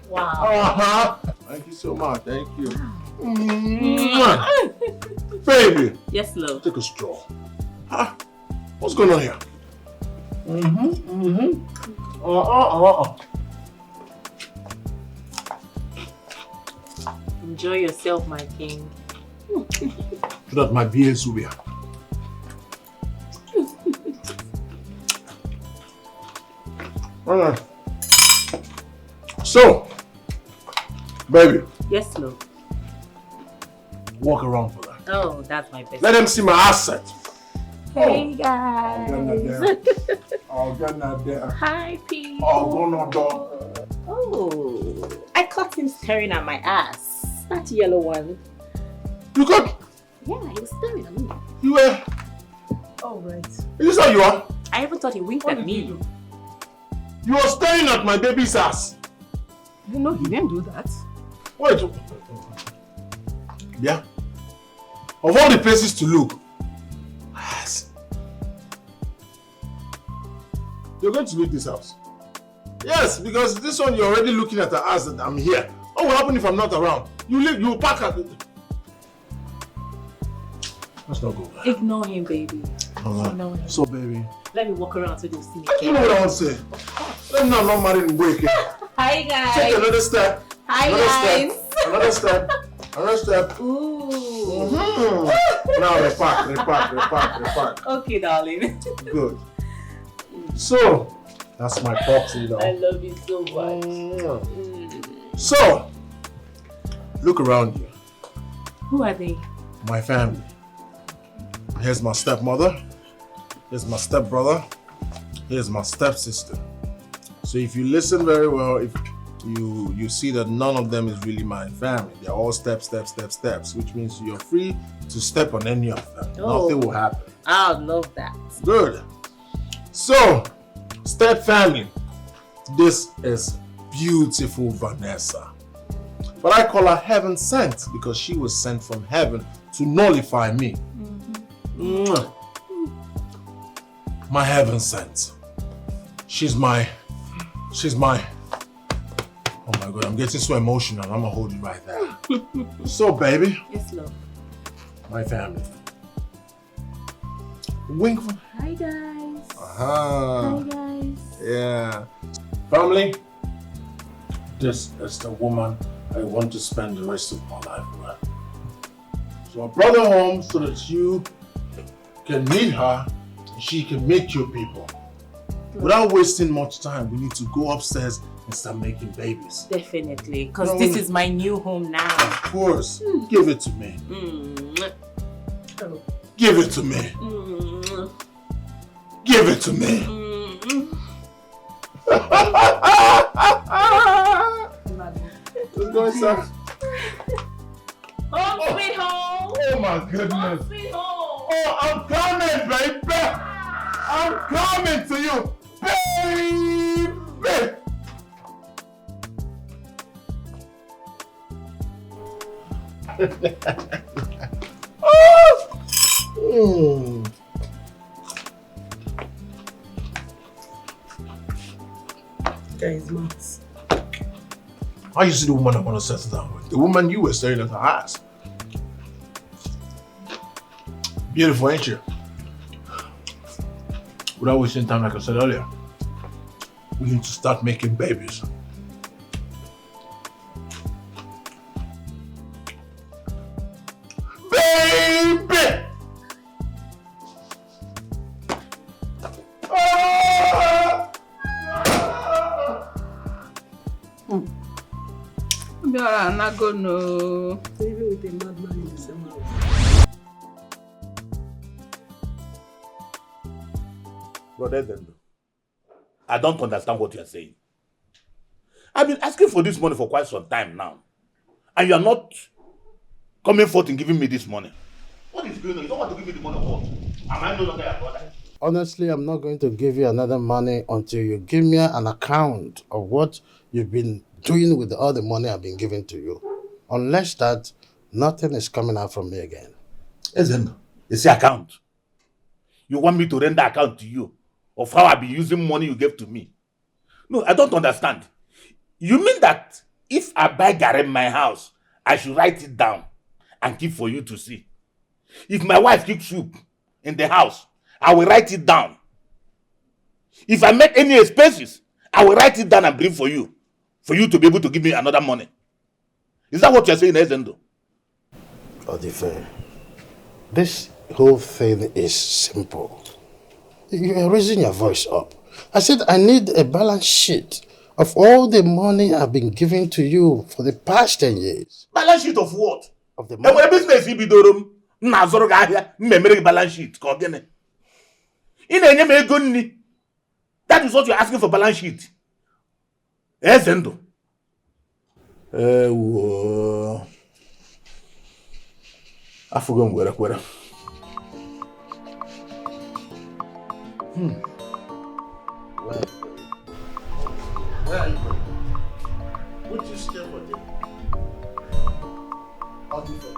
Wow. Thank you so much. Thank you. Baby. Yes, love. Take a stroll. What's going on here? Enjoy yourself, my king. That might be a Zubia. Alright. So, baby. Yes, love. Walk around for that. Oh, that's my best. Let them see my asset. Hey, guys. I'll get that there. Hi, people. Oh, I caught him staring at my ass. That yellow one. You got? Yeah, he was staring at me. You were? Oh, right. Is this how you are? I even thought he winked at me. You were staring at my baby's ass. No, he didn't do that. Wait. Yeah? Of all the places to look, ass. You're going to leave this house. Yes, because this one you're already looking at the ass that I'm here. What will happen if I'm not around? You leave, you pack at it. Let's not go. Ignore him, baby. Ignore him. So, baby. Let me walk around so they'll see me. You know what I want to say? Let me know I'm not married and break it. Hi, guys. Take another step. Hi, another guys. Step. Another step. Another step. Ooh. Now repack. Okay, darling. Good. So, that's my proxy, though. I love you so much. So, look around you. Who are they? My family. Here's my stepmother. Here's my stepbrother. Here's my stepsister. So if you listen very well, if you see that none of them is really my family. They're all steps, which means you're free to step on any of them. Oh. Nothing will happen. I love that. Good. So, step family. This is beautiful Vanessa. But I call her heaven sent because she was sent from heaven to nullify me. My heaven sent. She's my, oh my God, I'm getting so emotional. I'm gonna hold you right there. So, baby. Yes, love. My family. Wink. Hi, guys. Hi, guys. Yeah. Family, this is the woman I want to spend the rest of my life with. So I brought her home so that you can meet her and she can meet your people. Without wasting much time, we need to go upstairs and start making babies. Definitely, because this is my new home now. Of course. Give it to me. Give it to me. Give it to me. Let's go inside. Home sweet home. Oh my goodness. Home sweet home. Oh, I'm coming, baby. I'm coming to you, baby. Guys, maths. I used to the woman I want to settle down with. The woman you were staring at her ass. Beautiful, ain't you? Without wasting time, like I said earlier, we need to start making babies. Baby! I'm not gonna. Even with a madman in the same house. Brother, I don't understand what you are saying. I've been asking for this money for quite some time now. And you are not coming forth and giving me this money. What is going on? You don't want to give me the money or what? Am I no longer your brother? Honestly, I'm not going to give you another money until you give me an account of what you've been doing with all the money I've been giving to you. Unless that, nothing is coming out from me again. Isn't it's your account. You want me to render account to you of how I've been using money you gave to me? No, I don't understand. You mean that if I buy garri in my house, I should write it down and keep for you to see? If my wife cooks soup in the house, I will write it down. If I make any expenses, I will write it down and bring for you to be able to give me another money. Is that what you're saying, Ezendo? Odife, this whole thing is simple. You are raising your voice up. I said I need a balance sheet of all the money I've been giving to you for the past 10 years. Balance sheet of what? Of the And money. when a business you be doing, balance sheet. That is what you're asking for, balance sheet. Ezendo. I forgot where. Where are you going? Would you stay for them? Odife.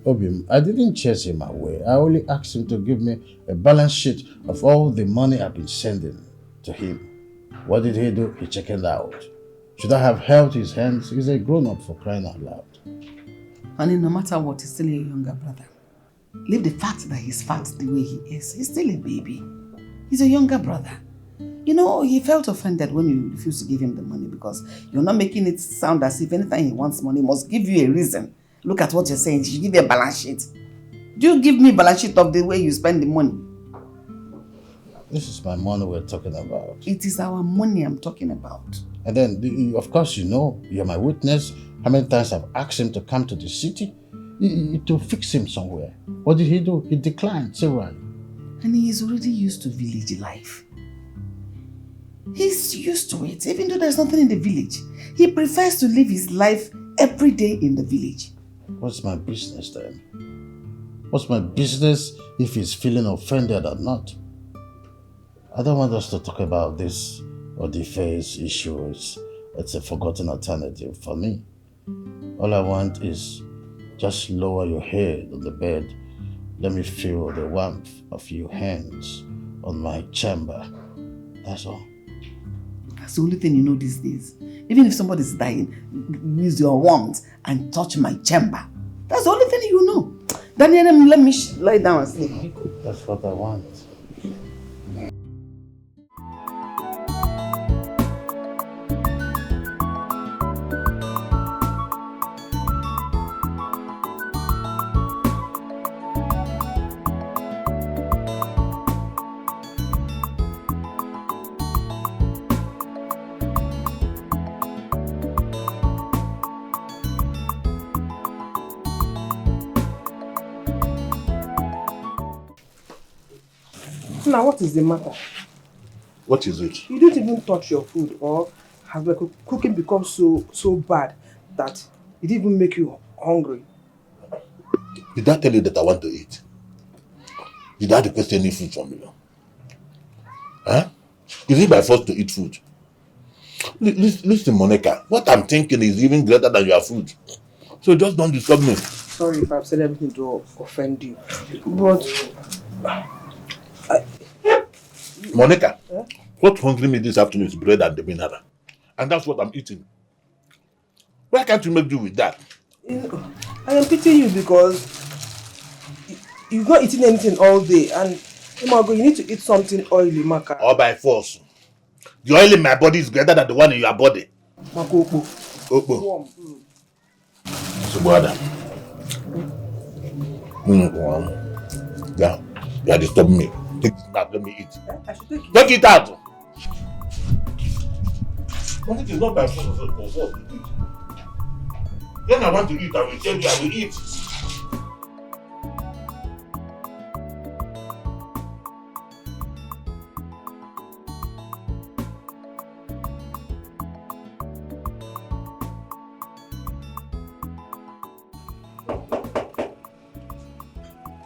Obim, I didn't chase him away. I only asked him to give me a balance sheet of all the money I've been sending to him. What did he do? He chickened out. Should I have held his hands? He's a grown-up, for crying out loud. Honey, no matter what, he's still a younger brother. Leave the fact that he's fat the way he is. He's still a baby. He's a younger brother. You know, he felt offended when you refused to give him the money because you're not making it sound as if anytime he wants money, he must give you a reason. Look at what you're saying. You should give you a balance sheet. Do you give me a balance sheet of the way you spend the money? This is my money we're talking about. It is our money I'm talking about. And then, of course, you know, you're my witness. How many times I've asked him to come to the city to fix him somewhere. What did he do? He declined severally. And he is already used to village life. He's used to it, even though there's nothing in the village. He prefers to live his life every day in the village. What's my business then? What's my business if he's feeling offended or not? I don't want us to talk about this or the face issue. It's a forgotten alternative for me. All I want is just lower your head on the bed. Let me feel the warmth of your hands on my chamber. That's all. That's the only thing you know these days. Even if somebody's dying, use your warmth and touch my chamber. That's the only thing you know. Daniel, let me lie down and sleep. That's what I want. Now, what is the matter? What is it? You don't even touch your food, or has the cooking become so bad that it didn't even make you hungry? Did I tell you that I want to eat? Did I request any food from you? Huh? Is it by force to eat food? Listen, Monica, what I'm thinking is even greater than your food. So just don't disturb me. Sorry if I've said everything to offend you, but Monica, what hungry me this afternoon is bread and the mineral. And that's what I'm eating. Why can't you make do with that? I am pitying you because you've not eaten anything all day, and Imago, you need to eat something oily, Maka. Or by force. The oil in my body is greater than the one in your body. Mako, Opo. warm. Subada. Yeah, you are disturbing me. Take it out, let me eat. I should take it. Take it out. But it is not by force of what to eat. When I want to eat, I will tell you I will eat.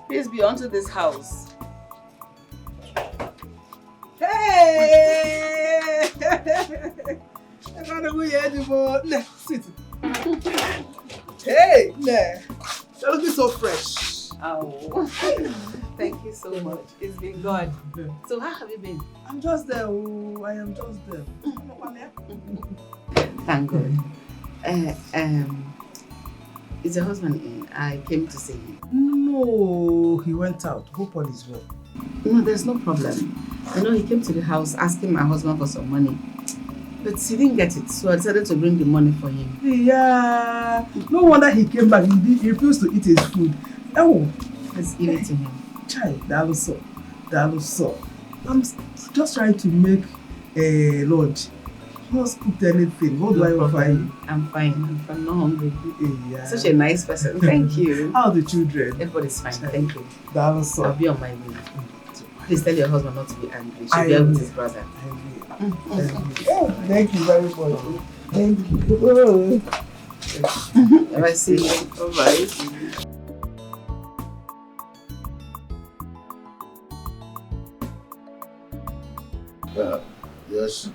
Please be onto this house. Hey! I gotta go here anymore. Sit. Hey, you're looking so fresh. Oh, thank you so much. It's been good. So how have you been? I'm just there. Oh, I am just there. Thank God. Is your husband in? I came to see him. No, he went out. Hope all is well. No, there's no problem. You know, he came to the house asking my husband for some money. But he didn't get it, so I decided to bring the money for him. Yeah. No wonder he came back. He refused to eat his food. Oh. Let's give it to him. Chai, that looks so. I'm just trying to make a lunch. Not cooked anything. What do I offer you? I'm fine. I'm not hungry. Yeah. Such a nice person. Thank you. How are the children? Everybody's fine. Thank you. That looks so. I'll be on my way. Please tell your husband not to be angry. She'll be out with his brother. Thank you very much. Thank you. If I see you. Bye-bye. Yes.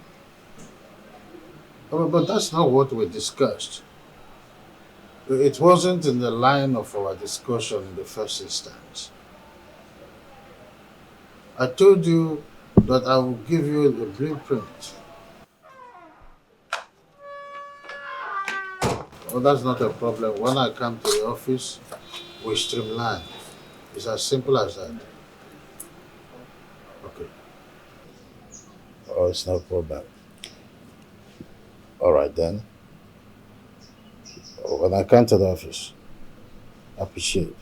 But that's not what we discussed. It wasn't in the line of our discussion in the first instance. I told you that I will give you the blueprint. Oh, that's not a problem. When I come to the office, we streamline. It's as simple as that. Okay. Oh, it's no problem. All right then. When I come to the office, I appreciate it.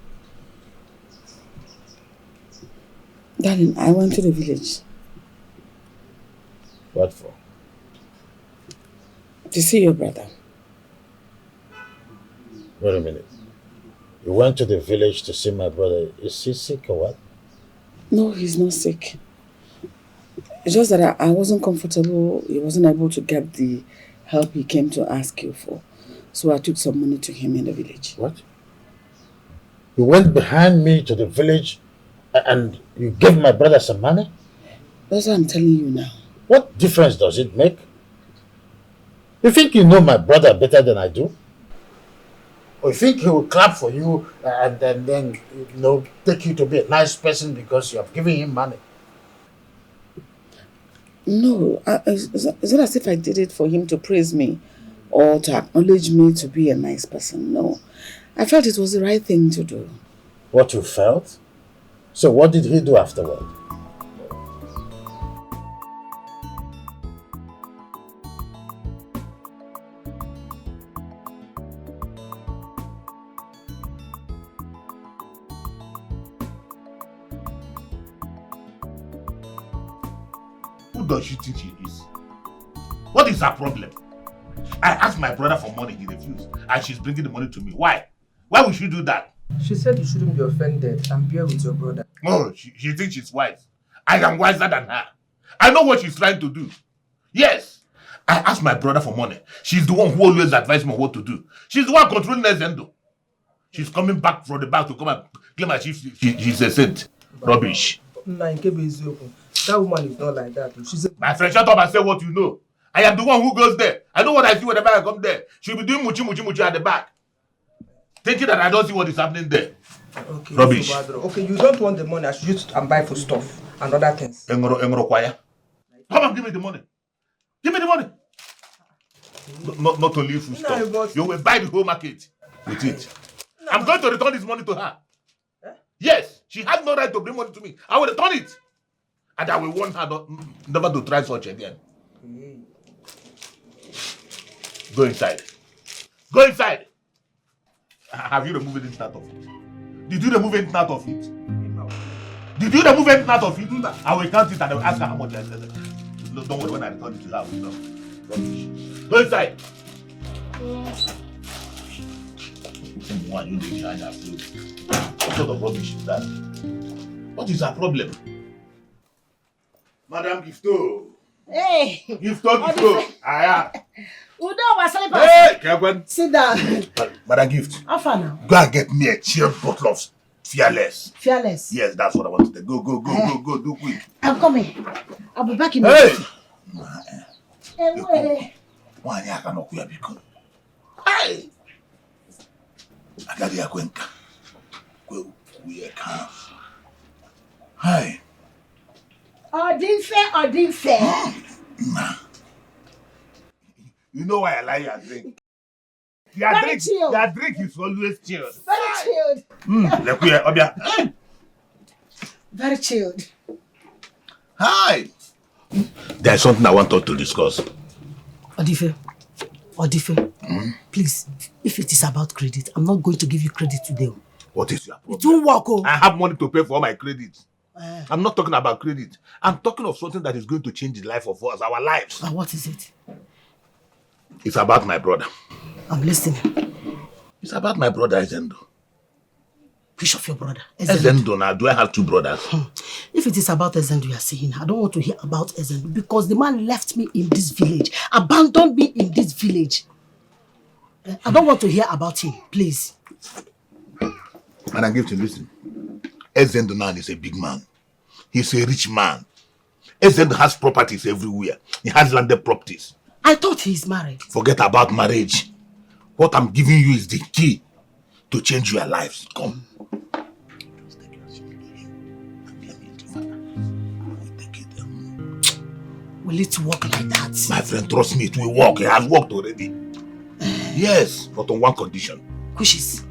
Darling, I went to the village. What for? To see your brother. Wait a minute. You went to the village to see my brother. Is he sick or what? No, he's not sick. It's just that I wasn't comfortable. He wasn't able to get the help he came to ask you for. So I took some money to him in the village. What? You went behind me to the village and you gave my brother some money? That's what I'm telling you now. What difference does it make? You think you know my brother better than I do? Or you think he will clap for you and then take you to be a nice person because you have given him money? No, it's not as if I did it for him to praise me or to acknowledge me to be a nice person. No, I felt it was the right thing to do. What you felt? So what did he do afterward? Who does she think she is? What is her problem? I asked my brother for money, he refused. And she's bringing the money to me. Why? Why would she do that? She said you shouldn't be offended and bear with your brother. Oh, she thinks she's wise. I am wiser than her. I know what she's trying to do. Yes. I asked my brother for money. She's the one who always advised me what to do. She's the one controlling Zendo. She's coming back from the back to come and claim that she's a saint. Rubbish. That woman is not like that. She's a... My friend, shut up and say what you know. I am the one who goes there. I know what I see whenever I come there. She'll be doing muchi at the back. Thinking that I don't see what is happening there. Okay, rubbish. Okay, you don't want the money. I should use it and buy for stuff and other things. Engoro choir. Come and give me the money. Give me the money. Not only food stuff. But... You will buy the whole market with it. I'm going to return this money to her. Yes, she has no right to bring money to me. I will return it. And I will warn her never to try such again. Go inside. Go inside. Have you removed anything out of it? Did you remove anything out of it? Did you remove anything out of it? I will count it and I will ask her how much I said. Don't worry, when I return it to her, I will know. Rubbish. Go inside. One you behind her clothes. What sort of rubbish is that? What is her problem? Madam Gifto. Hey! Gifto. Aya. Udo Wasalipa. Hey, Kevin. Sit down. Madam Gift. How far now? Go and get me a chilled bottle of Fearless. Fearless. Yes, that's what I want to do. Go, do quick. I'm coming. I'll be back in a Hey! minute. Why I cannot queer because I got the Aquenca. Go, we can. Hi. Odinfe. Nah. You know why I like your drink? Very chilled. Your drink is always chilled. Very chilled. Obia. Very chilled. Hi. There's something I want us to discuss. Odife, please, if it is about credit, I'm not going to give you credit today. What is your problem? It won't work. Oh. I have money to pay for all my credits. I'm not talking about credit. I'm talking of something that is going to change the life of us, our lives. What is it? It's about my brother. I'm listening. It's about my brother, Ezendo. Which of your brother? Ezendo. Now, do I have two brothers? If it is about Ezendo you are saying, I don't want to hear about Ezendo because the man left me in this village, abandoned me in this village. I don't want to hear about him, please. And I give to listen. Ezendo now is a big man. He's a rich man. Ezendo has properties everywhere. He has landed properties. I thought he's married. Forget about marriage. What I'm giving you is the key to change your lives. Come. Will it work like that? My friend, trust me, it will work. It has worked already. Yes, but on one condition. Which is?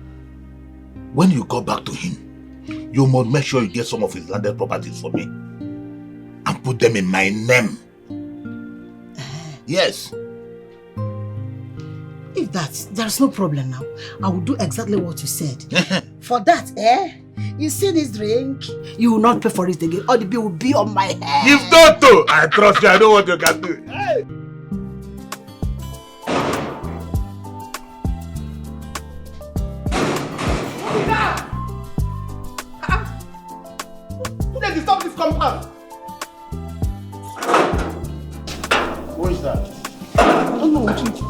When you go back to him, you must make sure you get some of his landed properties for me and put them in my name. Yes. If there's no problem now. I will do exactly what you said. For that, you see this drink? You will not pay for it again. All the bill will be on my head. You've done to. I trust you. I know what you can do. Hey. Who did disturb this compound? Who is that? I don't know what you do.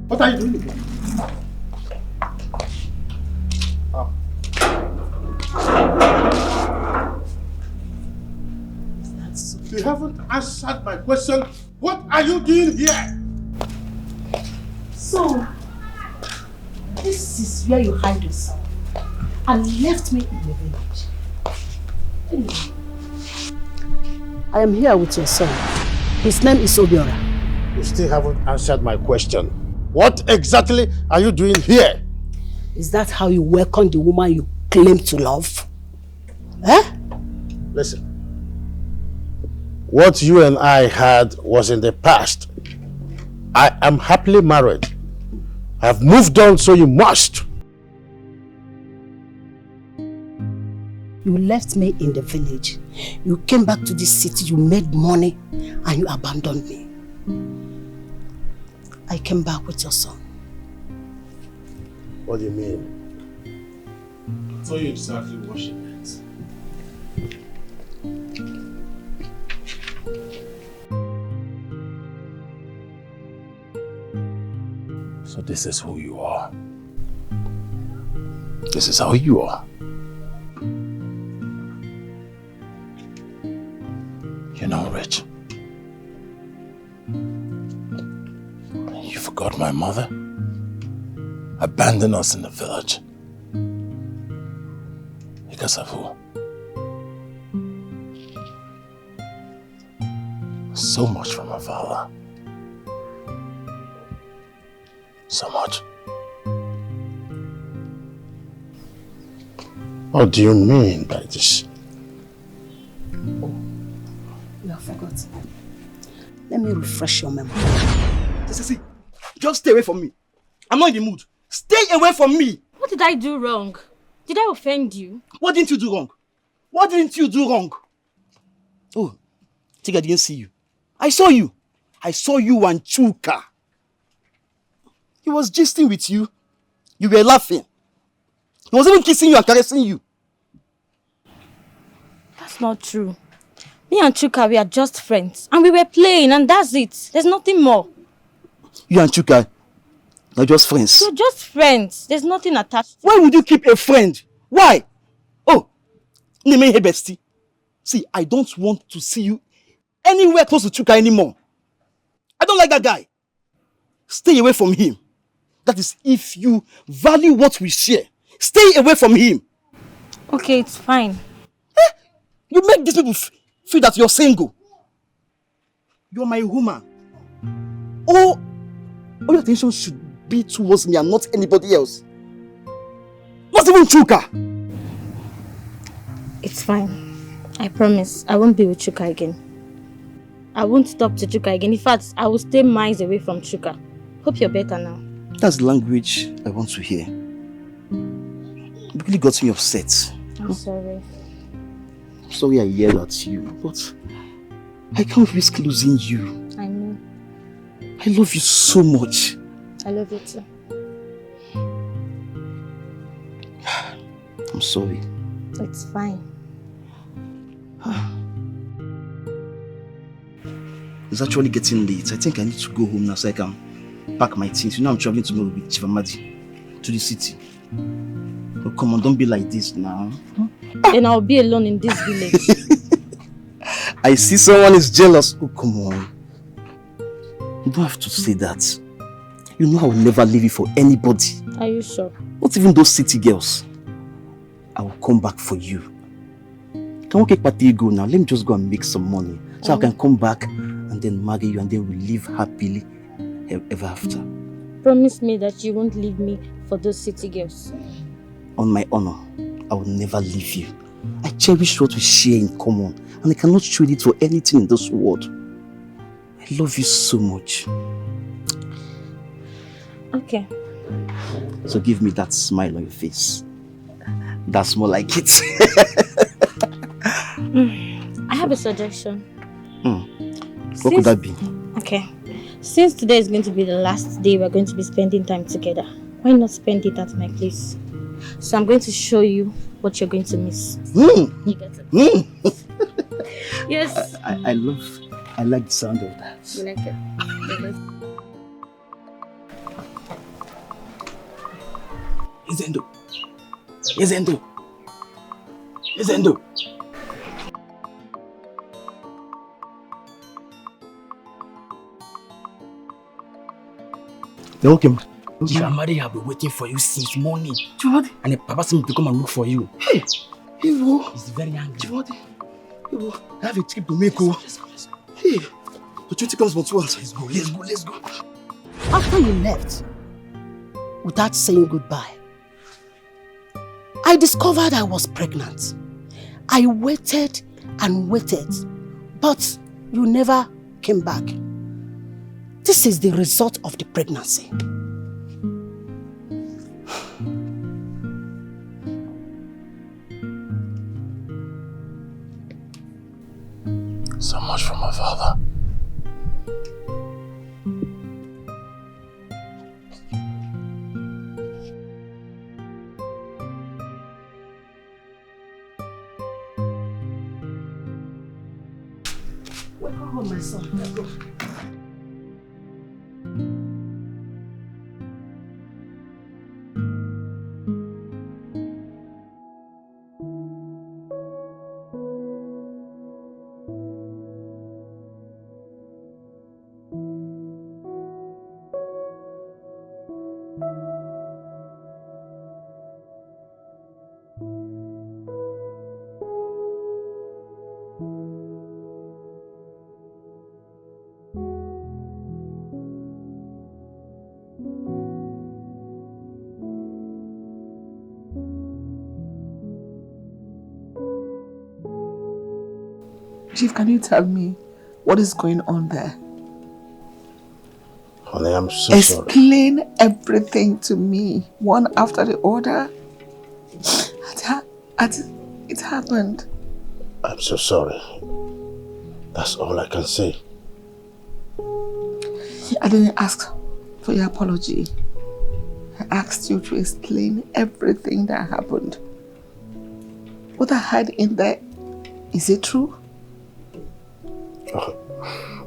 What are you doing again? You haven't answered my question. What are you doing here? So, this is where you hide yourself and left me in the village. Anyway, I am here with your son. His name is Obio. You still haven't answered my question. What exactly are you doing here? Is that how you welcome the woman you claim to love? Listen. What you and I had was in the past. I am happily married. I have moved on, so you must. You left me in the village. You came back to this city, you made money, and you abandoned me. I came back with your son. What do you mean? I'll tell you exactly what she meant. So this is who you are. This is how you are. You're not rich. You forgot my mother? Abandoned us in the village. Because of who? So much from my father. So much. What do you mean by this? You have forgotten. Let me refresh your memory. See, just stay away from me. I'm not in the mood. Stay away from me. What did I do wrong? Did I offend you? What didn't you do wrong? What didn't you do wrong? Oh, think I didn't see you. I saw you. I saw you and Chuka. He was gisting with you. You were laughing. He was even kissing you and caressing you. That's not true. Me and Chuka, we are just friends. And we were playing and that's it. There's nothing more. You and Chuka are just friends. We're just friends. There's nothing attached. Why would you keep a friend? Why? Oh, Neme Hebesti. See, I don't want to see you anywhere close to Chuka anymore. I don't like that guy. Stay away from him. That is, if you value what we share, stay away from him. Okay, it's fine. You make these people feel that you're single. You're my woman. All your attention should be towards me and not anybody else. Not even Chuka. It's fine. I promise. I won't be with Chuka again. I won't talk to Chuka again. In fact, I will stay miles away from Chuka. Hope you're better now. That's the language I want to hear. You really got me upset. I'm sorry. I'm sorry I yelled at you, but I can't risk losing you. I know. I love you so much. I love you too. I'm sorry. It's fine. It's actually getting late. I think I need to go home now so I can pack my things. You know I'm traveling tomorrow with Chivamadi to the city. Oh, come on, don't be like this now. And I'll be alone in this village. I see someone is jealous. Oh, come on. You don't have to say that. You know I will never leave you for anybody. Are you sure? Not even those city girls. I will come back for you. Can we get party go now? Let me just go and make some money. So I can come back and then marry you and then we'll live happily ever after. Promise me that you won't leave me for those city girls. On my honor, I will never leave you. I cherish what we share in common and I cannot trade it for anything in this world. I love you so much. Okay. So give me that smile on your face. That's more like it. I have a suggestion. What could that be? Okay. Since today is going to be the last day we're going to be spending time together, why not spend it at my place? So I'm going to show you what you're going to miss. You get it? Yes. I like the sound of that. You like it? Izendo. Izendo. Izendo. You're okay, man. Chivamadi have been waiting for you since morning. Chivamadi? And the papa seemed to come and look for you. Hey, Evo. He's very angry. Chivamadi. Evo, I have a trip to make. Let's go. Hey, the 20 comes for 2 hours. Let's go. After you left, without saying goodbye, I discovered I was pregnant. I waited and waited, but you never came back. This is the result of the pregnancy. So much for my father. Welcome home, my son. Let's go. Chief, can you tell me what is going on there? Honey, I'm so sorry. Explain everything to me, one after the other. It happened. I'm so sorry. That's all I can say. I didn't ask for your apology. I asked you to explain everything that happened. What I had in there, is it true?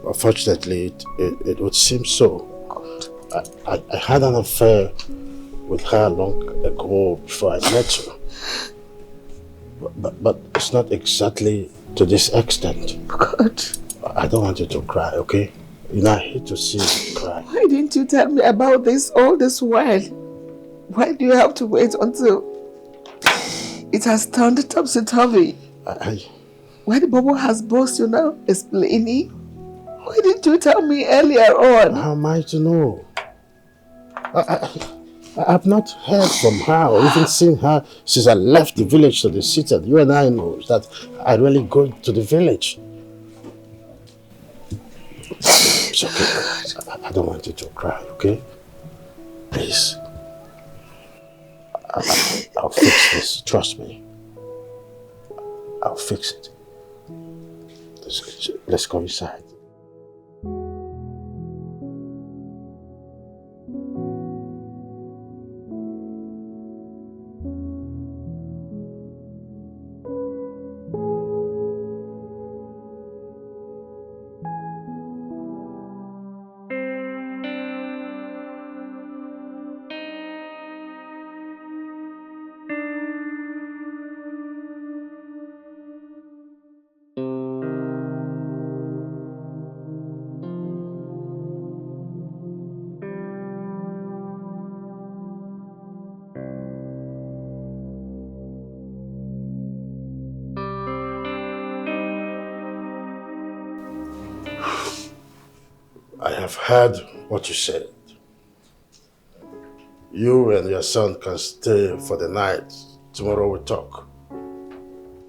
Unfortunately, it would seem so. I had an affair with her long ago before I met you. But it's not exactly to this extent. God. I don't want you to cry, okay? You know, I hate to see you cry. Why didn't you tell me about this all this while? Why do you have to wait until it has turned topsy-turvy? Why the bubble has burst, you know, explaining? Why didn't you tell me earlier on? How am I to know? I've not heard from her or even seen her since I left the village to the city. You and I know that I really go to the village. It's okay. I don't want you to cry, okay? Please. I'll fix this. Trust me. I'll fix it. Let's go inside. I have heard what you said. You and your son can stay for the night. Tomorrow we'll talk.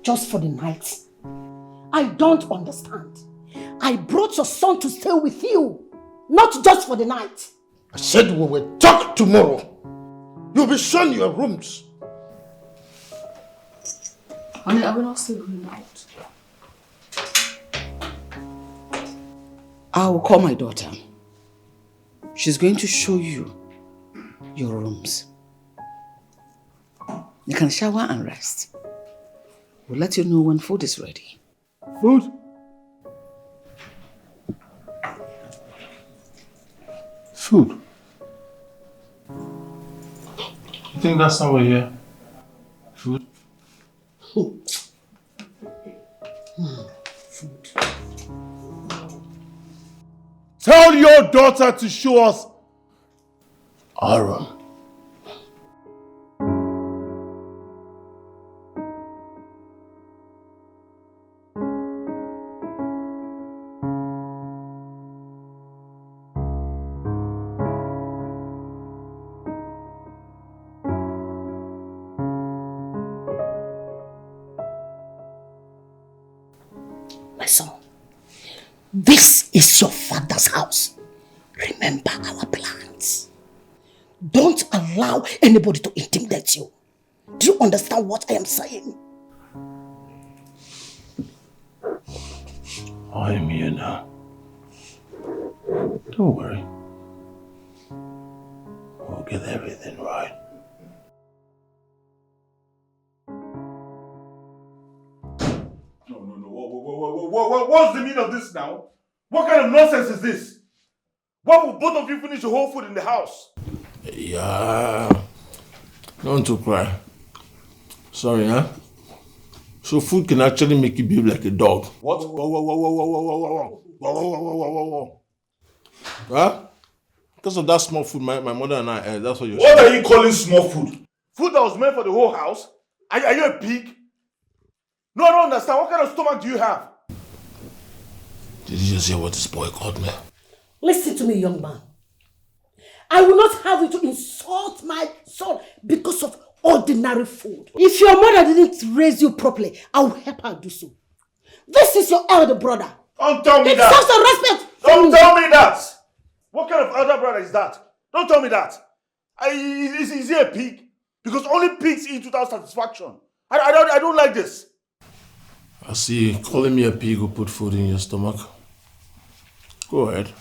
Just for the night? I don't understand. I brought your son to stay with you, not just for the night. I said we will talk tomorrow. You'll be shown your rooms. Honey, I will not stay going out. I will call my daughter. She's going to show you your rooms. You can shower and rest. We'll let you know when food is ready. Food? Food? You think that's not what we're here? Food? Food. Tell your daughter to show us our room. My son, this is your father's house. Remember our plans. Don't allow anybody to intimidate you. Do you understand what I am saying? I am here now. Don't worry. We'll get everything right. What's the meaning of this now? What kind of nonsense is this? Why would both of you finish the whole food in the house? Yeah. Don't to cry. Sorry, huh? So food can actually make you behave like a dog. What? Whoa. Huh? Because of that small food my mother and I ate, that's what you're saying. What are you calling small food? Food that was meant for the whole house? Are you a pig? No, I don't understand. What kind of stomach do you have? Did you just hear what this boy called me? Listen to me, young man. I will not have you to insult my son because of ordinary food. If your mother didn't raise you properly, I will help her do so. This is your elder brother. Don't tell me that. It deserves some respect. Don't tell me that. What kind of elder brother is that? Don't tell me that. Is he a pig? Because only pigs eat without satisfaction. I don't like this. I see calling me a pig will put food in your stomach. Go ahead.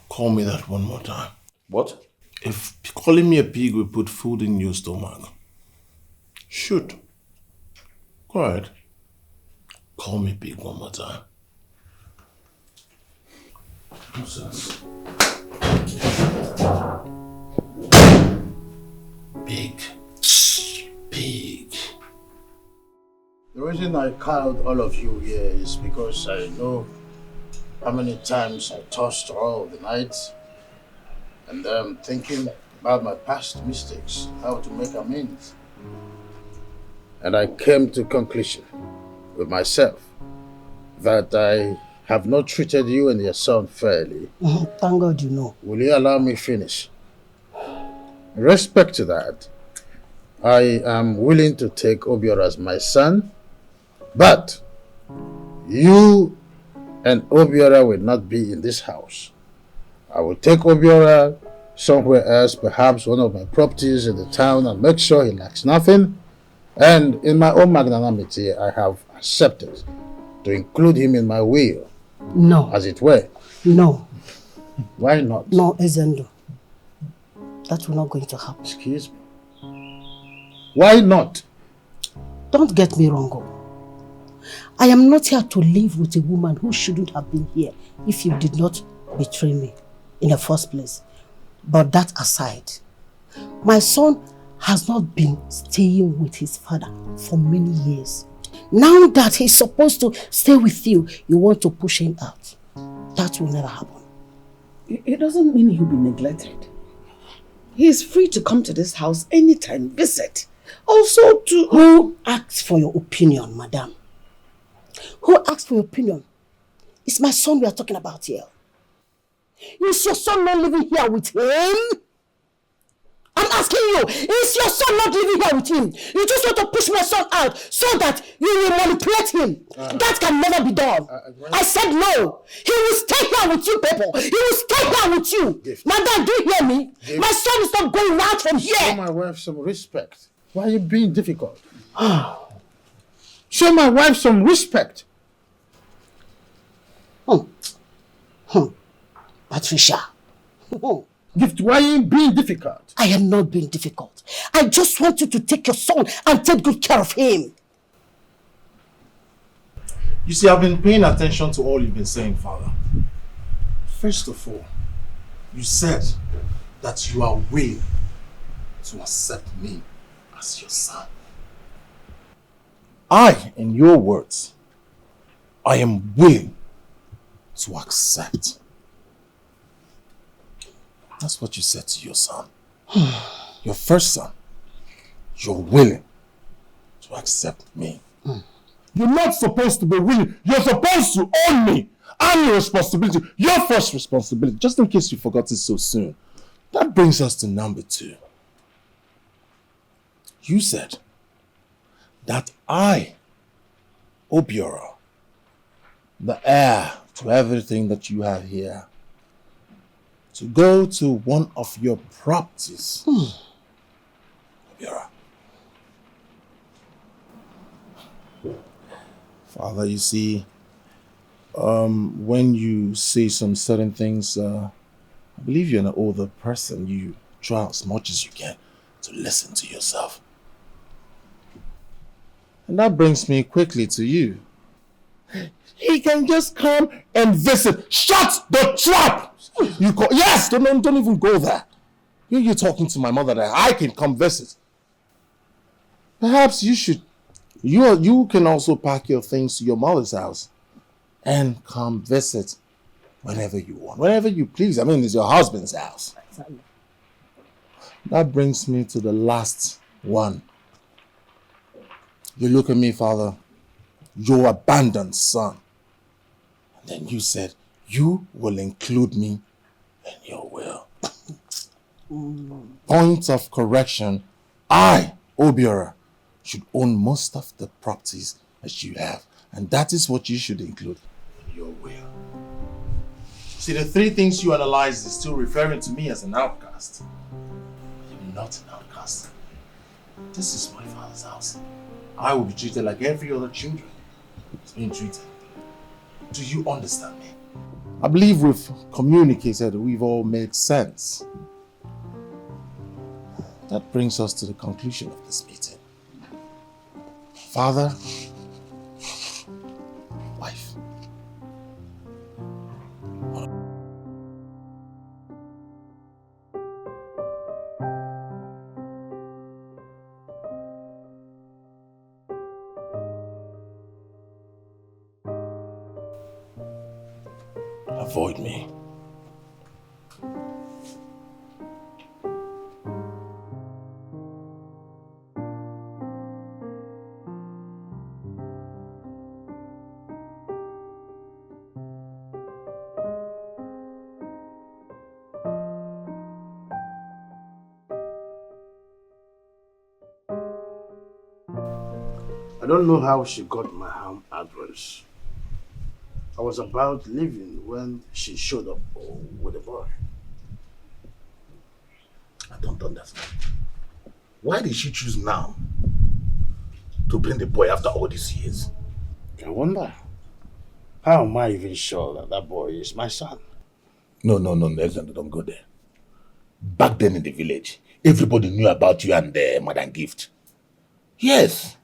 Call me that one more time. What? If calling me a pig will put food in your stomach, shoot. Go ahead. Call me pig one more time. Nonsense. Pig. Pig. The reason I called all of you here is because I know how many times I tossed all the night and thinking about my past mistakes, how to make amends. And I came to conclusion with myself that I have not treated you and your son fairly. Thank God you know. Will you allow me finish? In respect to that, I am willing to take Obiora as my son, but you and Obiora will not be in this house. I will take Obiora somewhere else, perhaps one of my properties in the town, and make sure he lacks nothing. And in my own magnanimity, I have accepted to include him in my will. No. As it were. No. Why not? No, Ezendo. That will not going to happen. Excuse me. Why not? Don't get me wrong. I am not here to live with a woman who shouldn't have been here if you did not betray me in the first place. But that aside, my son has not been staying with his father for many years. Now that he's supposed to stay with you, you want to push him out. That will never happen. It doesn't mean he'll be neglected. He is free to come to this house anytime, visit. Also to... Who asks for your opinion, madam? Who asked for your opinion? It's my son we are talking about here. Is your son not living here with him? I'm asking you, is your son not living here with him? You just want to push my son out so that you will manipulate him. That can never be done. I said no. He will stay here with you, people. He will stay here with you. Madam, do you hear me? My son is not going out from here. Show my wife some respect. Why are you being difficult? Show my wife some respect. Patricia. Gift, why are you being difficult? I am not being difficult. I just want you to take your son and take good care of him. You see, I've been paying attention to all you've been saying, Father. First of all, you said that you are willing to accept me as your son. In your words, I am willing to accept. That's what you said to your son. Your first son. You're willing to accept me. You're not supposed to be willing. You're supposed to own me. I'm your responsibility. Your first responsibility. Just in case you forgot it so soon. That brings us to number 2. You said that I, Obiora, the heir to everything that you have here, to go to one of your properties. Obiora. Father, you see, when you say some certain things, I believe you're an older person. You try as much as you can to listen to yourself. And that brings me quickly to you. He can just come and visit. Shut the trap! Yes, don't even go there. You're talking to my mother that I can come visit. Perhaps you should. You can also pack your things to your mother's house and come visit whenever you want, whenever you please. I mean, it's your husband's house. That brings me to the last one. You look at me, Father, your abandoned son. And then you said, you will include me in your will. Point of correction, I, Obiora, should own most of the properties that you have. And that is what you should include in your will. See, the 3 things you analyzed is still referring to me as an outcast. I'm not an outcast. This is my father's house. I will be treated like every other children is being treated. Do you understand me? I believe we've communicated, we've all made sense. That brings us to the conclusion of this meeting. Father, wife. Avoid me. I don't know how she got my home address. I was about leaving when she showed up with a boy. I don't understand. Why did she choose now to bring the boy after all these years? I wonder, how am I even sure that that boy is my son? No, don't go there. Back then in the village, everybody knew about you and Madam Gift. Yes.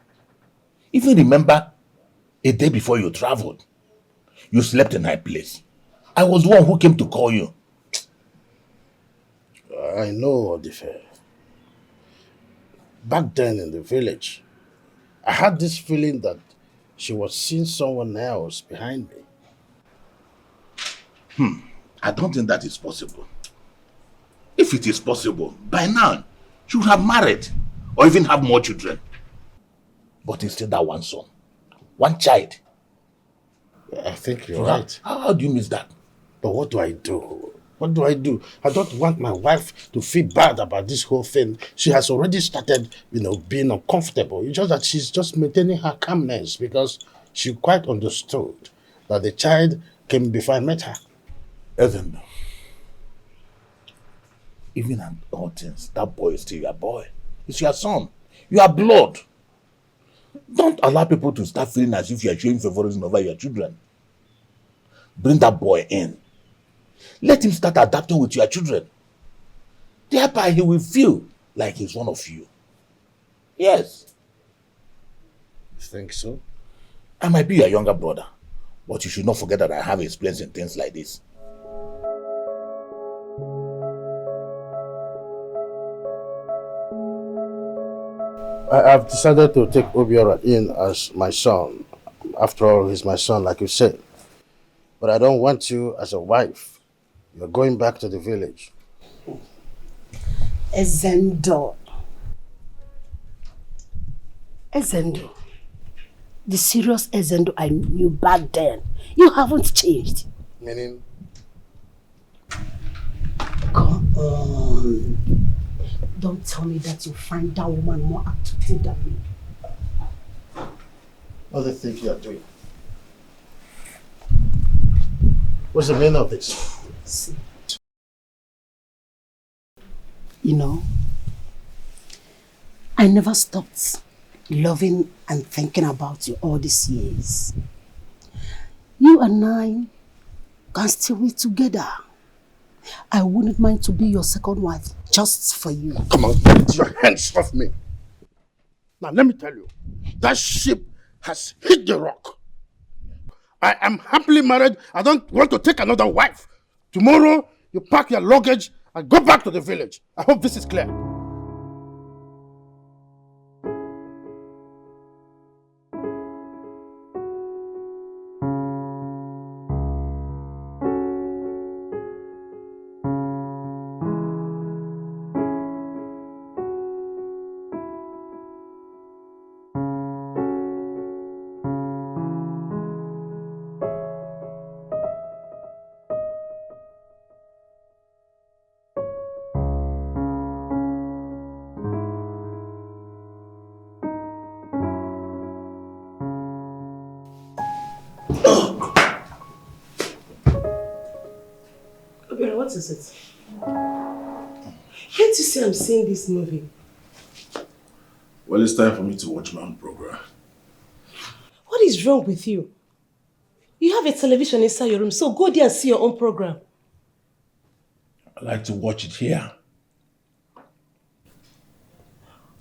Even remember a day before you traveled, you slept in my place. I was the one who came to call you. I know, Dikeh. Back then in the village, I had this feeling that she was seeing someone else behind me. I don't think that is possible. If it is possible, by now, she would have married or even have more children. But instead that one son, one child. I think you're right. How do you miss that? But what do I do? What do I do? I don't want my wife to feel bad about this whole thing. She has already started, being uncomfortable. It's just that she's just maintaining her calmness because she quite understood that the child came before I met her. Even in all things, that boy is still your boy. It's your son. You are blood. Don't allow people to start feeling as if you are showing favoritism over your children. Bring that boy in. Let him start adapting with your children. Thereby he will feel like he's one of you. Yes. You think so? I might be your younger brother, but you should not forget that I have experience in things like this. I have decided to take Obio in as my son. After all, he's my son, like you said. But I don't want you as a wife. You're going back to the village. Ezendo. The serious Ezendo I knew back then. You haven't changed. Meaning? Come on. Don't tell me that you find that woman more attractive than me. What do you think you are doing? What's the meaning of this? See. I never stopped loving and thinking about you all these years. You and I can still be together. I wouldn't mind to be your second wife just for you. Come on, get your hands off me. Now let me tell you, that ship has hit the rock. I am happily married. I don't want to take another wife. Tomorrow, you pack your luggage and go back to the village. I hope this is clear. What is it? Can't you see I'm seeing this movie? Well, it's time for me to watch my own program. What is wrong with you? You have a television inside your room, so go there and see your own program. I like to watch it here.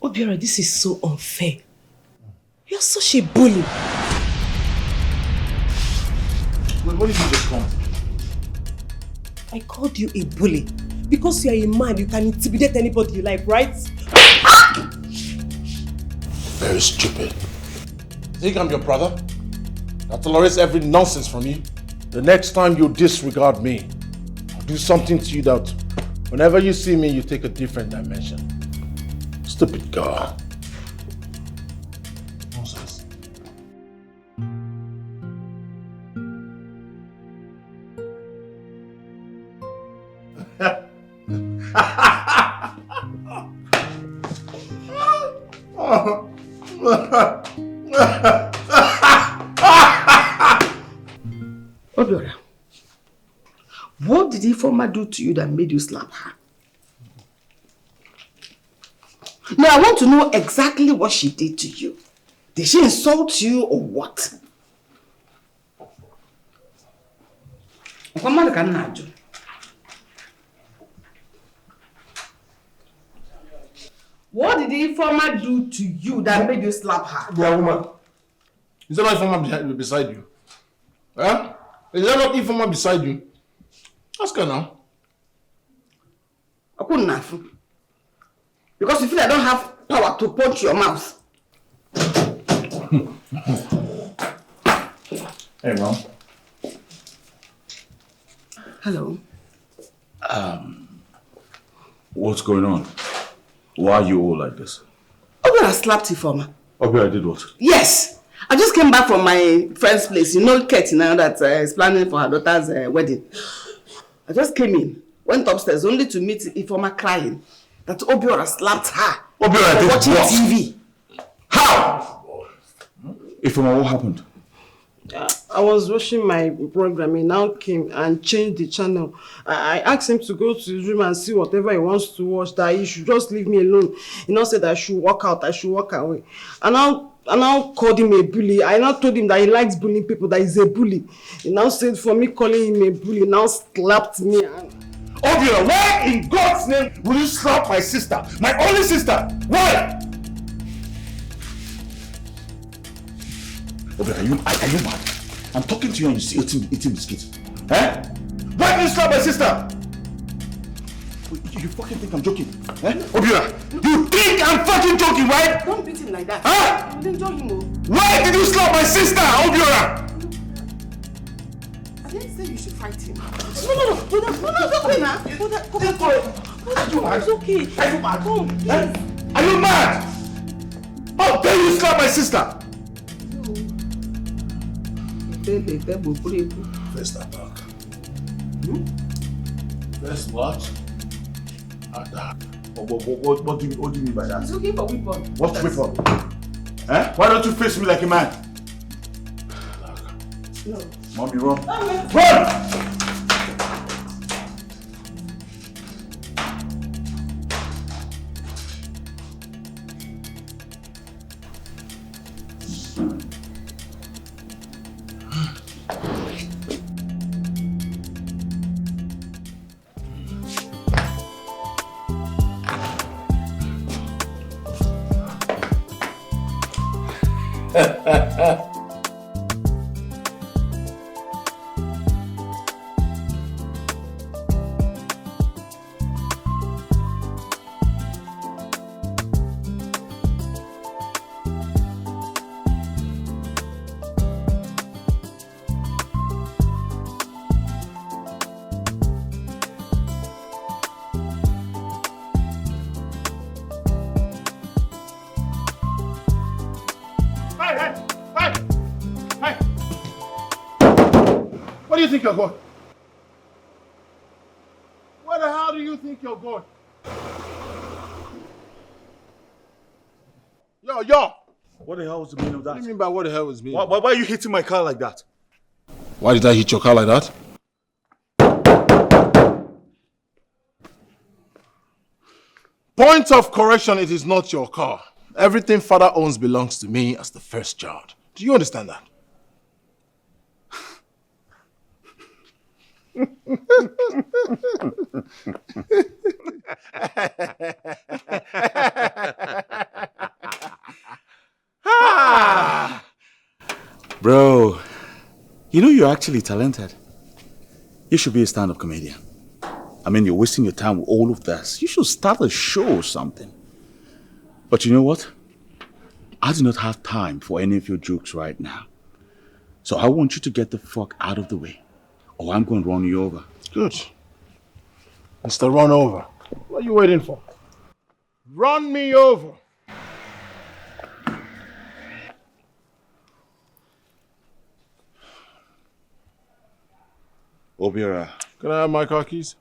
Obiora, this is so unfair. You're such a bully. Wait, what did you just call? I called you a bully because you are a man. You can intimidate anybody you like, right? Very stupid. Think I'm your brother? I tolerate every nonsense from you. The next time you disregard me, I'll do something to you that whenever you see me, you take a different dimension. Stupid girl. Nonsense. Obiora, what did Ifeoma do to you that made you slap her? Now I want to know exactly what she did to you. Did she insult you or what? What did Ifeoma do to you that made you slap her? Yeah, woman. Is that not Ifeoma beside you? Huh? Is that not Ifeoma beside you? Ask her now. I couldn't have. Because you feel I don't have power to punch your mouth. Hey, Mom. Hello. What's going on? Why are you all like this? Obiora slapped Ifeoma. Obio, I did what? Yes. I just came back from my friend's place. You know Kate now that is planning for her daughter's wedding. I just came in, went upstairs only to meet Ifeoma crying that Obiora slapped her. Obiora did watching what? TV. How? Ifeoma, what happened? I was watching my program. He now came and changed the channel. I asked him to go to his room and see whatever he wants to watch, that he should just leave me alone. He now said I should walk out, I should walk away. And I now called him a bully. I now told him that he likes bullying people, that he's a bully. He now said for me calling him a bully, he now slapped me. Obio, why in God's name will you slap my sister? My only sister? Why? Obio, are you mad? I'm talking to you and you see eating biscuits. Eh? Why did you slap my sister? You fucking think I'm joking? Eh? Obio, you think I'm fucking joking, right? Don't beat him like that. Huh? You will enjoy him. Why did you slap my sister, Obio? I didn't say you should fight him. No, don't wait now. Come on, it's okay. Are you mad? Come, please. Are you mad? How dare you slap my sister? First attack. First what? Attack. What do you mean by that? He's looking for weapon. What weapon? Eh? Why don't you face me like a man? No. Mommy, run. Run! Where do you think you're going? Where the hell do you think you're going? Yo! What the hell was the meaning of that? What do you mean by what the hell was me? Why are you hitting my car like that? Why did I hit your car like that? Point of correction, it is not your car. Everything father owns belongs to me as the first child. Do you understand that? Bro, you know you're actually talented. You should be a stand-up comedian. I mean, you're wasting your time with all of this. You should start a show or something. But you know what? I do not have time for any of your jokes right now. So I want you to get the fuck out of the way, or I'm going to run you over. Good. Mr. Run Over. What are you waiting for? Run me over. Obio, Can I have my car keys?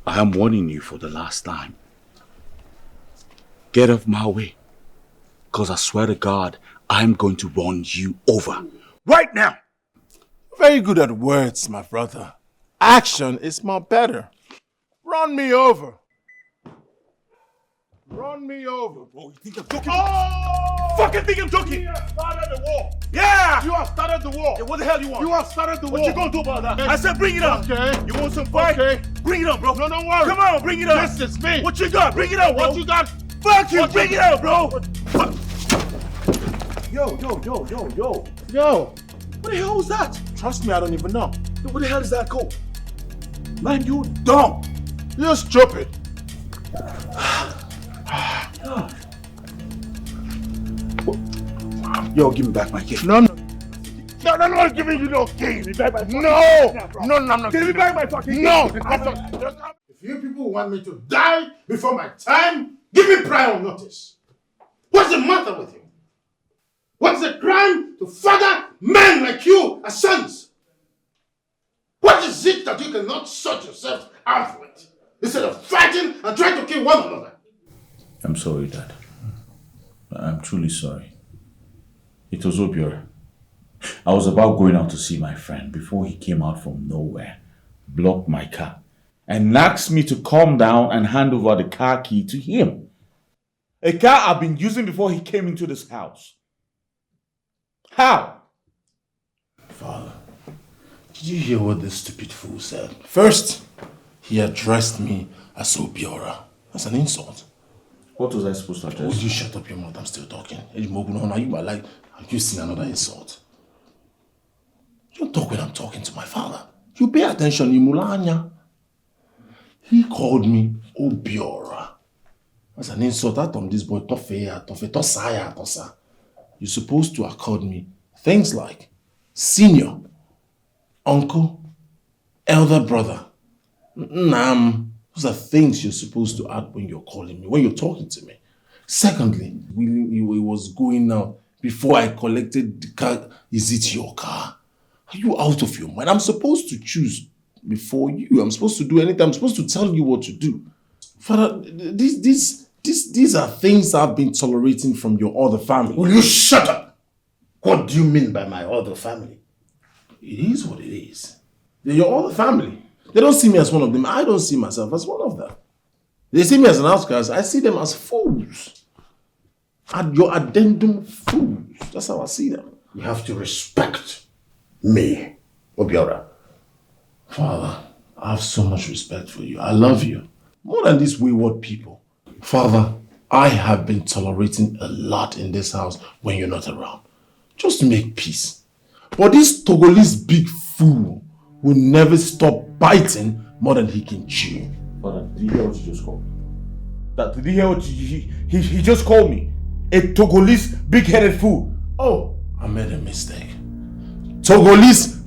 I am warning you for the last time. Get off my way. Because I swear to God, I'm going to run you over. Right now! Very good at words, my brother. Action is more better. Run me over. Run me over. Oh, you think I'm joking? Oh! Fucking think I'm joking! You have started the war. Yeah! You have started the war. Yeah, what the hell you want? You have started the war. What you gonna do about that? I said bring it on. Okay. You want some fight? Okay. Bring it on, bro. No, don't worry. Come on, bring it on. This is me. What you got? Bring it on, bro. What you got? Fuck you, What bring you- it on, bro. Yo. Yo. What the hell was that? Trust me, I don't even know. What the hell is that called? Man, you dumb. You're stupid. Yo, give me back my key. No, I'm not giving you no key. No, I'm not. Give me back my fucking key. No. If you people want me to die before my time, give me prior notice. What's the matter with you? What's the crime to father men like you as sons? What is it that you cannot sort yourself out with instead of fighting and trying to kill one another? I'm sorry, Dad. I'm truly sorry. It was Obio. I was about going out to see my friend before he came out from nowhere, blocked my car, and asked me to calm down and hand over the car key to him. A car I've been using before he came into this house. How? Father, did you hear what this stupid fool said? First, he addressed me as Obiora. That's an insult. What was I supposed to Would address? you shut up your mouth? I'm still talking. Have you seen another insult? You don't talk when I'm talking to my father. You pay attention, Imulanya. He called me Obiora. That's an insult. I told this boy, Tosaya. You're supposed to accord me things like senior, uncle, elder brother, Nam. Those are things you're supposed to add when you're calling me, when you're talking to me. Secondly, he was going out before I collected the car. Is it your car? Are you out of your mind? I'm supposed to choose before you. I'm supposed to do anything. I'm supposed to tell you what to do. Father, these are things I've been tolerating from your other family. Will you shut up? What do you mean by my other family? It is what it is. They're your other family. They don't see me as one of them. I don't see myself as one of them. They see me as an outcast. I see them as fools. And your addendum fools. That's how I see them. You have to respect me, Obiora. Father, I have so much respect for you. I love you. More than these wayward people. Father, I have been tolerating a lot in this house when you're not around. Just to make peace. But this Togolese big fool will never stop biting more than he can chew. Father, did you hear what you just called me? Did you hear what he just called me? A Togolese big-headed fool. Oh, I made a mistake. Togolese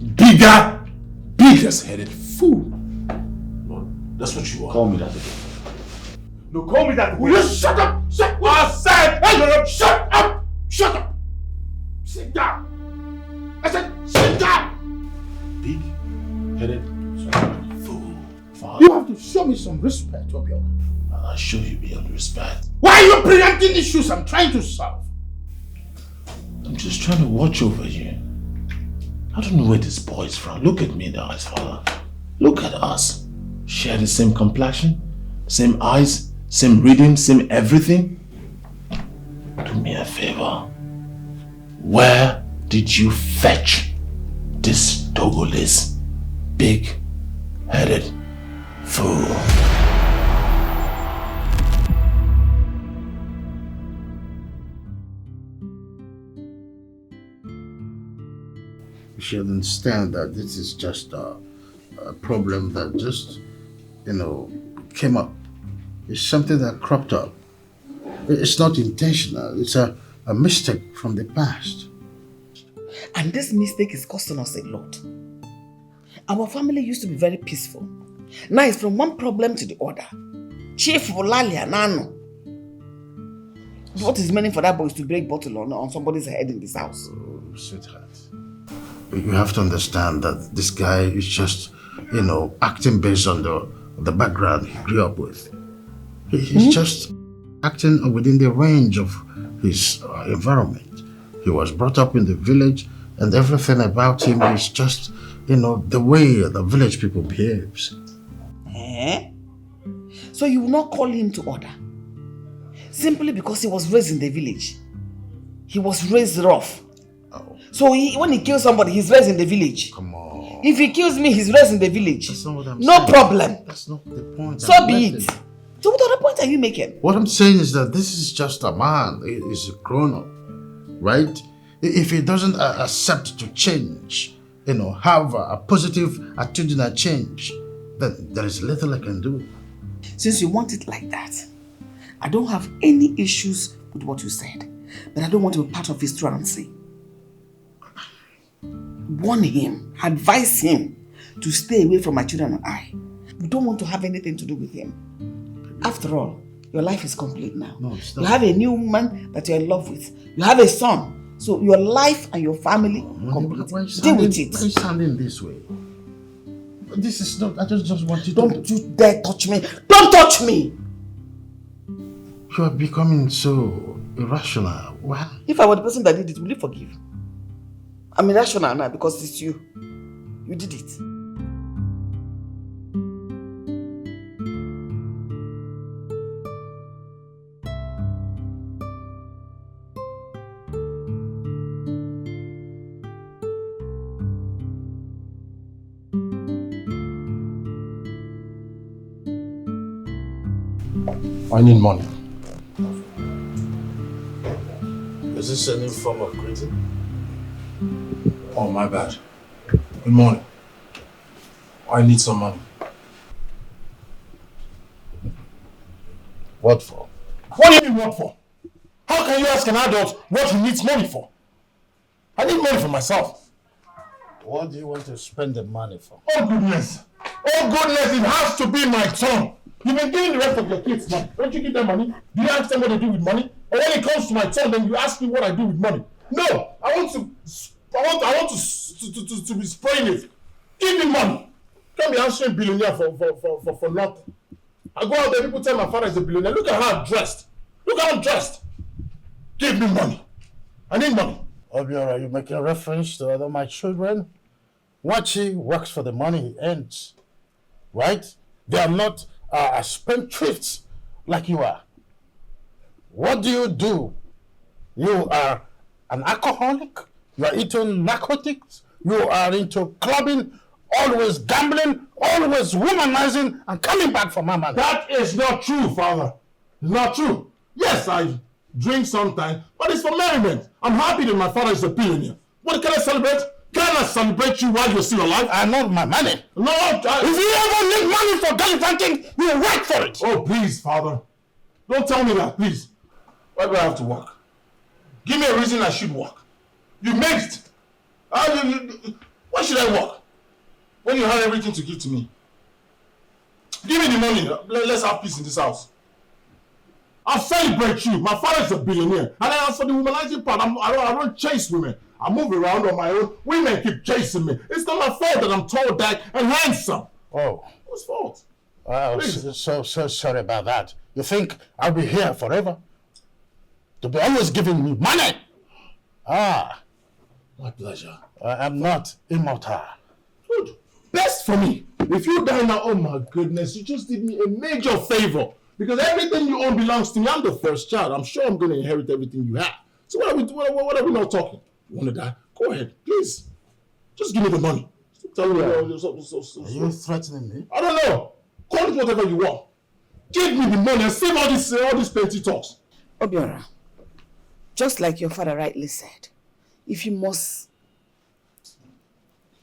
biggest-headed fool. Lord, that's what you are. Call me that again. No, call me that. Will you shut up? I said, hey, shut up! Shut up! Sit down! I said, sit down! Big-headed fool. Father, You have to show me some respect, Obiora. I'll show you beyond respect. Why are you preempting issues I'm trying to solve? I'm just trying to watch over you. I don't know where this boy is from. Look at me in the eyes, Father. Look at us. Share the same complexion, same eyes, same reading, same everything. Do me a favor. Where did you fetch this Togolese big-headed fool. You should understand that this is just a problem that just, came up. It's something that cropped up. It's not intentional. It's a mistake from the past. And this mistake is costing us a lot. Our family used to be very peaceful. Now it's from one problem to the other. Chief Olalia Nano. What is meaning for that boy is to break bottle on somebody's head in this house. Oh, sweetheart. You have to understand that this guy is just, acting based on the background he grew up with. He's just acting within the range of his environment. He was brought up in the village, and everything about him is just, the way the village people behaves. Eh? So you will not call him to order? Simply because he was raised in the village. He was raised rough. Oh. So when he kills somebody, he's raised in the village. Come on. If he kills me, he's raised in the village. That's not what I'm no saying. problem. That's not the point. So be it. So what other point are you making? What I'm saying is that this is just a man. He's a grown-up, right? If he doesn't accept to change, have a positive attitudinal change, then there is little I can do. Since you want it like that, I don't have any issues with what you said, but I don't want to be part of his truancy. Warn him, advise him to stay away from my children and I. We don't want to have anything to do with him. After all, your life is complete now. No, stop. You have a new woman that you're in love with. You have a son. So your life and your family complete. Deal with it. Why are you sounding this way? This is not, I just want you to... Don't you dare touch me. Don't touch me! You are becoming so irrational. Why? If I were the person that did it, will you forgive? I'm irrational now because it's you. You did it. I need money. Is this a new form of greeting? Oh, my bad. Good morning. I need some money. What for? What do you mean what for? How can you ask an adult what he needs money for? I need money for myself. What do you want to spend the money for? Oh goodness! Oh goodness, it has to be my turn. You've been giving the rest of your kids money. Don't you give them money? Do you ask them what they do with money? Or when it comes to my turn, then you ask me what I do with money. No, I want to be spraying it. Give me money. Can't be answering billionaire for nothing. I go out there, people tell my father is a billionaire. Look at how I'm dressed. Look how I'm dressed. Give me money. I need money. Obio, are you making a reference to other my children? Wachi works for the money he earns, right? They are not spendthrifts like you are. What do? You are an alcoholic? You are into narcotics? You are into clubbing, always gambling, always womanizing, and coming back for my money. That is not true, Father. It's not true. Yes, I drink sometimes, but it's for merriment. I'm happy that my father is a billionaire. What can I celebrate? Can I celebrate you while you're still alive? I know my money. No, if you ever need money for gallivanting, you work for it. Oh, please, Father. Don't tell me that, please. Why do I have to work? Give me a reason I should work. You made it. Why should I work? When you have everything to give to me. Give me the money. Let's have peace in this house. I'll celebrate you. My father is a billionaire. And as for the womanizing part, I don't chase women. I move around on my own. Women keep chasing me. It's not my fault that I'm tall, dark, and handsome. Oh. Whose fault? So sorry about that. You think I'll be here forever? To be always giving me money? My pleasure. I'm not immortal. Good. Best for me. If you die now, oh my goodness, you just did me a major favor. Because everything you own belongs to me. I'm the first child. I'm sure I'm going to inherit everything you have. So what are we not talking? You want to die? Go ahead, please. Just give me the money. Tell me. Are you threatening me? I don't know. Call it whatever you want. Give me the money and save all these petty talks. Obiora, just like your father rightly said, if you must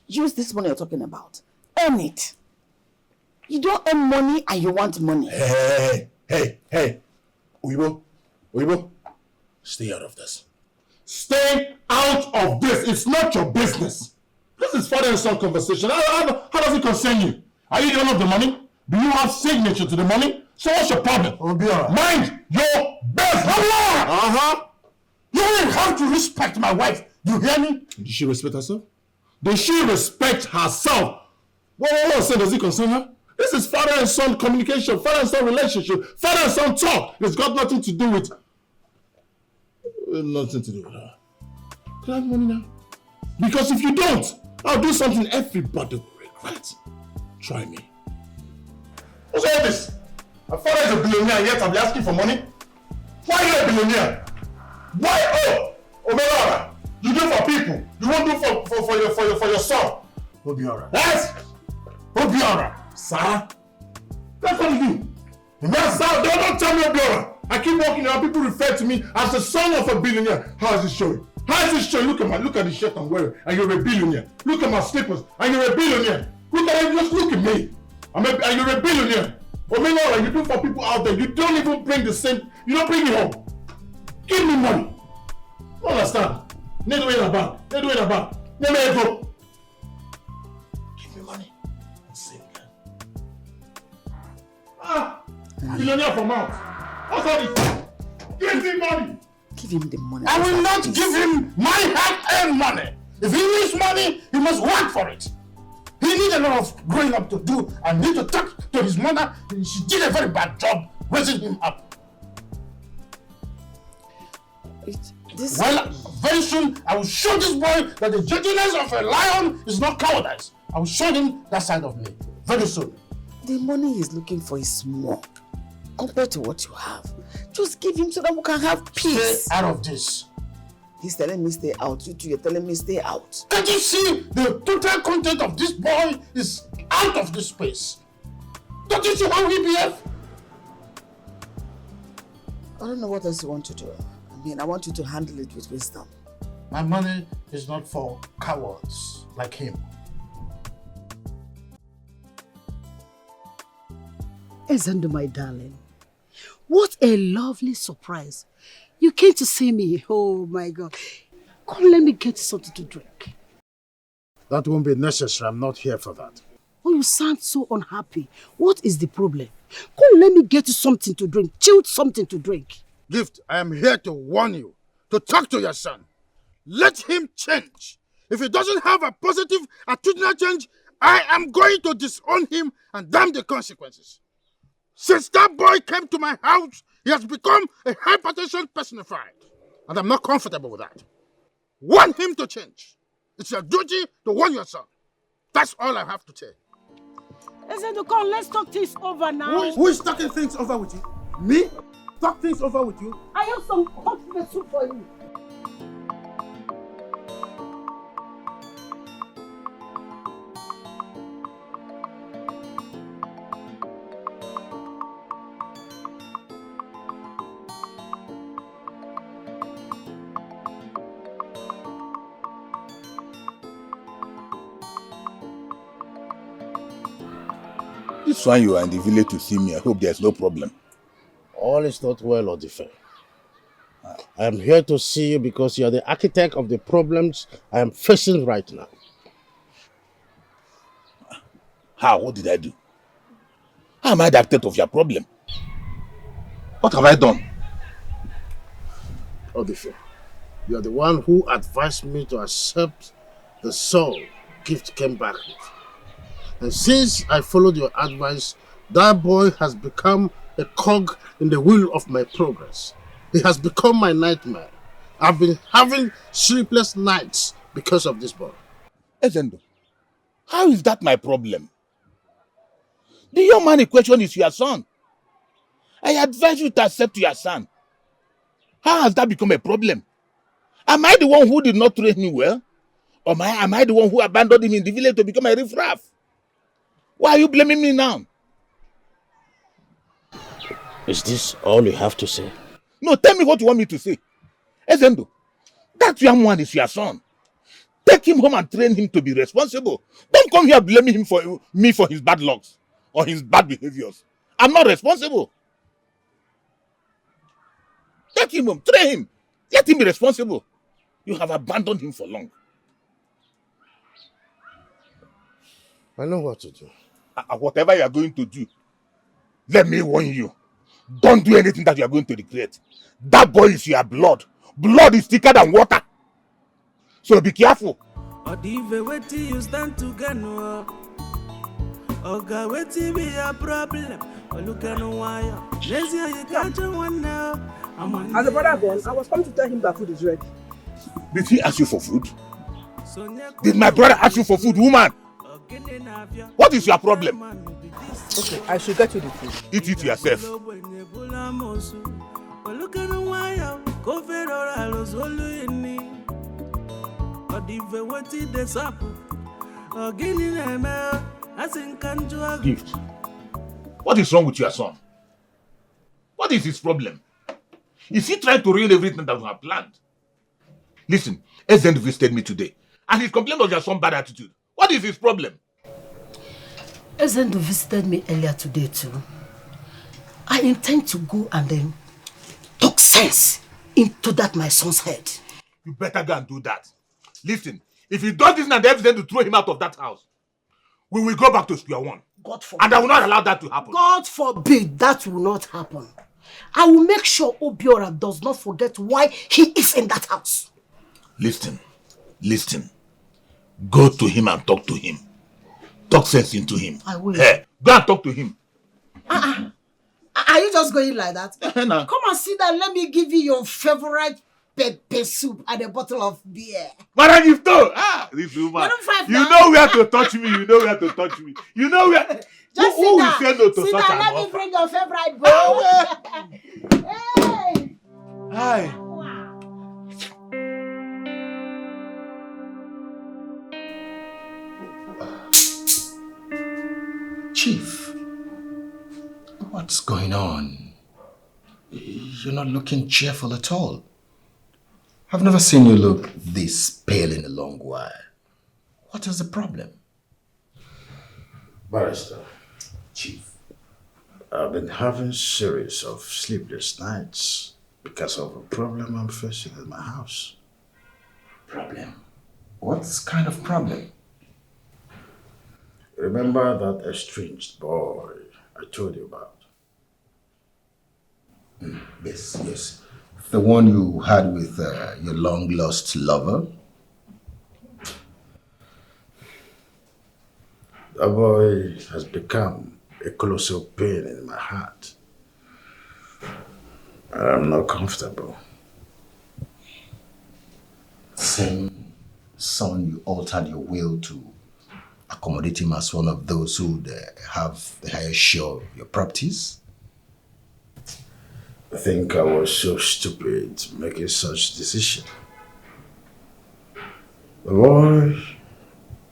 use this money you're talking about, earn it. You don't earn money and you want money. Hey. Uibo, stay out of this. Stay out of this. It's not your business. This is father and son conversation. How does it concern you? Are you the owner of the money? Do you have signature to the money? So what's your problem? Obiora. Mind your business. You will have to respect my wife. You hear me? Does she respect herself? Does she respect herself? What does it concern her? This is father and son communication, father and son relationship, father and son talk. It's got nothing to do with... Nothing to do with her. Can I have money now? Because if you don't, I'll do something everybody will regret. Try me. What's all this? My father is a billionaire and yet I'll be asking for money? Why are you a billionaire? Why? Obiora, you do for people. You won't do for your son. Obiora. Yes? Obiora. Sir? That's what you do. Yes, sir. Don't tell me Obiora. I keep walking around. People refer to me as the son of a billionaire. How is it showing? How is it showing? Look at the shirt I'm wearing and you're a billionaire. Look at my slippers and you're a billionaire. Look at it. Just look at me. And you're a billionaire. Obiora, you do for people out there. You don't even bring the same. You don't bring it home. Give me money. You understand? Give me money. And save again. Billionaire from out. What's all this? Give me money. Give him the money. I will not give him my hard-earned money. If he needs money, he must work for it. He needs a lot of growing up to do and need to talk to his mother. She did a very bad job raising him up. Well, very soon I will show this boy that the gentleness of a lion is not cowardice. I will show him that side of me very soon. The money he's looking for is small compared to what you have. Just give him so that we can have peace. Stay out of this. He's telling me stay out. You two, you're telling me stay out. Can't you see the total content of this boy is out of this space? Don't you see how he behaves? I don't know what else you want to do. I mean, I want you to handle it with wisdom. My money is not for cowards like him. Ezendo, my darling, what a lovely surprise. You came to see me. Oh my God. Come, let me get you something to drink. That won't be necessary. I'm not here for that. Oh, you sound so unhappy. What is the problem? Come, let me get you something to drink. Chilled something to drink. Gift, I am here to warn you, to talk to your son. Let him change. If he doesn't have a positive attitudinal change, I am going to disown him and damn the consequences. Since that boy came to my house, he has become a hypertension personified. And I'm not comfortable with that. Want him to change. It's your duty to warn your son. That's all I have to say. Ezendo, come, let's talk things over now. Who is talking things over with you? Me? Talk things over with you? I have some hot pepper soup for you. This one you are in the village to see me. I hope there's no problem. All is not well, Odife. I am here to see you because you are the architect of the problems I am facing right now. How? What did I do? How am I the architect of your problem? What have I done? Odife, you are the one who advised me to accept the soul Gift came back with. And since I followed your advice, that boy has become a cog in the wheel of my progress. He has become my nightmare. I've been having sleepless nights because of this boy. Ezendo, how is that my problem? The young man in question is your son. I advise you to accept your son. How has that become a problem? Am I the one who did not train him well? Or am I the one who abandoned him in the village to become a riffraff? Why are you blaming me now? Is this all you have to say? No, tell me what you want me to say. Ezendo, that young man is your son. Take him home and train him to be responsible. Don't come here blaming him for me for his bad luck or his bad behaviors. I'm not responsible. Take him home, train him. Let him be responsible. You have abandoned him for long. I know what to do. Whatever you are going to do, let me warn you. Don't do anything that you are going to regret. That boy is your blood. Blood is thicker than water. So be careful. You stand to get no. Oga, wait be a problem. Look at no wire. Lazy, you can't one now. As a brother gone, I was coming to tell him that food is ready. Did he ask you for food? Did my brother ask you for food, woman? What is your problem? Okay, I should get you the food. Eat it yourself. Gift. What is wrong with your son? What is his problem? Is he trying to ruin everything that we have planned? Listen, Ezend visited me today and he complained of your son's bad attitude. What is his problem? Ezendo visited me earlier today too. I intend to go and then talk sense into that my son's head. You better go and do that. Listen, if he does this and they're to throw him out of that house, we will go back to square one. God forbid. And I will not allow that to happen. God forbid that will not happen. I will make sure Obiora does not forget why he is in that house. Listen. Go to him and talk to him. Talk sense into him. I will. Hey, go and talk to him. Are you just going like that? No. Come and sit down. Let me give you your favorite pepper soup and a bottle of beer. What you do? This woman. You know where to touch me. You know where to touch me. You know where. Just who will sit say no to down. such an Let me offer? bring your favorite bowl. Hey. Hi. Chief, what's going on? You're not looking cheerful at all. I've never seen you look this pale in a long while. What is the problem? Barrister, Chief, I've been having series of sleepless nights because of a problem I'm facing in my house. Problem? What kind of problem? Remember that estranged boy I told you about? Yes. The one you had with your long-lost lover? That boy has become a colossal pain in my heart. And I'm not comfortable. Same son you altered your will to accommodate him as one of those who have the highest share of your properties? I think I was so stupid making such decision. The boy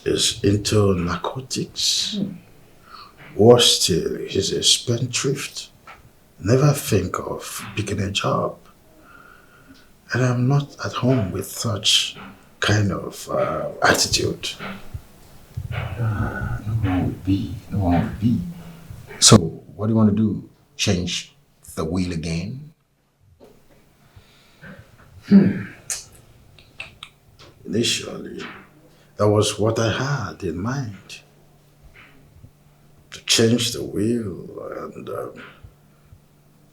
is into narcotics. Worse still, he's a spendthrift. Never think of picking a job. And I'm not at home with such kind of attitude. No one would be. So, what do you want to do? Change the will again? Initially, that was what I had in mind. To change the will and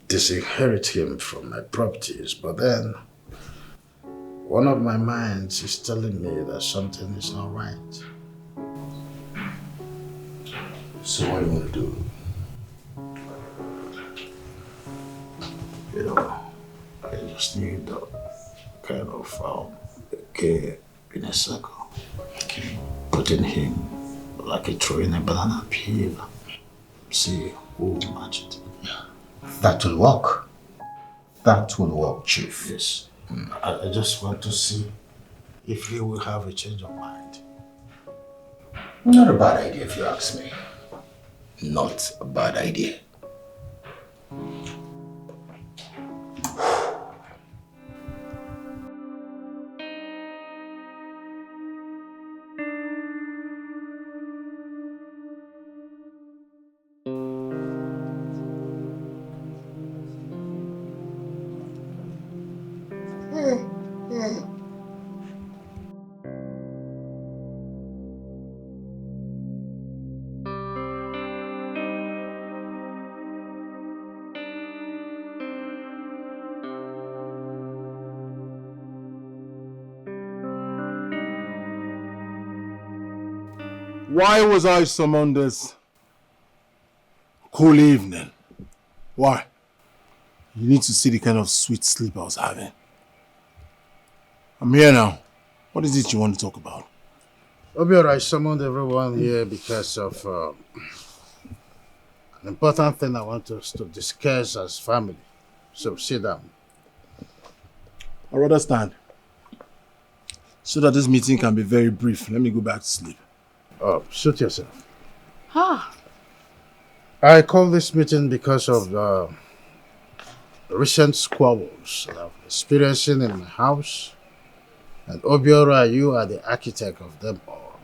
disinherit him from my properties. But then, one of my minds is telling me that something is not right. So what do you want to do? You know, I just need a kind of care in a circle. Okay. Putting him like a throwing a banana peel. See who will match it. Yeah. That will work. That will work, Chief. Yes. I just want to see if he will have a change of mind. Not a bad idea if you ask me. Not a bad idea. Why was I summoned this cool evening? Why? You need to see the kind of sweet sleep I was having. I'm here now. What is it you want to talk about? Obio, I summoned everyone here because of an important thing I want us to discuss as family. So sit down. I'd rather stand. So that this meeting can be very brief. Let me go back to sleep. Oh, suit yourself. Ah. I call this meeting because of the recent squabbles that I'm experiencing in my house. And Obiora, you are the architect of them all.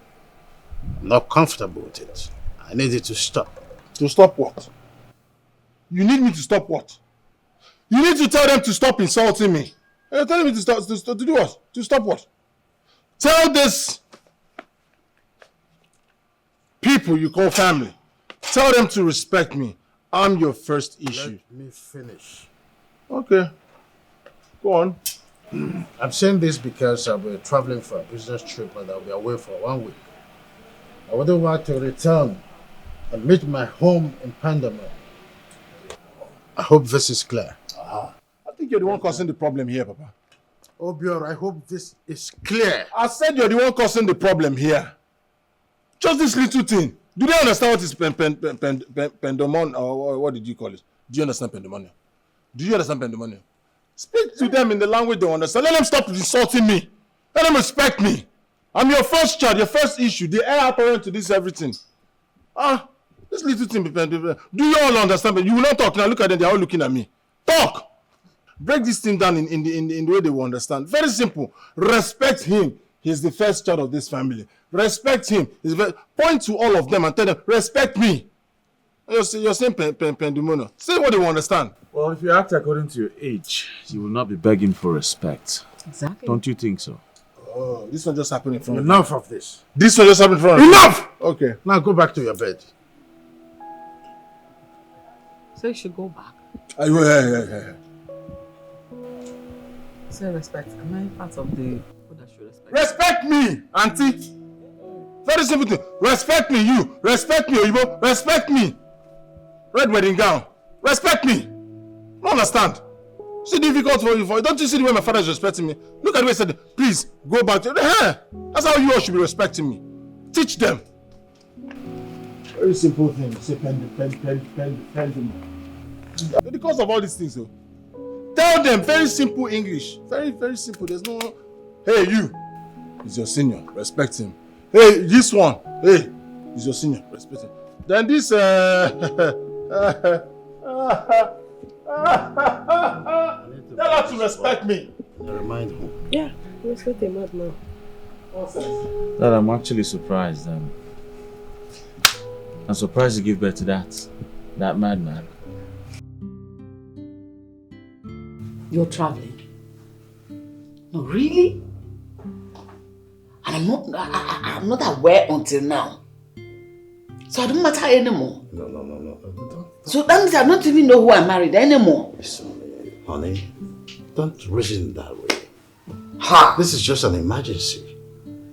I'm not comfortable with it. I need it to stop. To stop what? You need me to stop what? You need to tell them to stop insulting me. You're telling me to stop to do what? To stop what? Tell this people you call family. Tell them to respect me. I'm your first issue. Let me finish. Okay. Go on. I'm saying this because I'll be traveling for a business trip and I'll be away for 1 week. I wouldn't want to return and meet my home in Pandama. I hope this is clear. I think you're the one causing the problem here, Papa. Obior, I hope this is clear. I said you're the one causing the problem here. Just this little thing. Do they understand what is pandemonium, or what did you call it? Do you understand pandemonium? Do you understand pandemonium? Speak to them in the language they understand. Let them stop insulting me. Let them respect me. I'm your first child, your first issue. The heir apparent to this everything. This little thing. Do you all understand? But you will not talk now. Look at them. They are all looking at me. Talk. Break this thing down in the way they will understand. Very simple. Respect him. He's the first child of this family. Respect him. Point to all of them and tell them, respect me. You're saying pandemonium. Say what they will understand. Well, if you act according to your age, you will not be begging for respect. Exactly. Don't you think so? Oh, this one just happened in front of you. Enough of this. This one just happened in front of you. Enough! Okay. Now go back to your bed. So you should go back. Yeah. Say respect. Am I part of the people that should respect? Respect me, auntie. Very simple thing. Respect me, you. Respect me, Oyibo. Respect me. Red wedding gown. Respect me. Don't understand. It's difficult for you. Don't you see the way my father is respecting me? Look at the way he said, please go back to the hair. That's how you all should be respecting me. Teach them. Very simple thing. Say pendulum. Because of all these things, though. Tell them very simple English. Very, very simple. There's no. Hey, you. He's your senior. Respect him. Hey, this one. Hey, he's your senior. Respect him. Then this. Tell her to respect me. Remind him. Yeah, respect a madman. Dad, I'm actually surprised. I'm surprised you give birth to that madman. You're traveling. No, really? And I'm not aware until now. So I don't matter anymore. No. So that means I don't even know who I married anymore. Listen, honey, don't reason that way. Ha! This is just an emergency.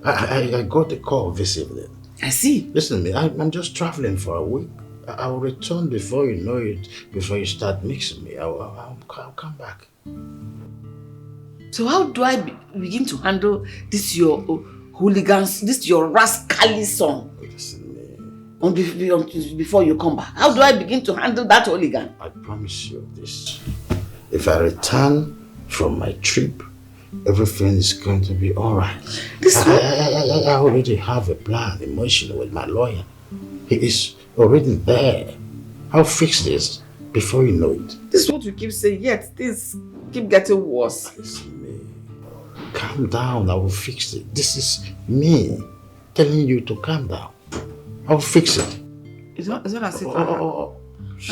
I got a call this evening. I see. Listen to me, I'm just traveling for a week. I'll return before you know it, before you start mixing me. I'll come back. So how do I begin to handle this your hooligans, this your rascally son? Listen to me. Before you come back. How do I begin to handle that hooligan? I promise you this. If I return from my trip, everything is going to be alright. I already have a plan, emotional with my lawyer. He is already there. I'll fix this before you know it. This is what you keep saying, yet things keep getting worse. Listen, me. Calm down, I will fix it. This is me telling you to calm down. I will fix it. It's not as if I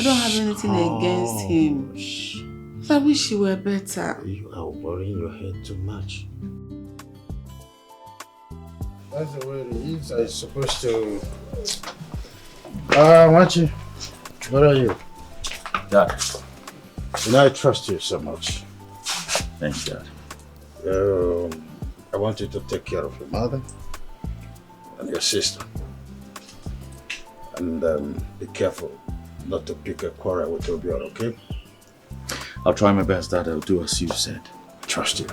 don't have anything against him. I wish you were better. You are worrying your head too much. That's the way it is. I'm supposed to... Machi, what are you? Dad. You know, I trust you so much. Thanks, Dad. I want you to take care of your mother and your sister. And be careful not to pick a quarrel with obio, okay? I'll try my best, Dad. I'll do as you said. I trust you.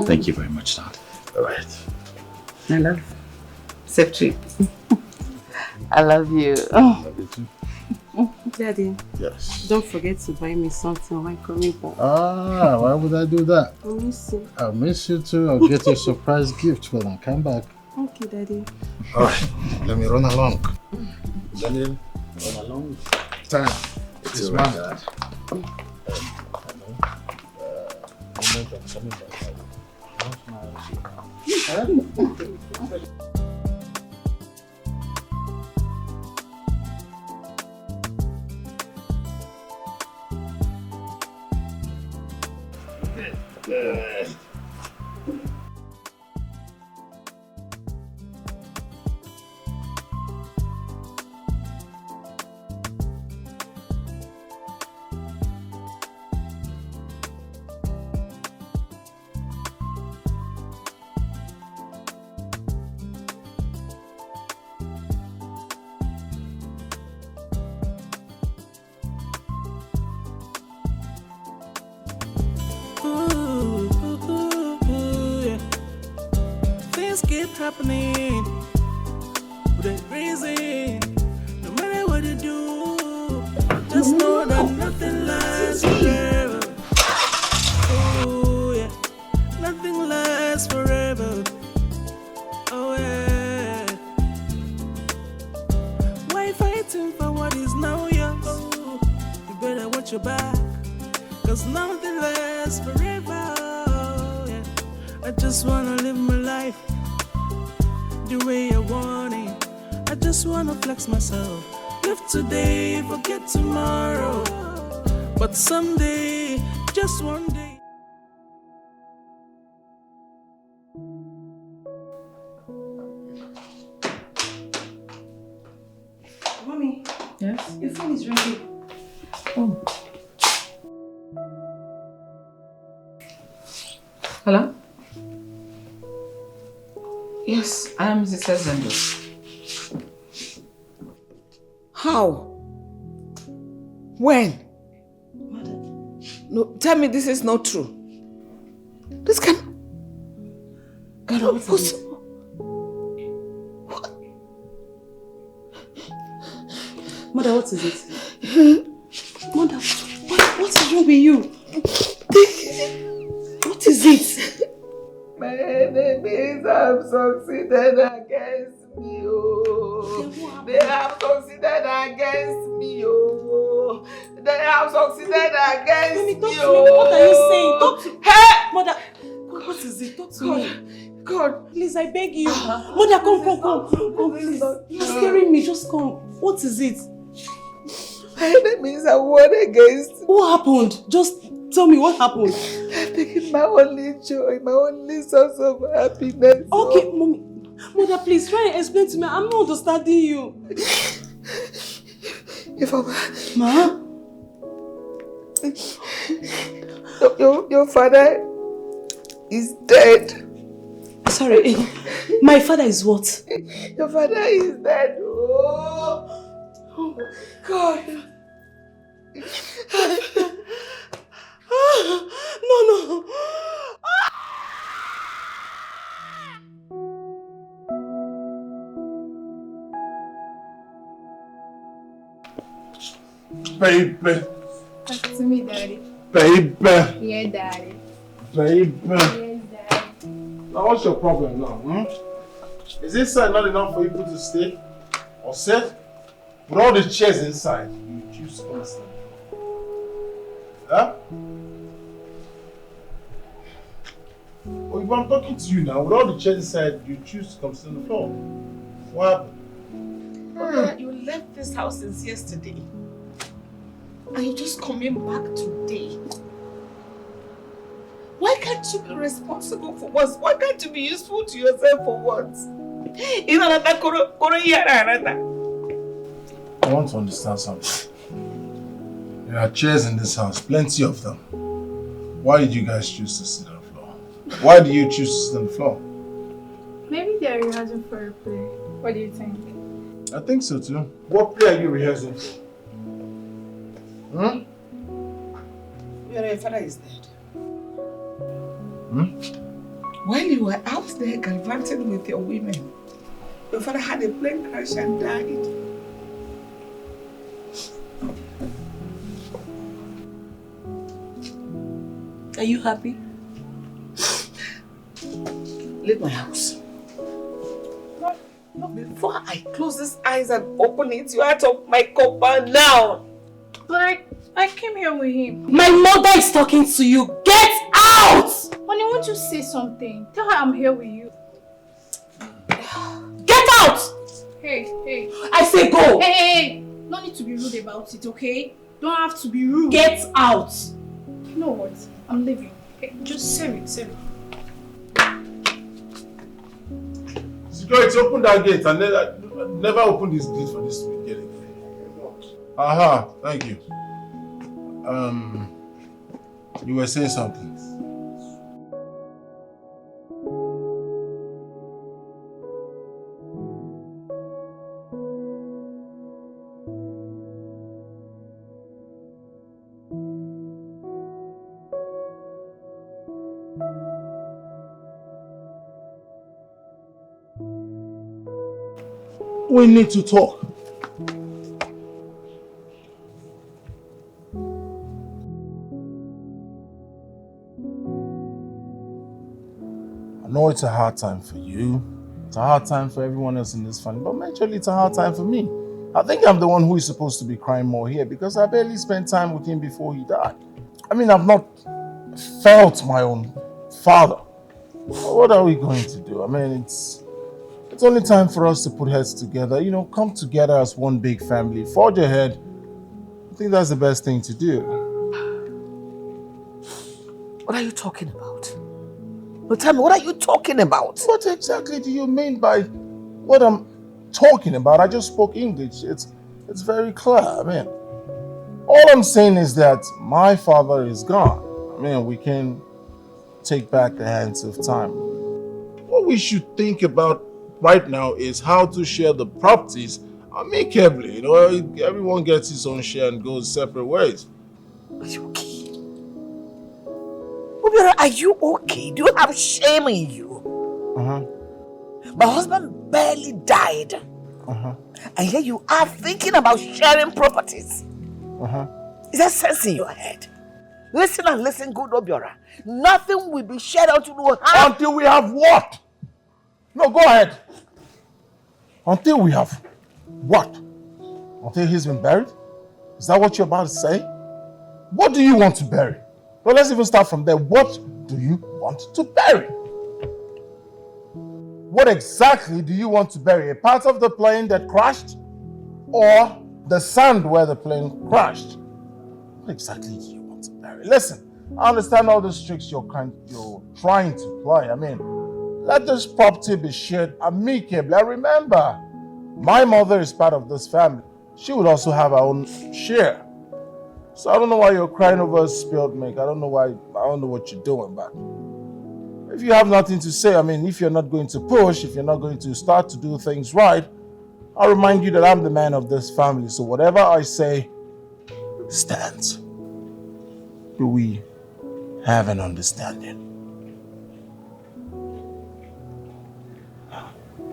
Thank you very much, Dad. All right. I love you. Safe trip. I love you. Love you too. Daddy. Yes. Don't forget to buy me something when coming back. Why would I do that? I miss you. I'll miss you too. I'll get you a surprise gift when I come back. Okay, Daddy. All right. Let me run along. Daniel, run along. Time. It's right, mine. Dad. Moment of coming back. Keep happening with a reason. No matter what you do, just know that nothing lasts forever. Oh yeah, nothing lasts forever. Oh yeah. Why fighting for what is now yours? You better watch your back, 'cause nothing lasts forever. Oh, yeah. I just wanna live my life the way I want it. I just wanna flex myself. Live today, forget tomorrow. But someday, just one day. Mommy. Yes? Your phone is ready. Oh. Hello? Yes, I am Mrs. Zendo. How? When? Madam. No, tell me this is not true. This cannot be possible. What? Mother, what is it? Mother, what is wrong with you? What is it? My enemies have succeeded against me, oh. They have succeeded against me, oh. They have succeeded against me, oh. What are you saying? Talk to Hey! Mother, what is it? Talk to me. God. Please, I beg you. Mother, come, please. You're scaring me. Just come. What is it? My enemies have won against me. What happened? Just tell me what happened. They've taken my only joy, my only source of happiness. Okay, Mommy. Mother, please try and explain to me. I'm not understanding you. If I'm... Ma? Your father is dead. Sorry. My father is what? Your father is dead. Oh God. No. Baby. Talk to me, Daddy. Baby. Yeah, Daddy. Baby. Yes, Now what's your problem now? Is this side not enough for people to stay or sit? With all the chairs inside, you choose to come and stand. Huh? Oh, if I'm talking to you now, with all the chairs inside, you choose to come sit on the floor. What happened? You left this house since yesterday. And you're just coming back today. Why can't you be responsible for once? Why can't you be useful to yourself for once? I want to understand something. There are chairs in this house, plenty of them. Why did you guys choose to sit on the floor? Why do you choose to sit on the floor? Maybe they're rehearsing for a play. What do you think? I think so too. What play are you rehearsing for? Your father is dead. Hmm? While you were out there gallivanting with your women, your father had a plane crash and died. Are you happy? Leave my house. No, before I close these eyes and open it, you're out of my compound now. But I came here with him. My mother is talking to you. Get out! Honey, won't you say something? Tell her I'm here with you. Get out! Hey. I say go! Hey. No need to be rude about it, okay? Don't have to be rude. Get out! You know what? I'm leaving. Okay, just say it. Security, open that gate and never open this gate for this weekend again. Aha, thank you. You were saying something. We need to talk. I know it's a hard time for you. It's a hard time for everyone else in this family, but majorly it's a hard time for me. I think I'm the one who is supposed to be crying more here because I barely spent time with him before he died. I mean, I've not felt my own father. What are we going to do? I mean, it's only time for us to put heads together, come together as one big family, forge ahead. I think that's the best thing to do. What are you talking about? No, tell me, what are you talking about? What exactly do you mean by what I'm talking about? I just spoke English. It's very clear. I mean, all I'm saying is that my father is gone. I mean, we can take back the hands of time. What we should think about right now is how to share the properties amicably. Everyone gets his own share and goes separate ways. Are you okay? Obiora, are you okay? Do you have shame in you? My husband barely died. And yet you are thinking about sharing properties. Is there sense in your head? Listen and listen good, Obiora. Nothing will be shared until we have... Until we have what? No, go ahead. Until we have what? Until he's been buried? Is that what you're about to say? What do you want to bury? Well, let's even start from there. What do you want to bury? What exactly do you want to bury? A part of the plane that crashed? Or the sand where the plane crashed? What exactly do you want to bury? Listen, I understand all the tricks you're trying to play. I mean, let this property be shared amicably. I remember, my mother is part of this family. She would also have her own share. So I don't know why you're crying over spilled milk. I don't know what you're doing, but if you have nothing to say, I mean, if you're not going to push, if you're not going to start to do things right, I'll remind you that I'm the man of this family. So whatever I say stands. Do we have an understanding?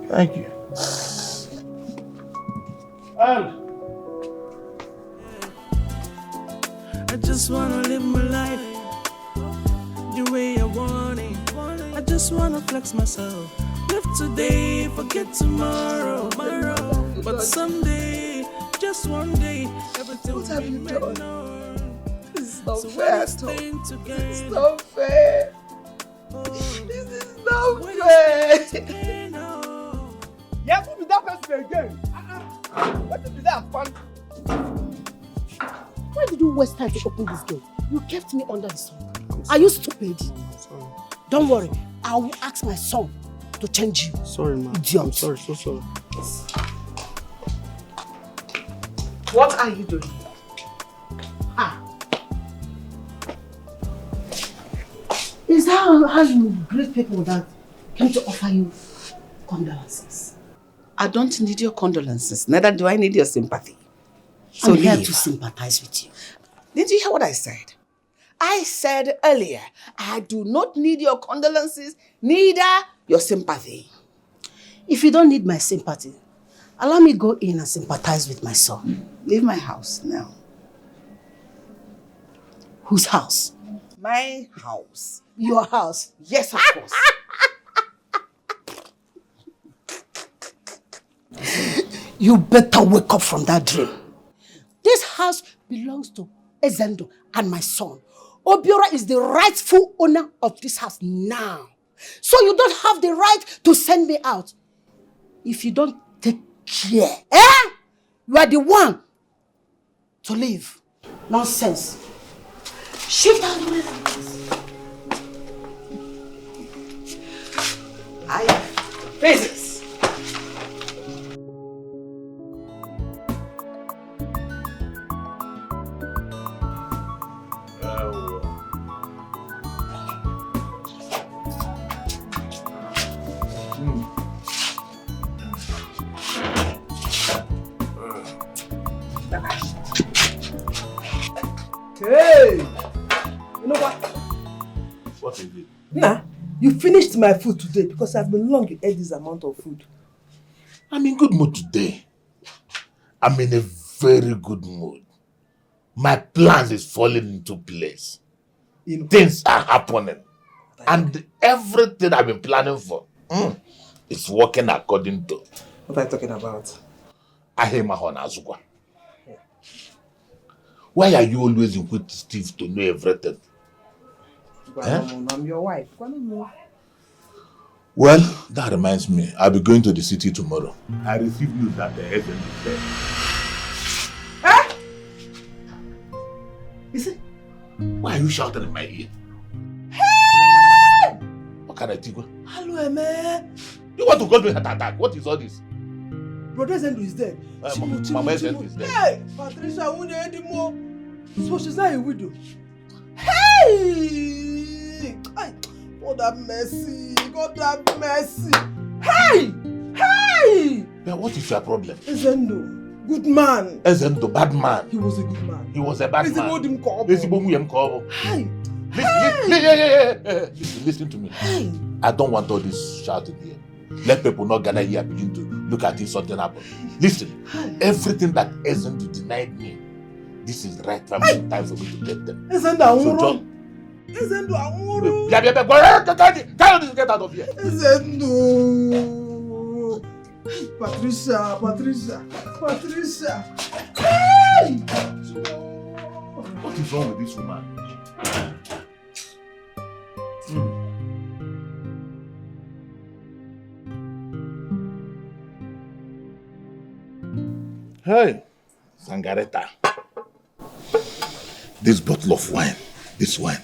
Thank you. And I just wanna live my life the way I want it. I just just wanna flex myself. Live today, forget tomorrow. But someday, just one day, everything What have you done? This is not So fair what is at all. staying This together? is not fair. This is not fair. Yeah, who be that person again? What be that fun? Why did you waste time to open this gate? You kept me under the sun. Are you stupid? Sorry. Don't worry. I will ask my son to change you. Sorry, ma. Idiot. I'm sorry, so sorry. What are you doing? Is that how you greet people that came to offer you condolences? I don't need your condolences. Neither do I need your sympathy. So I'm here leave. to sympathize with you. Did you hear what I said? I said earlier, I do not need your condolences, neither your sympathy. If you don't need my sympathy, allow me go in and sympathize with my son. Leave my house now. Whose house? My house. Your house? Yes, of course. You better wake up from that dream. This house belongs to Ezendo and my son. Obiora is the rightful owner of this house now. So you don't have the right to send me out. If you don't take care, you are the one to leave. Nonsense. Shift out of the way from this. Faces. Hey! You know what? What is it? Nah, you finished my food today because I've been long you ate this amount of food. I'm in good mood today. I'm in a very good mood. My plans is falling into place. Things are happening. And everything I've been planning for is working according to. What are you talking about? Ahemahon Azukwa. Why are you always inquisitive to know everything? I'm your wife. Well, that reminds me. I'll be going to the city tomorrow. I received news that the agent is there. Is it? Why are you shouting in my ear? Hey! What can I do? Hello, man. You want to call me heart attack? What is all this? Brother Zendo is dead. Mama Zendo is dead. Hey! Patricia won't anymore. So she's not a widow. Hey! God have mercy. God have mercy. Hey! Hey! Yeah, what is your problem? Zendo. Good man. Ezendo, bad man. He was a good man. He was a bad man. Hey! Listen to me. I don't want all this shouting here. Let people not gather here begin to look at if something happened. Listen, everything that Ezendo denied me, this is the right time for me to get them. Ezendo, Ezendo, get out of here. Ezendo. Patricia. Hey! What is wrong with this woman? Hey, Sangareta. This bottle of wine, this wine,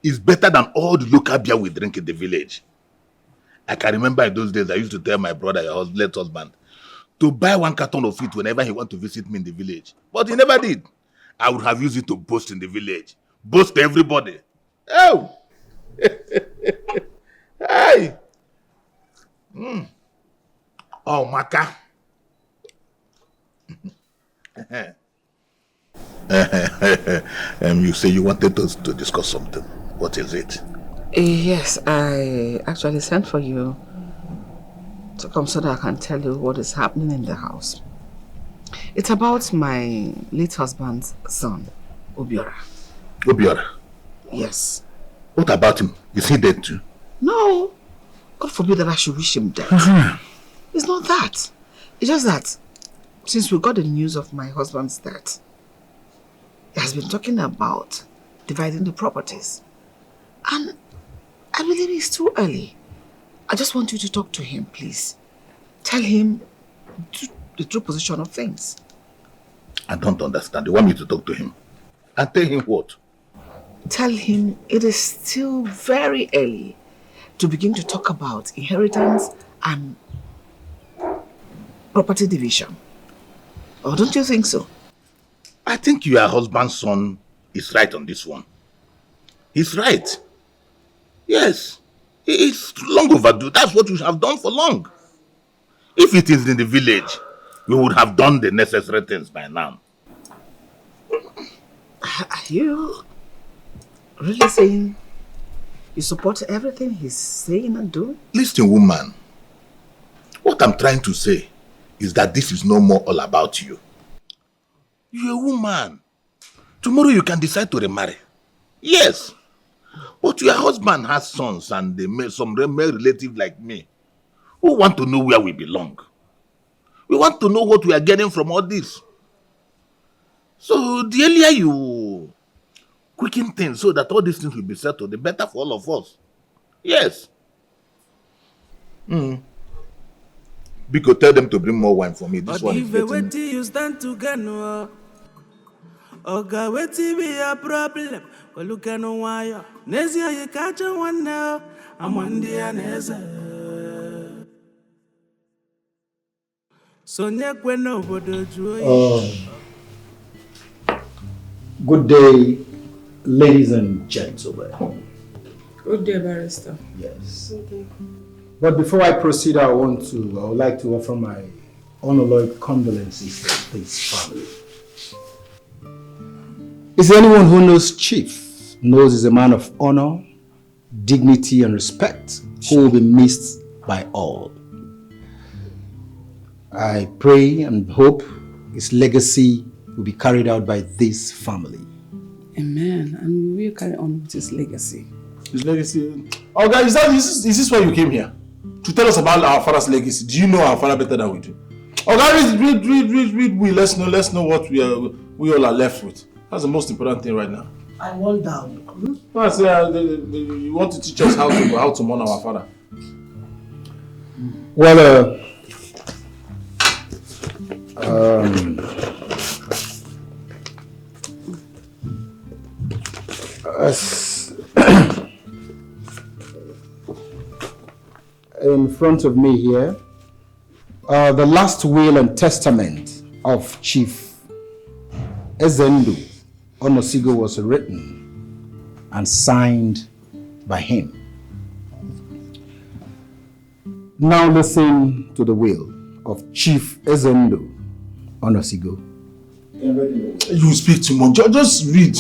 is better than all the local beer we drink in the village. I can remember in those days I used to tell my brother, your late husband, to buy 1 carton of it whenever he want to visit me in the village. But he never did. I would have used it to boast in the village. Boast to everybody. Oh! Hey! Oh, Maka. You say you wanted us to discuss something. What is it? Yes, I actually sent for you to come so that I can tell you what is happening in the house. It's about my late husband's son, Obiora. Obiora? Yes. What about him? Is he dead too? No. God forbid that I should wish him death. It's not that. It's just that since we got the news of my husband's death, he has been talking about dividing the properties. And I believe it's too early. I just want you to talk to him, please. Tell him the true position of things. I don't understand. You want me to talk to him? And tell him what? Tell him it is still very early to begin to talk about inheritance and property division. Or don't you think so? I think your husband's son is right on this one. He's right. Yes. It's long overdue. That's what we should have done for long. If it is in the village, we would have done the necessary things by now. Are you really saying you support everything he's saying and doing? Listen, woman. What I'm trying to say is that this is no more all about you. You're a woman. Tomorrow you can decide to remarry. Yes. But your husband has sons and some male relatives like me who want to know where we belong. We want to know what we are getting from all this. So the earlier you quicken things so that all these things will be settled, the better for all of us. Yes. Biko, tell them to bring more wine for me. This one is getting... you stand to Gano. Oga, wetin be your problem? Go look at no wire. Nezia, you catch one now. I'm one day and Sonia Gweno Bodo Good day, ladies and gentlemen. Good day, barrister. Yes. Okay. But before I proceed, I would like to offer my unalloyed condolences to this family. Is there anyone who knows Chief, knows he's a man of honor, dignity and respect, who will be missed by all? I pray and hope his legacy will be carried out by this family. Amen. And we will carry on with his legacy. His legacy? Oh, guys, is this why you came here? To tell us about our father's legacy? Do you know our father better than we do? Oh, guys, read. Let's know what we all are left with. That's the most important thing right now. I wonder. I say, you want to teach us how to mourn our father? Well, in front of me here, the last will and testament of Chief Ezendu Onosigo was written and signed by him. Now listen to the will of Chief Ezendu Onosigo. You speak too much. Just read.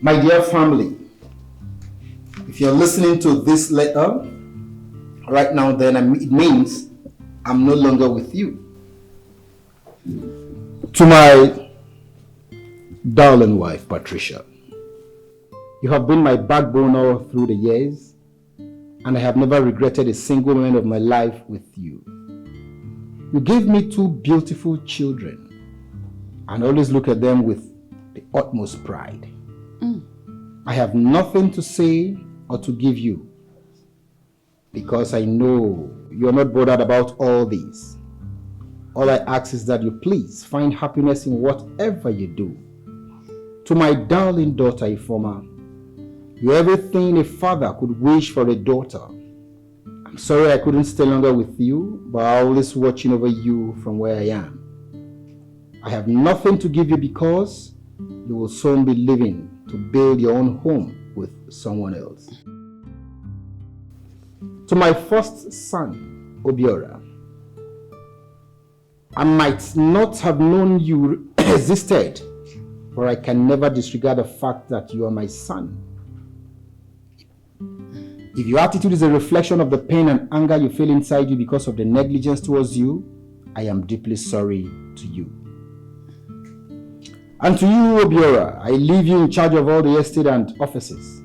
My dear family, if you're listening to this letter right now, then it means I'm no longer with you. To my darling wife, Patricia, you have been my backbone all through the years, and I have never regretted a single moment of my life with you. You gave me 2 beautiful children, and I always look at them with the utmost pride. I have nothing to say or to give you, because I know you're not bothered about all these. All I ask is that you please find happiness in whatever you do. To my darling daughter, Ifoma, you're everything a father could wish for a daughter. I'm sorry I couldn't stay longer with you, but I'm always watching over you from where I am. I have nothing to give you because you will soon be leaving to build your own home with someone else. To my first son, Obiora, I might not have known you existed, but I can never disregard the fact that you are my son. If your attitude is a reflection of the pain and anger you feel inside you because of the negligence towards you, I am deeply sorry to you. And to you, Obiora, I leave you in charge of all the estate and offices.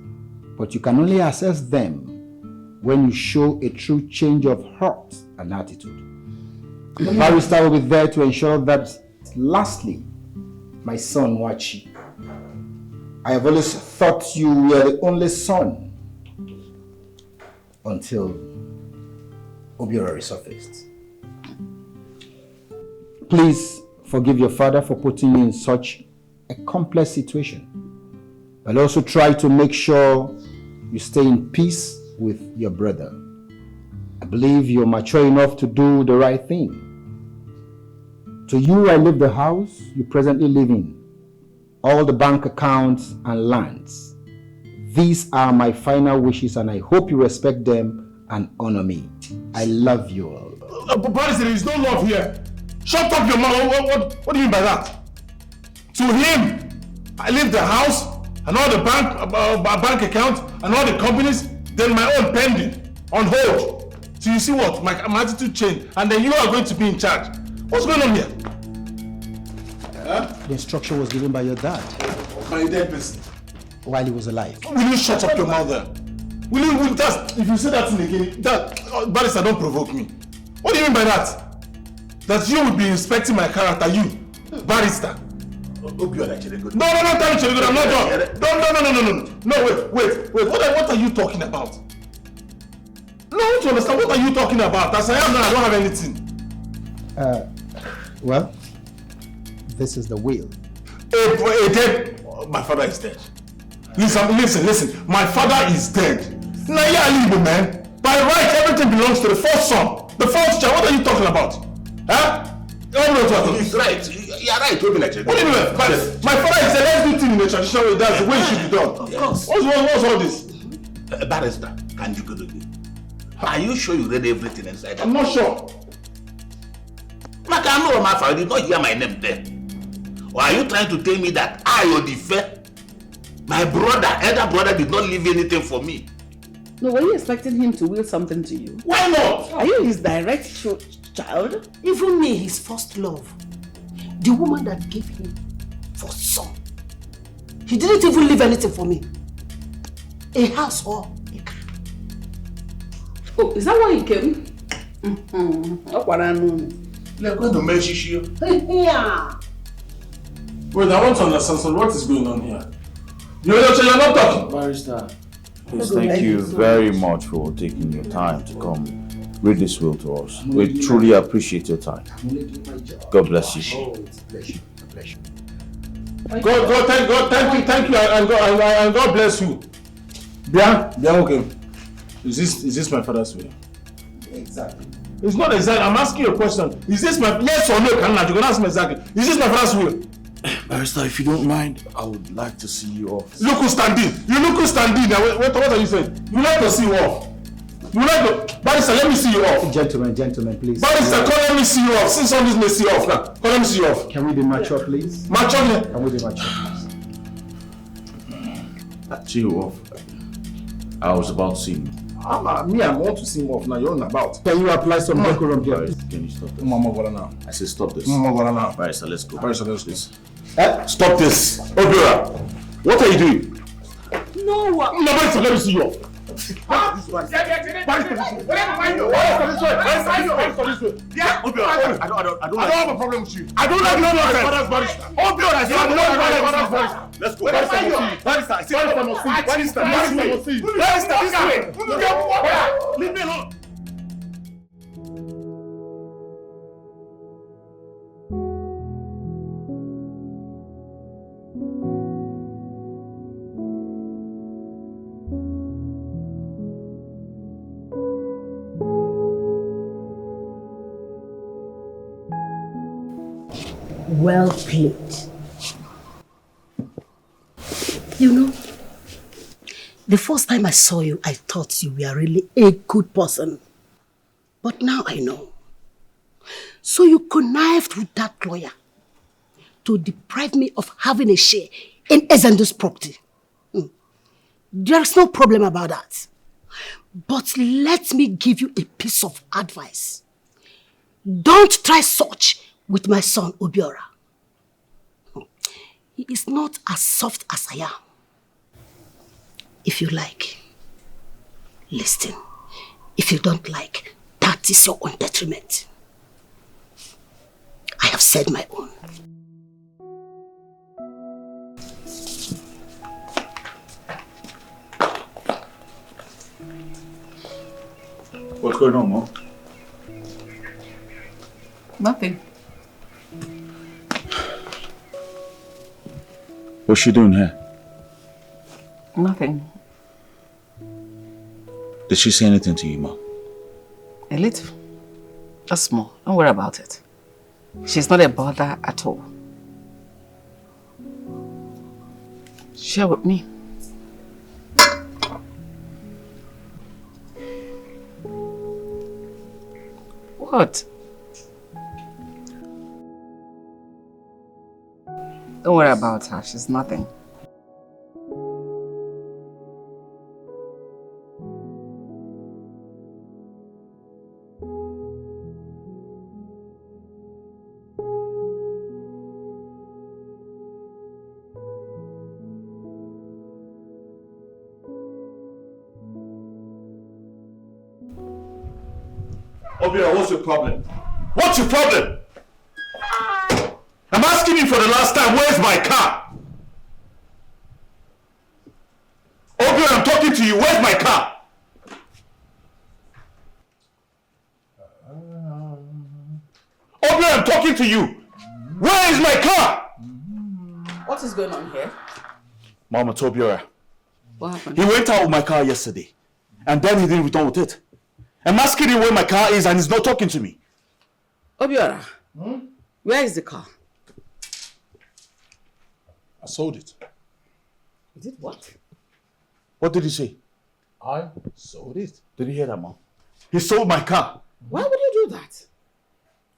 but you can only assess them when you show a true change of heart and attitude. The barrister will be there to ensure that. Lastly, my son Wachi, I have always thought you were the only son until Obio resurfaced. Please forgive your father for putting you in such a complex situation, but also try to make sure you stay in peace with your brother. I believe you're mature enough to do the right thing. To you, I leave the house you presently live in, all the bank accounts and lands. These are my final wishes and I hope you respect them and honor me. I love you all. Barrister, there is no love here. Shut up your mouth. What do you mean by that? To him, I leave the house and all the bank accounts and all the companies, then my own pending, on hold. So you see what? My attitude changed and then you are going to be in charge. What's going on here? The instruction was given by your dad. My dead person. While he was alive. Will you shut up your mouth there? If you say that thing again, Barrister, don't provoke me. What do you mean by that? That you would be inspecting my character, you, Barrister. Hope you are actually good. No, I'm not good. I'm not done. No, wait. What are you talking about? No, I want to understand. What are you talking about? As I am now, I don't have anything. Well, this is the will. My father is dead. Listen. My father is dead. Now you're a little man. By right, everything belongs to the first son. The first child. What are you talking about? Huh? He's right. You're right. What do you mean? My father is dead. Let's do things in the traditional way. That's the way it should be done. Of course. What's all this? Barrister, can you go to me? Are you sure you read everything inside? I'm not sure. I know my father did not hear my name there. Or are you trying to tell me that I, Odife, my brother, elder brother, did not leave anything for me? No, were you expecting him to will something to you? Why not? Are you his direct child? Even me, his first love. The woman that gave him for son. He didn't even leave anything for me. A house or a car. Oh, is that why he came? They're going to mention you. Yeah. Wait, I want to understand, so what is going on here? You're not talking. Barrister, please, thank you very much for taking your time to come read this will to us. We truly appreciate your time. God bless you. Oh, it's a pleasure. Thank you, and God bless you. Bien, okay. Is this my father's will? Exactly. It's not exactly. I'm asking you a question. Is this my yes or no? You're gonna ask me exactly. Is this my father's will? Barrister, if you don't mind, I would like to see you off. Look who's standing. You look who's standing. What are you saying? You like to see you off. You like to... Barrister, let me see you off. Gentlemen, please. Barrister, come let me see you off. Since all this may see you off now. Come let me see you off. Can we be mature, please? Mature here. Can we be mature, please? See you off. I was about to see you. I want to see him off now. You're on about. Can you apply some decorum here? Can you stop this? Now. I said stop this. Now. Barrister, let's go. Barrister, let's go. Stop this. Obio, what are you doing? No. Barrister, let me see you off. I don't have a problem with you. I don't like your father's barrister. Obio, I said I don't like my father's barrister. Let's go. Barrister, I see. Barrister, this way. Leave me alone. Well played. You know, the first time I saw you, I thought you were really a good person. But now I know. So you connived with that lawyer to deprive me of having a share in Ezendu's property. There's no problem about that. But let me give you a piece of advice. Don't try such with my son Obiora. He is not as soft as I am. If you like, listen. If you don't like, that is your own detriment. I have said my own. What's going on, Mom? Nothing. What's she doing here? Nothing. Did she say anything to you, Mom? A little. Just small. Don't worry about it. She's not a bother at all. Share with me. What? Don't worry about her. She's nothing. Obio, what's your problem? What's your problem? I'm asking you for the last time, where's my car? Obio, I'm talking to you, where's my car? Obio, I'm talking to you. Where is my car? What is going on here? Mama Tobiora. What happened? He went out with my car yesterday. And then he didn't return with it. I'm asking him where my car is and he's not talking to me. Obiora, where is the car? I sold it. You did what? What did he say? I sold it. Did you hear that, Mom? He sold my car. Why would you do that?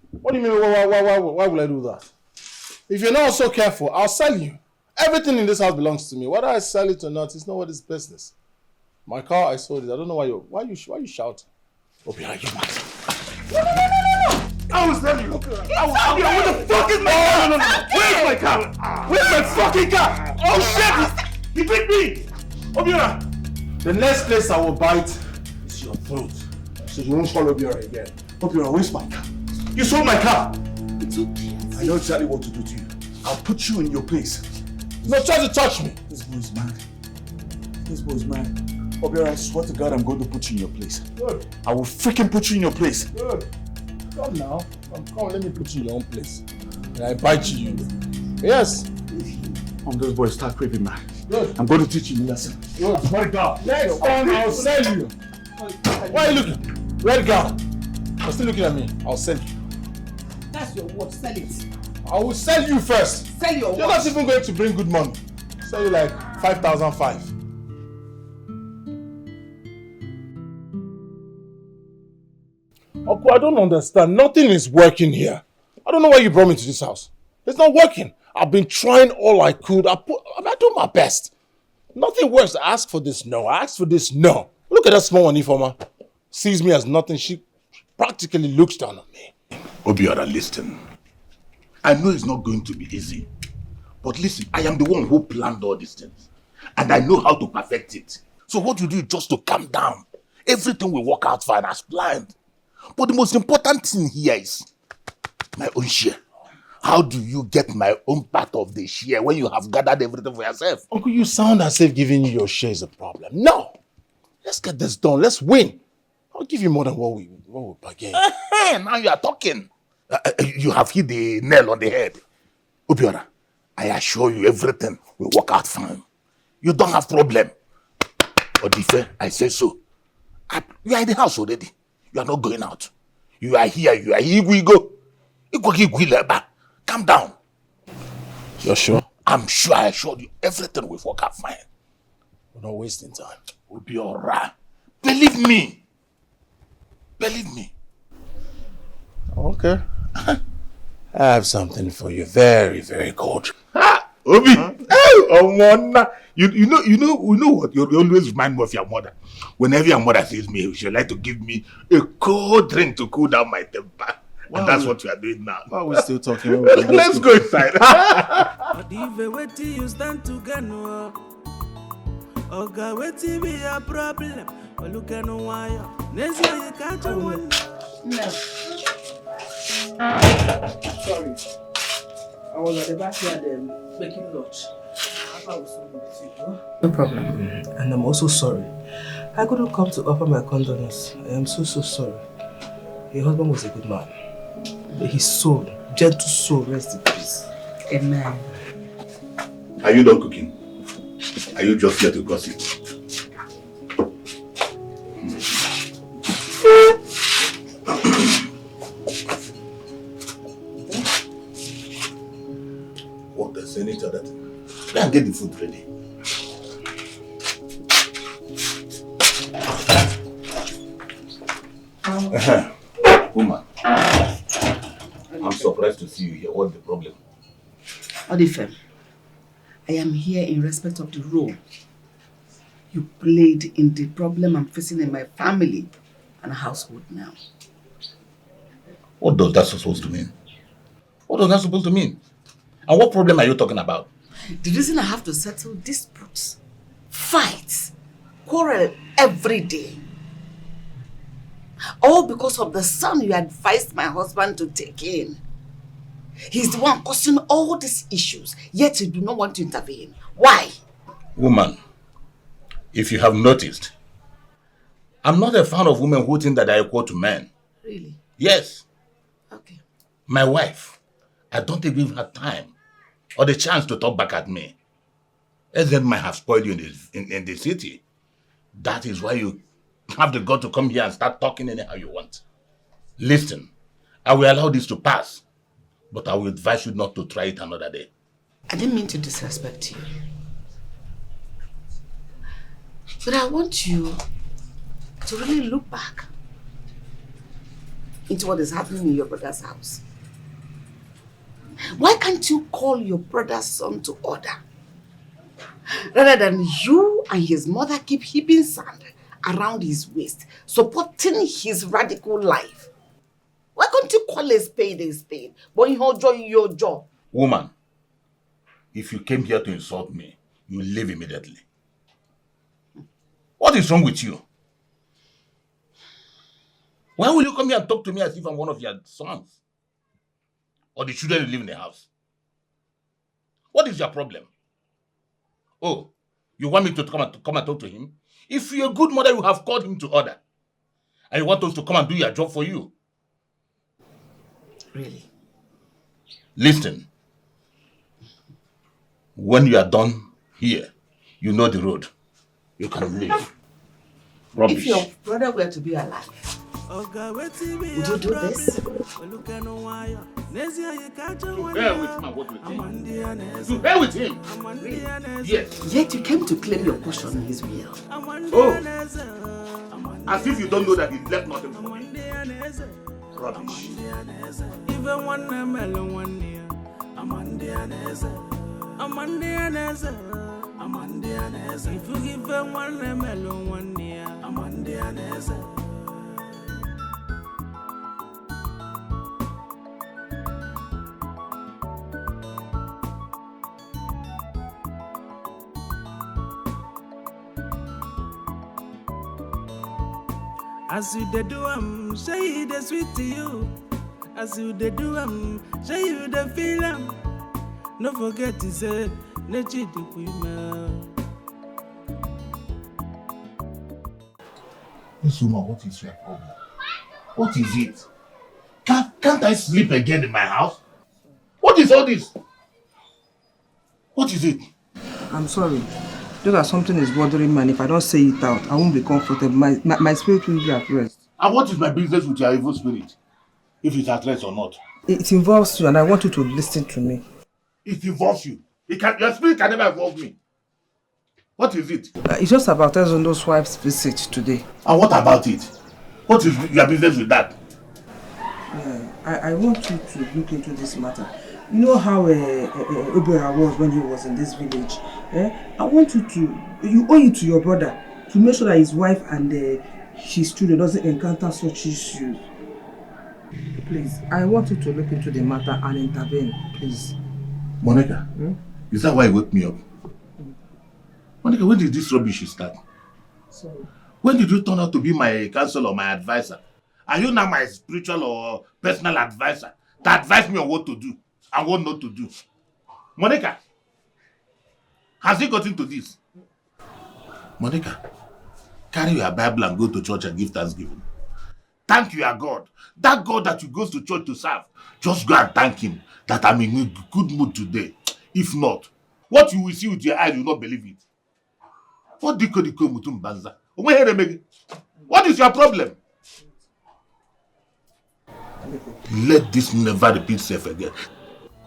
What do you mean, why would I do that? If you're not so careful, I'll sell you. Everything in this house belongs to me. Whether I sell it or not, it's nobody's business. My car, I sold it. I don't know why you shouting. Obi, are you mad? No! I will sell you. Where the fuck is my car? No. Where's my car? Where's my fucking car? Oh shit! He beat me! Obiora! The next place I will bite is your throat. So you won't follow Obiora again. Obiora, where's my car? You sold my car! It's okay. I know exactly what to do to you. I'll put you in your place. No, try to touch me. This boy's mad. This boy's mad. Obiora, I swear to God, I'm going to put you in your place. Good. I will freaking put you in your place. Good. Come now. Come, let me put you in your own place. And I bite you. Yes. Those boys start creeping mad. Good. I'm going to teach you a lesson. Good. Let go. Next time I'll sell you. Why are you looking? Let go. You're still looking at me. I'll sell you. That's your word. Sell it. I will sell you first. Sell your You're not even going to bring good money. Sell you like 5,005. Oku, I don't understand. Nothing is working here. I don't know why you brought me to this house. It's not working. I've been trying all I could. I do my best. Nothing works. I asked for this, no. I asked for this, no. Look at that small one, Ifoma. Sees me as nothing. She practically looks down on me. Obiora, listen. I know it's not going to be easy. But listen, I am the one who planned all these things. And I know how to perfect it. So what you do is just to calm down. Everything will work out fine as planned. But the most important thing here is my own share. How do you get my own part of the share when you have gathered everything for yourself? Uncle, you sound as if giving you your share is a problem. No! Let's get this done. Let's win. I'll give you more than what we bargained. Now you are talking. You have hit the nail on the head. Obiora, I assure you everything will work out fine. You don't have problem. Odife, I say so. You are in the house already. You are not going out. You are here. We go. Calm down. You're sure? I'm sure. I assure you everything will work out fine. We're not wasting time. We'll be alright. Believe me. Believe me. Okay. I have something for you. Very, very cold. Obi, oh, you know what? You always remind me of your mother. Whenever your mother sees me, she like to give me a cold drink to cool down my temper. And that's what we are doing now. Why are we still talking? Let's go inside. Oh God, what be a problem? Oh, look at no wire. Next year you can't one. No. Sorry. I was at the backyard making lunch. No problem. And I'm also sorry. I couldn't come to offer my condolence. I am so sorry. Your husband was a good man. But his soul, gentle soul, rest in peace. Amen. Are you done cooking? Are you just here to gossip? What the senator that? Go and get the food ready. Woman, I'm surprised to see you here. What's the problem? Odife, I am here in respect of the role you played in the problem I'm facing in my family and household now. What does that supposed to mean? What does that supposed to mean? And what problem are you talking about? The reason I have to settle disputes, fights, quarrel every day, all because of the son you advised my husband to take in. He's the one causing all these issues, yet you do not want to intervene. Why? Woman, if you have noticed, I'm not a fan of women who think that they are equal to men. Really? Yes. Okay. My wife, I don't give her time or the chance to talk back at me. As that might have spoiled you in the city. That is why you have the gut to come here and start talking anyhow you want. Listen, I will allow this to pass, but I will advise you not to try it another day. I didn't mean to disrespect you. But I want you to really look back into what is happening in your brother's house. Why can't you call your brother's son to order? Rather than you and his mother keep heaping sand around his waist, supporting his radical life. Why can't you call a spade? But you hold your jaw. Woman, if you came here to insult me, you leave immediately. What is wrong with you? Why will you come here and talk to me as if I'm one of your sons? Or the children who live in the house? What is your problem? Oh, you want me to come and talk to him? If you're a good mother, you have called him to order. And you want us to come and do your job for you. Really? Listen. When you are done here, you know the road. You can leave. Rubbish. If your brother were to be alive, would you do this? Bear with my word with him. You bear with him. Really? Yes. Yet you came to claim your portion in his will. Oh. As if you don't know that he left nothing for me. Rubbish. Even one melon 1 year. If you give them one melon 1 year. As you they do say they sweet to you. As you they do say you they feel no forget to say nature the women. This woman, what is your problem? What is it? Can't I sleep again in my house? What is all this? What is it? I'm sorry. Just that something is bothering me, and if I don't say it out, I won't be comfortable. My spirit will be at rest. And what is my business with your evil spirit? If it's at rest or not? It involves you, and I want you to listen to me. It involves you. Your spirit can never involve me. What is it? It's just about Ezondo's wife's visit today. And what about it? What is your business with that? I want you to look into this matter. You know how Obio was when he was in this village? I want you owe it to your brother to make sure that his wife and his children doesn't encounter such issues. Please, I want you to look into the matter and intervene, please. Monica, is that why you woke me up? Monica, when did this rubbish start? Sorry. When did you turn out to be my counselor or my advisor? Are you now my spiritual or personal advisor to advise me on what to do and what not to do? Monica, has he got into this? Monica, carry your Bible and go to church and give thanksgiving. Thank your God. That God that you go to church to serve. Just go and thank him that I'm in a good mood today. If not, what you will see with your eyes, you will not believe it. What is your problem? Let this never repeat itself again.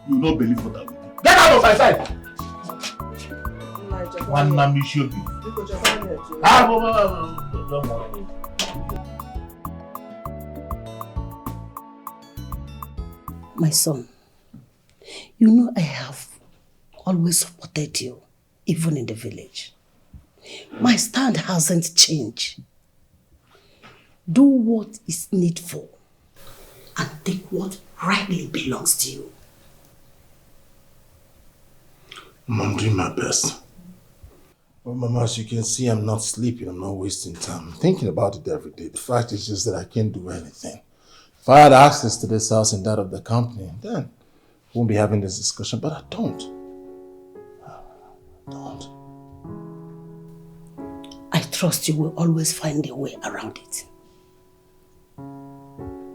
You will not believe what I will do. Get out of my sight! One name should be. Don't worry. My son, you know I have always supported you, even in the village. My stand hasn't changed. Do what is needful and take what rightly belongs to you. I'm doing my best. But Mama, as you can see, I'm not sleeping. I'm not wasting time. I'm thinking about it every day. The fact is just that I can't do anything. If I had access to this house and that of the company, then we won't be having this discussion. But I don't. I trust you will always find a way around it.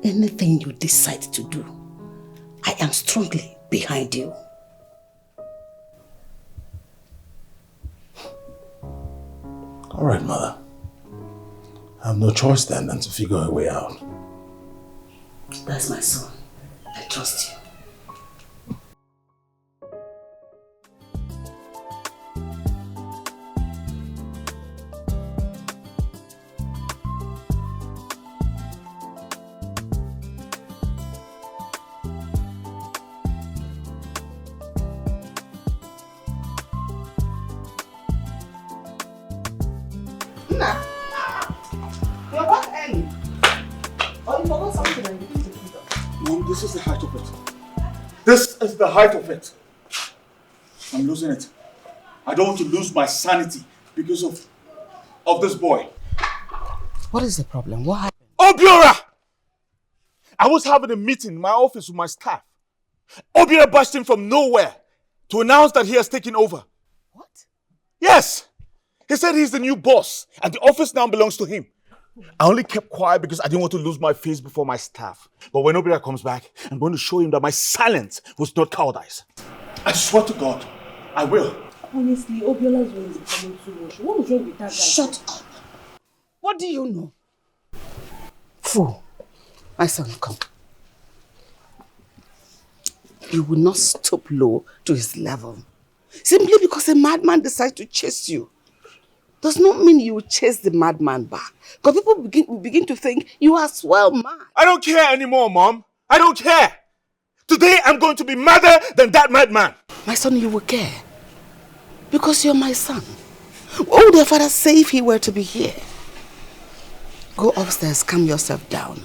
Anything you decide to do, I am strongly behind you. All right, Mother. I have no choice then than to figure a way out. That's my son. I trust you. You're back early. Oh, you forgot something and you didn't take it up. Mom, this is the height of it. This is the height of it. I'm losing it. I don't want to lose my sanity because of this boy. What is the problem? What happened? Obiora! I was having a meeting in my office with my staff. Obiora burst in from nowhere to announce that he has taken over. What? Yes! He said he's the new boss and the office now belongs to him. I only kept quiet because I didn't want to lose my face before my staff. But when Obiora comes back, I'm going to show him that my silence was not cowardice. I swear to God, I will. Honestly, Obiola's way is becoming too much. What was wrong with that guy? Shut up. What do you know? Fool. My son, come. You will not stoop low to his level. Simply because a madman decides to chase you does not mean you will chase the madman back. Because people begin to think you are swell mad. I don't care anymore, Mom. I don't care. Today I'm going to be madder than that madman. My son, you will care. Because you're my son. What would your father say if he were to be here? Go upstairs, calm yourself down.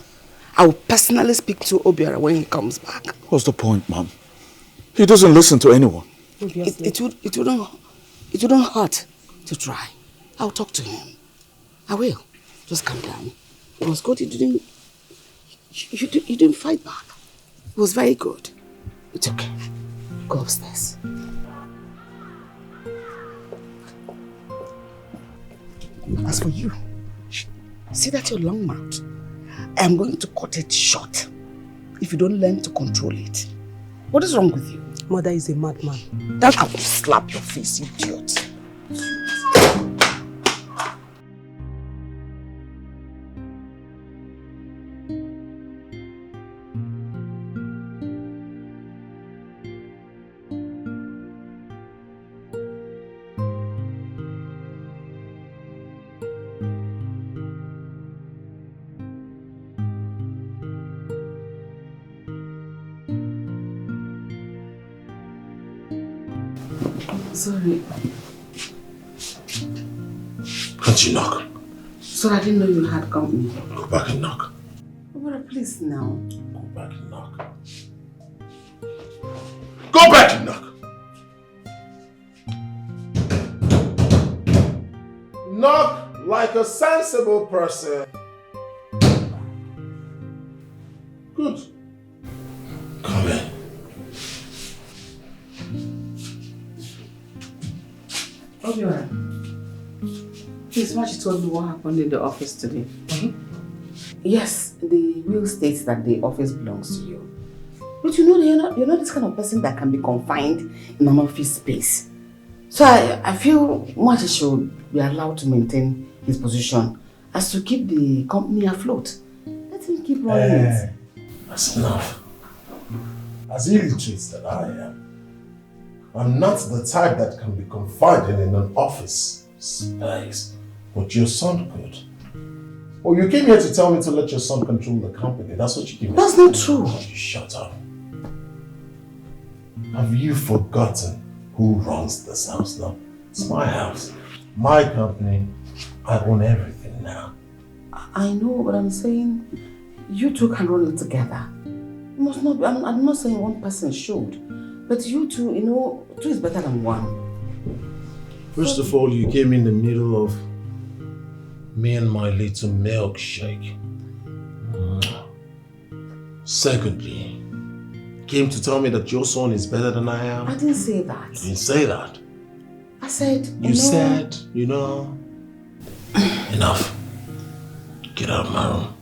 I will personally speak to Obiora when he comes back. What's the point, Mom? He doesn't listen to anyone. It wouldn't hurt to try. I'll talk to him. I will. Just calm down. It was good. You didn't fight back. It was very good. It's okay. Go upstairs. As for you, see that your long mouth? I am going to cut it short if you don't learn to control it. What is wrong with you? Mother is a madman. That I will slap your face, idiot. Sorry. Can't you knock? Sorry, I didn't know you had company. Go back and knock. Oh, please now. Go back and knock. Go back and knock! like a sensible person. Good. Come in. Okay, right. Please, why you told me what happened in the office today? Yes, the will states that the office belongs to you. But you know, you're not this kind of person that can be confined in an office space. So I feel Machi should be allowed to maintain his position as to keep the company afloat. Let him keep running it. That's enough. As illiterate that I am, I'm not the type that can be confined in an office space. But your son could. Oh, you came here to tell me to let your son control the company. That's what you came here. That's not true. You shut up. Have you forgotten who runs this house now? It's my house, my company. I own everything now. I know, but I'm saying you two can run it together. You must not be, I'm not saying one person should, but you two, you know, two is better than one. First of all, you came in the middle of me and my little milkshake. Secondly, came to tell me that your son is better than I am. I didn't say that. You didn't say that. I said, You said, you know. Enough. Get out of my room.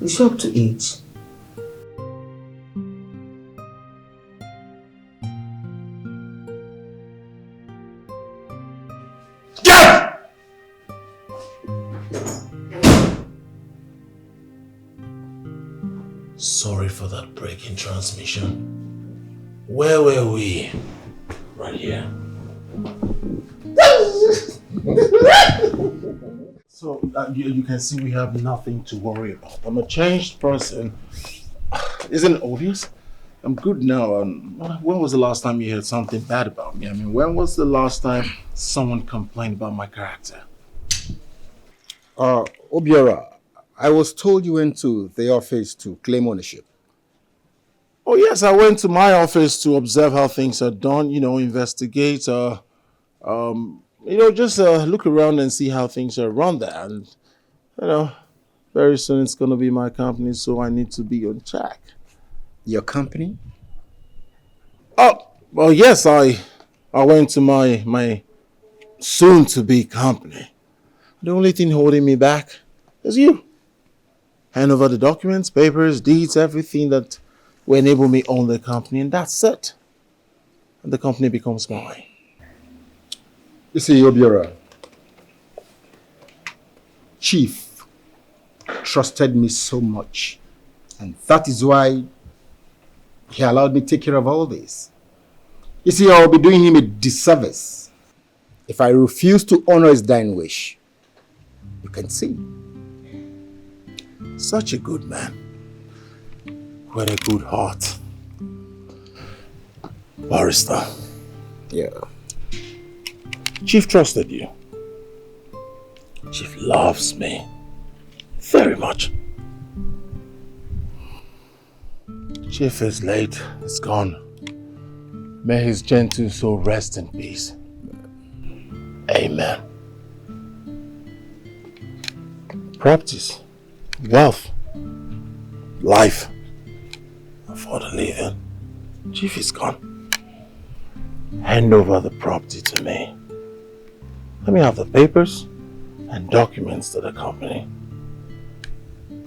You show up to age. Sorry for that break in transmission. Where were we? Right here. So you can see we have nothing to worry about. I'm a changed person. Isn't it obvious? I'm good now. When was the last time you heard something bad about me? I mean, when was the last time someone complained about my character? Obiora, I was told you went to the office to claim ownership. Oh yes, I went to my office to observe how things are done, you know, investigate, you know, just look around and see how things are run there. And, you know, very soon it's going to be my company, so I need to be on track. Your company? Oh, well, yes, I went to my soon-to-be company. The only thing holding me back is you. Hand over the documents, papers, deeds, everything that will enable me own the company, and that's it. And the company becomes mine. You see, Obiora, Chief trusted me so much, and that is why he allowed me to take care of all this. You see, I'll be doing him a disservice if I refuse to honor his dying wish. You can see. Such a good man. What a good heart. Barrister. Yeah. Chief trusted you. Chief loves me. Very much. Chief is late. It's gone. May his gentle soul rest in peace. Amen. Properties, wealth, life, for the living. Chief is gone. Hand over the property to me. Let me have the papers and documents to the company.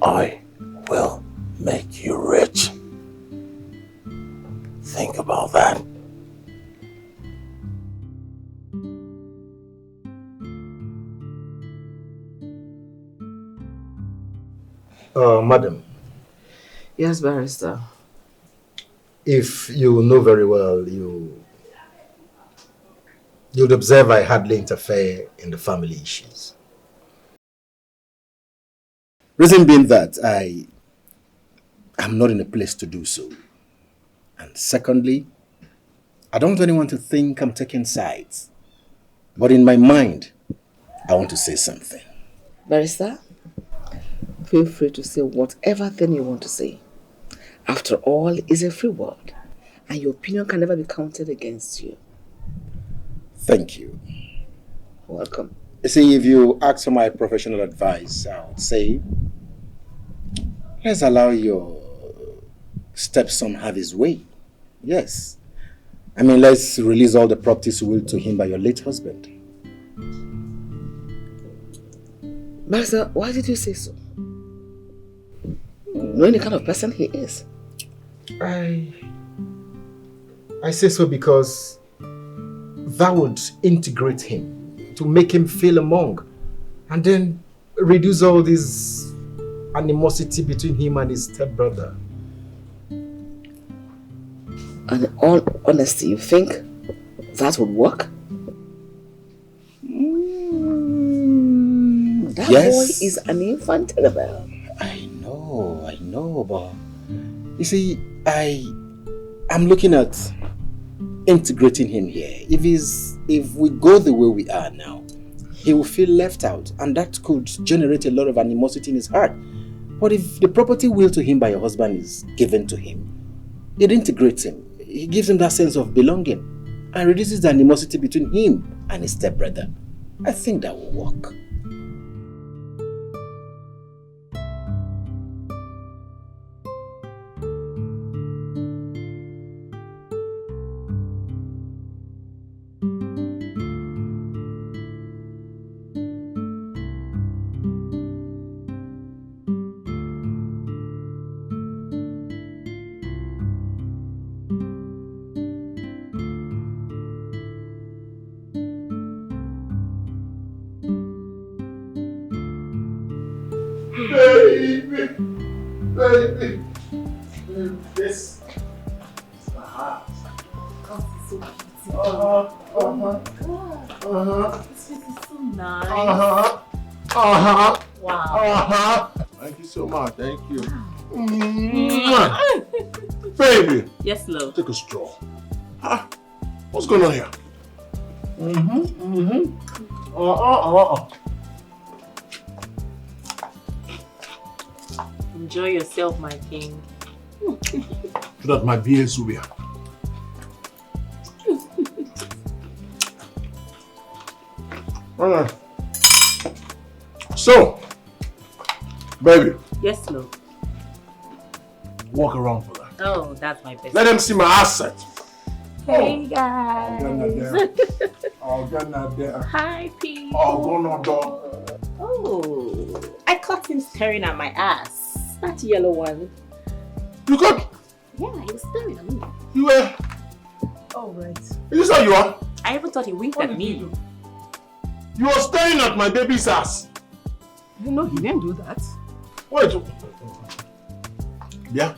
I will make you rich. Think about that. Madam. Yes, Barrister. If you know very well, you'd observe I hardly interfere in the family issues. Reason being that I am not in a place to do so. And secondly, I don't want anyone to think I'm taking sides. But in my mind, I want to say something. Barrister, feel free to say whatever thing you want to say. After all, it's a free world, and your opinion can never be counted against you. Thank you. Welcome. See, if you ask for my professional advice, I would say, let's allow your stepson have his way. Yes. I mean, let's release all the properties willed to him by your late husband. Master, why did you say so? Knowing the kind of person he is. I say so because that would integrate him, to make him feel among, and then reduce all this animosity between him and his stepbrother. And in all honesty, you think that would work? That Yes. boy is an infant rebel. I know, but you see, I'm looking at integrating him here. If we go the way we are now, he will feel left out, and that could generate a lot of animosity in his heart. But if the property willed to him by your husband is given to him, it integrates him. It gives him that sense of belonging and reduces the animosity between him and his stepbrother. I think that will work. Baby. This is my heart. Oh my god. This is so nice. Wow. Thank you so much. Thank you. Baby. Yes, love. Take a straw. What's going on here? Enjoy yourself, my king. So that my beer is here. Alright. So, baby. Yes, love. Walk around for that. Oh, that's my best. Let them see my asset. Hey guys. I'll get that there. Hi, Pete. Oh, I caught him staring at my ass. That yellow one. You got? Yeah, he was staring at me. You were? Oh, right. Is this how you are? I even thought he winked at me. You are staring at my baby's ass. No, he didn't do that. Wait. Yeah?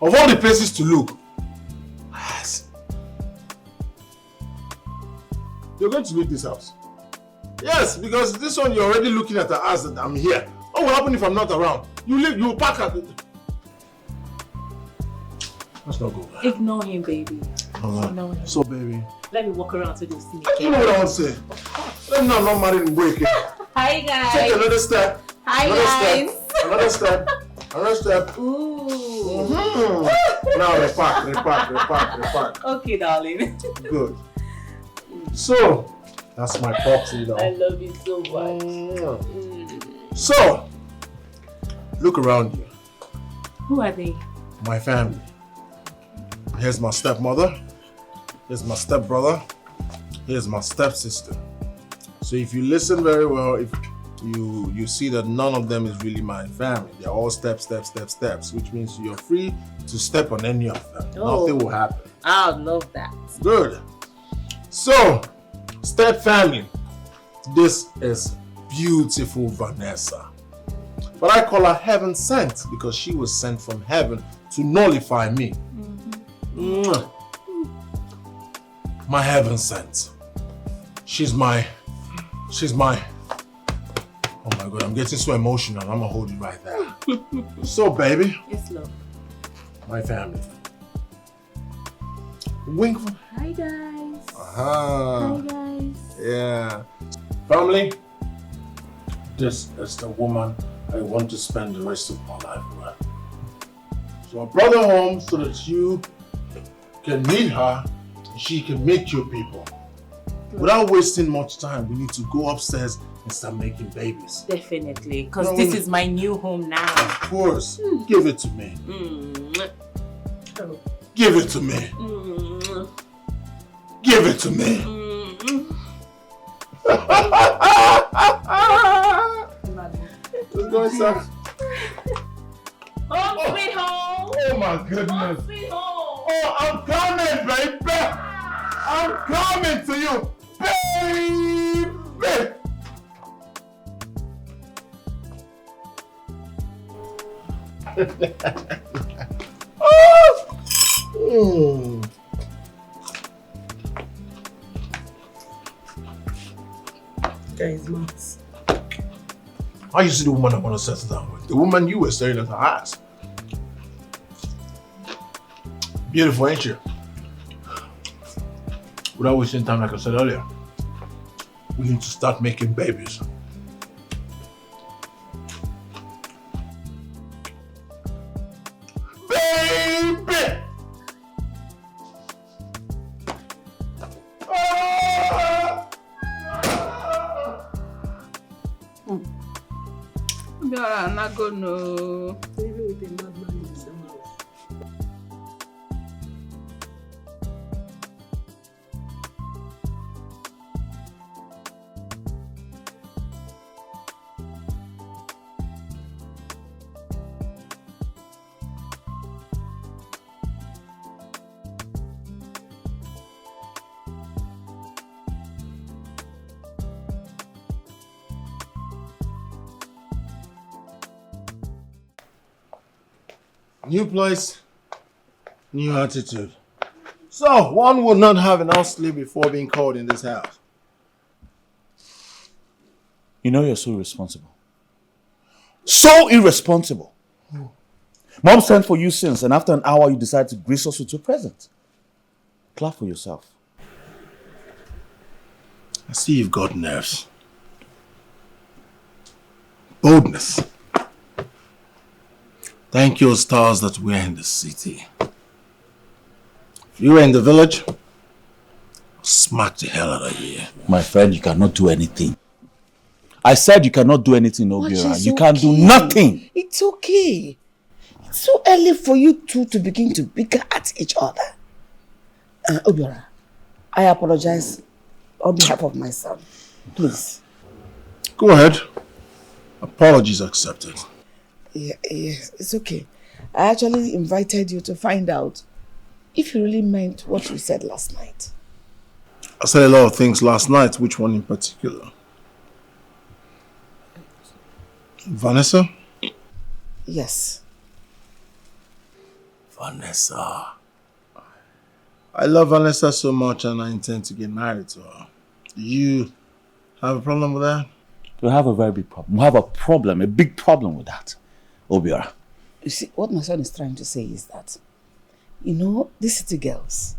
Of all the places to look, ass. You're going to leave this house. Yes, because this one you're already looking at the ass that I'm here. What will happen if I'm not around? You leave, you pack at it. Let's not go. Ignore him, baby. Ignore him. So, baby. Let me walk around so they'll see me. You know what I want to say? Let me not marry and break it. Hi, guys. Take another step. Hi, another guys. Step. Another step. Another step. Ooh. Now repack. Okay, darling. Good. So, that's my proxy though. I love you so much. So, look around you. Who are they? My family. Here's my stepmother. Here's my stepbrother. Here's my stepsister. So if you listen very well, if you see that none of them is really my family. They're all steps, which means you're free to step on any of them. Oh. Nothing will happen. I love that. Good. So, step family. This is beautiful Vanessa. But I call her heaven sent because she was sent from heaven to nullify me. Mwah. My heaven sent. She's my, oh my God, I'm getting so emotional. I'm gonna hold you right there. So, baby. Yes, love. My family. Wink. Hi, guys. Hi, guys. Yeah. Family, this is the woman I want to spend the rest of my life with. So I brought her home so that you can meet her and she can meet your people. Without wasting much time, we need to go upstairs and start making babies. Definitely, because this is my new home now. Of course. Give it to me. Give it to me. Give it to me. Let's go inside. Home sweet home. Oh my goodness. Home sweet home. Oh, I'm coming, baby. I'm coming to you, baby. Guys, maths. How you see the woman I want to settle down with? The woman you were staring at her eyes. Beautiful, ain't you? Without wasting time, like I said earlier, we need to start making babies. Baby! Obiora, not go no. Even with a madman in the same house. New place, new attitude. So, one would not have enough sleep before being called in this house. You know you're so irresponsible. So irresponsible. Mom sent for you since, and after an hour you decide to grace us with your present. Clap for yourself. I see you've got nerves. Boldness. Thank your stars that we're in the city. If you were in the village, I'll smack the hell out of you. My friend, you cannot do anything. I said you cannot do anything, Obiora. You can't do nothing. It's okay. It's so early for you two to begin to bicker at each other. Obiora, I apologize on behalf of my son. Please. Go ahead. Apologies accepted. Yes, it's okay. I actually invited you to find out if you really meant what you said last night. I said a lot of things last night. Which one in particular? Vanessa? Yes. Vanessa. I love Vanessa so much and I intend to get married to her. Do you have a problem with that? We have a very big problem. We have a problem, a big problem with that, Obiora. You see, what my son is trying to say is that, you know, these city girls,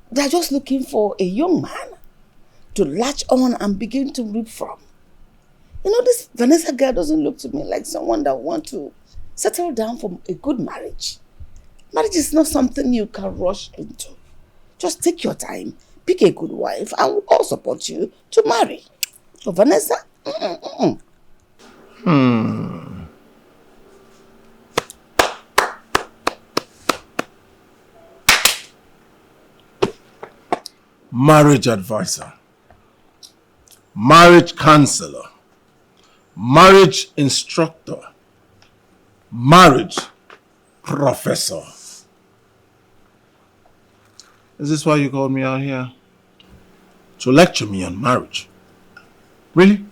they're just looking for a young man to latch on and begin to reap from. You know, this Vanessa girl doesn't look to me like someone that wants to settle down for a good marriage. Marriage is not something you can rush into. Just take your time, pick a good wife, and we'll all support you to marry. So Vanessa, Marriage advisor, marriage counselor, marriage instructor, marriage professor. Is this why you called me out here? To lecture me on marriage? Really?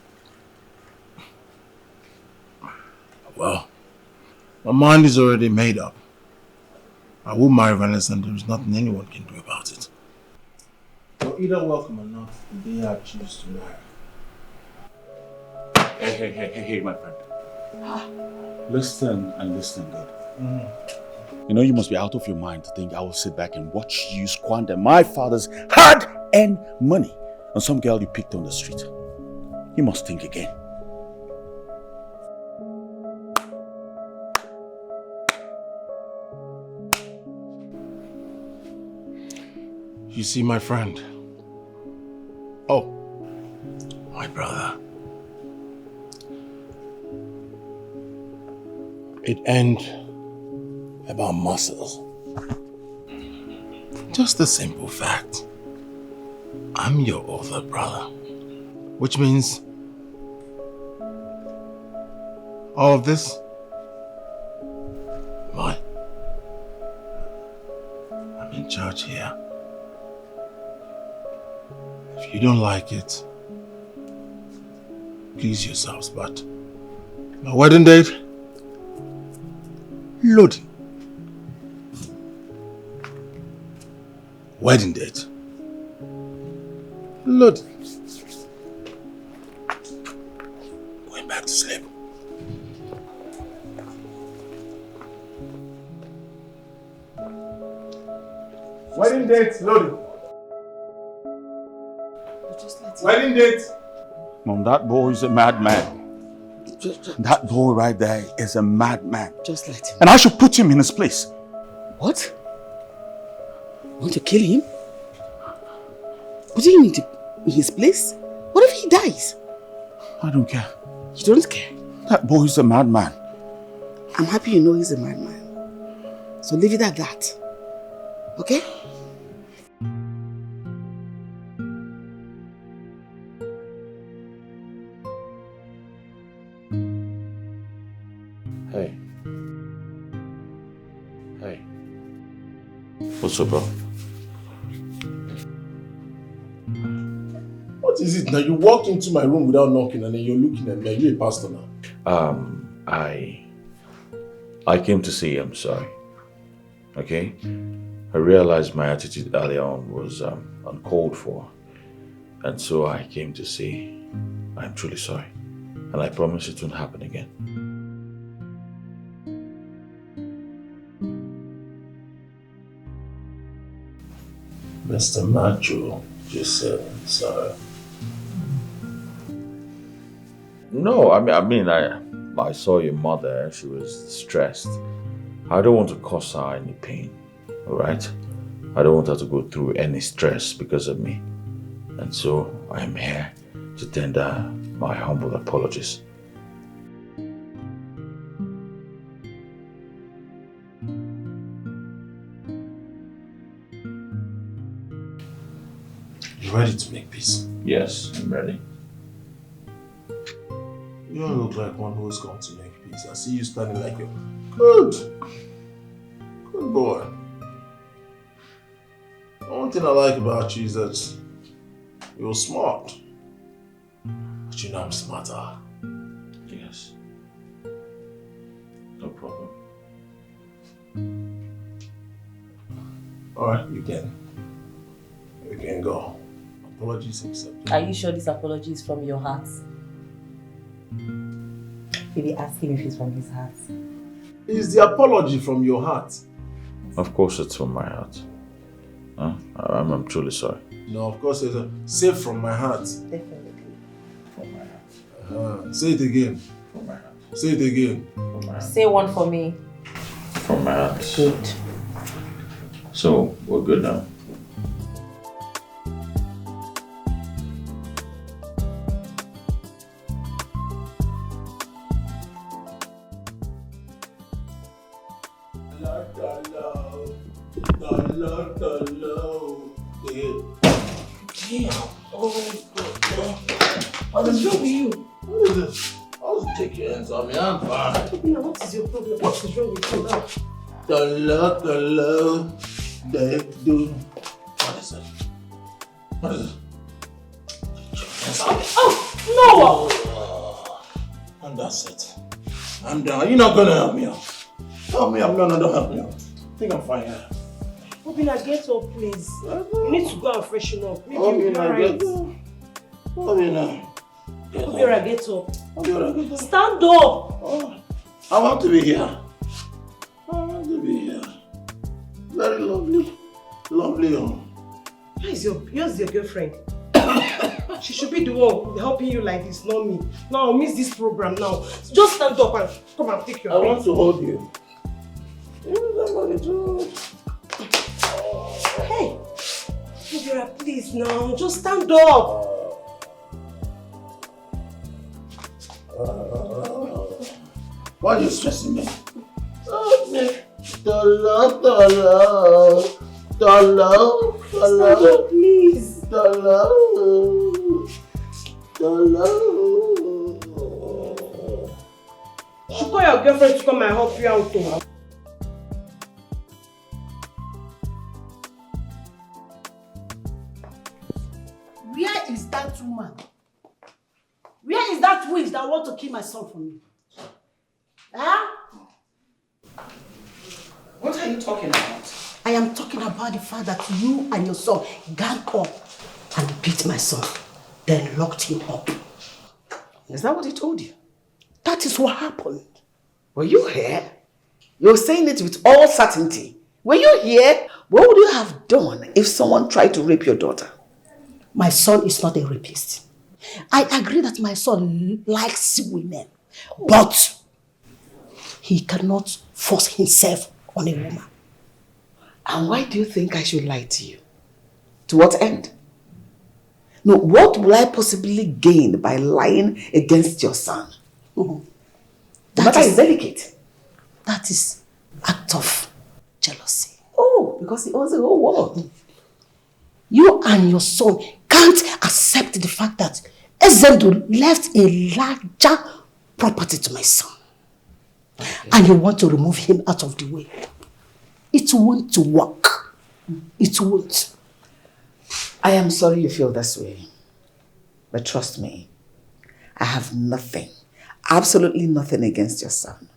Well, my mind is already made up. I will marry Vanessa and there is nothing anyone can do about it. You're either welcome or not the day I choose to marry. Hey, my friend. Listen and listen good. You know you must be out of your mind to think I will sit back and watch you squander my father's hard-earned money on some girl you picked on the street. You must think again. You see, my friend, Oh, my brother. It ain't about muscles. Just a simple fact. I'm your older brother. Which means all of this, mine. I'm in charge here. If you don't like it, please yourselves, but my wedding date, loading. Wedding date, loading. Going back to sleep. Wedding date, loading. Wedding date. Mom, that boy is a madman. That boy right there is a madman. Just let him. And I should put him in his place. What? Want to kill him? Putting him in his place? What if he dies? I don't care. You don't care? That boy is a madman. I'm happy you know he's a madman. So leave it at that. Okay? Hey. Hey. What's up, bro? What is it now? You walked into my room without knocking and then you're looking at me. Are you a pastor now? I came to say I'm sorry. Okay? I realized my attitude earlier on was uncalled for. And so I came to say I'm truly sorry. And I promise it won't happen again. Mr. Macho just said sorry. No, I saw your mother. She was stressed. I don't want to cause her any pain. Alright? I don't want her to go through any stress because of me. And so I am here to tender my humble apologies. You ready to make peace? Yes, I'm ready. You don't look like one who's going to make peace. I see you standing like a good boy. One thing I like about you is that you're smart. But you know I'm smarter. Yes. No problem. Alright, you can go. Apologies accepted. Are you sure this apology is from your heart? Maybe ask him if it's from his heart. Is the apology from your heart? Of course it's from my heart. Huh? I'm truly sorry. No, of course it's say from my heart. Definitely. From my heart. Say it again. From my heart. Say it again. From my heart. Say one for me. From my heart. Good. So, we're good now. What is wrong with you? What is this? I'll just take your hands on me. I'm fine. Obina, what is your problem? What is wrong with you now? They do. What is it? What is it? Oh, no! And that's it. I'm done. You're not gonna help me out. Help me out. No, don't help me out. I think I'm fine here. Obina, get up, please. You need to go and freshen up. Maybe Obina, right. get up. Obina, get up. Obina, get up. Obina, get up. Stand up. Oh, I want to be here. I want to be here. Very lovely. Lovely home. Where's your girlfriend? She should be the one helping you like this, not me. Now I'll miss this program now. Just stand up and come and take your I want to hold you. Hey! Obiora, please now, just stand up. Why are you stressing me? Stand up, please. You call your girlfriend to come and help you out too. Where is that woman? Where is that witch that want to kill my son for me? Huh? What are you talking about? I am talking about the fact that you and your son gang up and beat my son, then locked him up. Is that what he told you? That is what happened. Were you here? You're saying it with all certainty. Were you here? What would you have done if someone tried to rape your daughter? My son is not a rapist. I agree that my son likes women, but he cannot force himself on a woman. And why do you think I should lie to you? To what end? No, what will I possibly gain by lying against your son? The matter is delicate. That is act of jealousy. Oh, because he owns the whole world. You and your son can't accept the fact that Ezedu left a larger property to my son. Okay. And you want to remove him out of the way. It won't work. It won't. I am sorry you feel this way. But trust me, I have nothing, absolutely nothing against your son.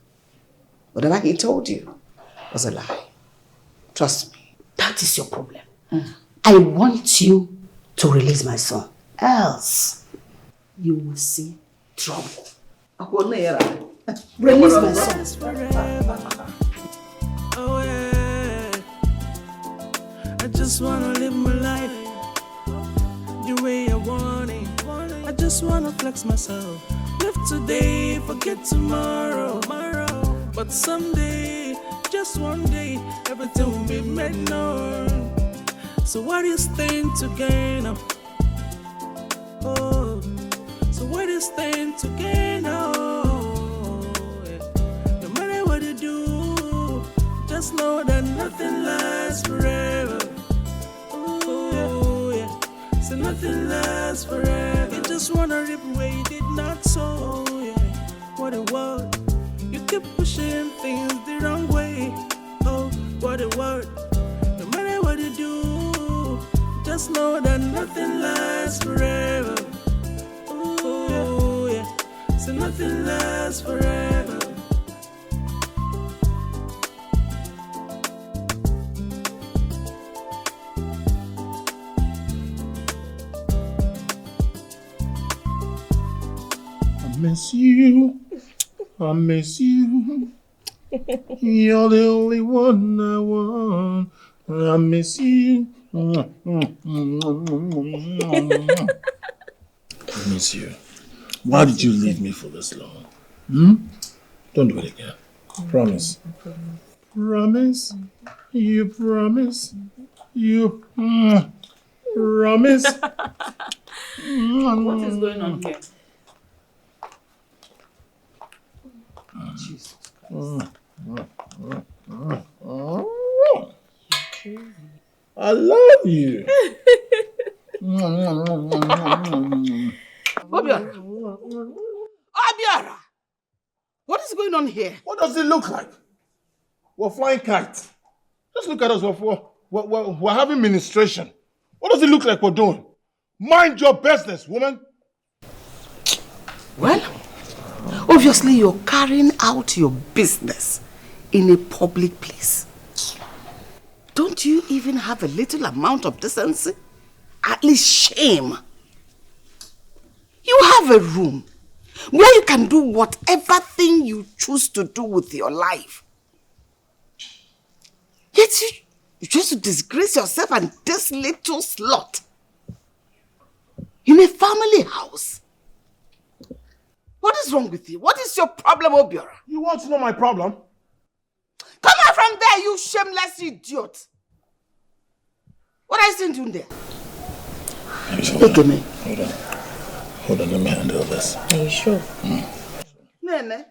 Whatever he told you was a lie. Trust me. That is your problem. I want you to release my son. Else, you will see trouble. Release my son. Oh yeah, I just wanna live my life the way I want it. I just wanna flex myself. Live today, forget tomorrow. But someday, just one day, everything will be made known. So what is staying to gain? Oh, so what is staying to gain? Oh, yeah. No matter what you do, just know that nothing lasts forever. Oh, yeah. So nothing lasts forever. You just wanna rip where you did not sow. Yeah. What a world. You keep pushing things the wrong way. Oh, what a word. No matter what you do, just know that nothing lasts forever. Oh, yeah. So nothing lasts forever. I miss you. I miss you. You're the only one I want. I miss you. I miss you. Why did you leave me for this long? Don't do it again. Promise. Promise. You promise. You promise. What is going on here? Jesus I love you. Obiora! Obiora! What is going on here? What does it look like? We're flying kites. Just look at us. We're having ministration. What does it look like we're doing? Mind your business, woman. Well, obviously you're carrying out your business in a public place. Don't you even have a little amount of decency? At least shame. You have a room where you can do whatever thing you choose to do with your life. Yet you choose to disgrace yourself and this little slut in a family house. What is wrong with you? What is your problem, Obiora? You want to know my problem? Come out from there, you shameless idiot! What are you still doing there? Hold on, let me handle this. Are you sure? Nene.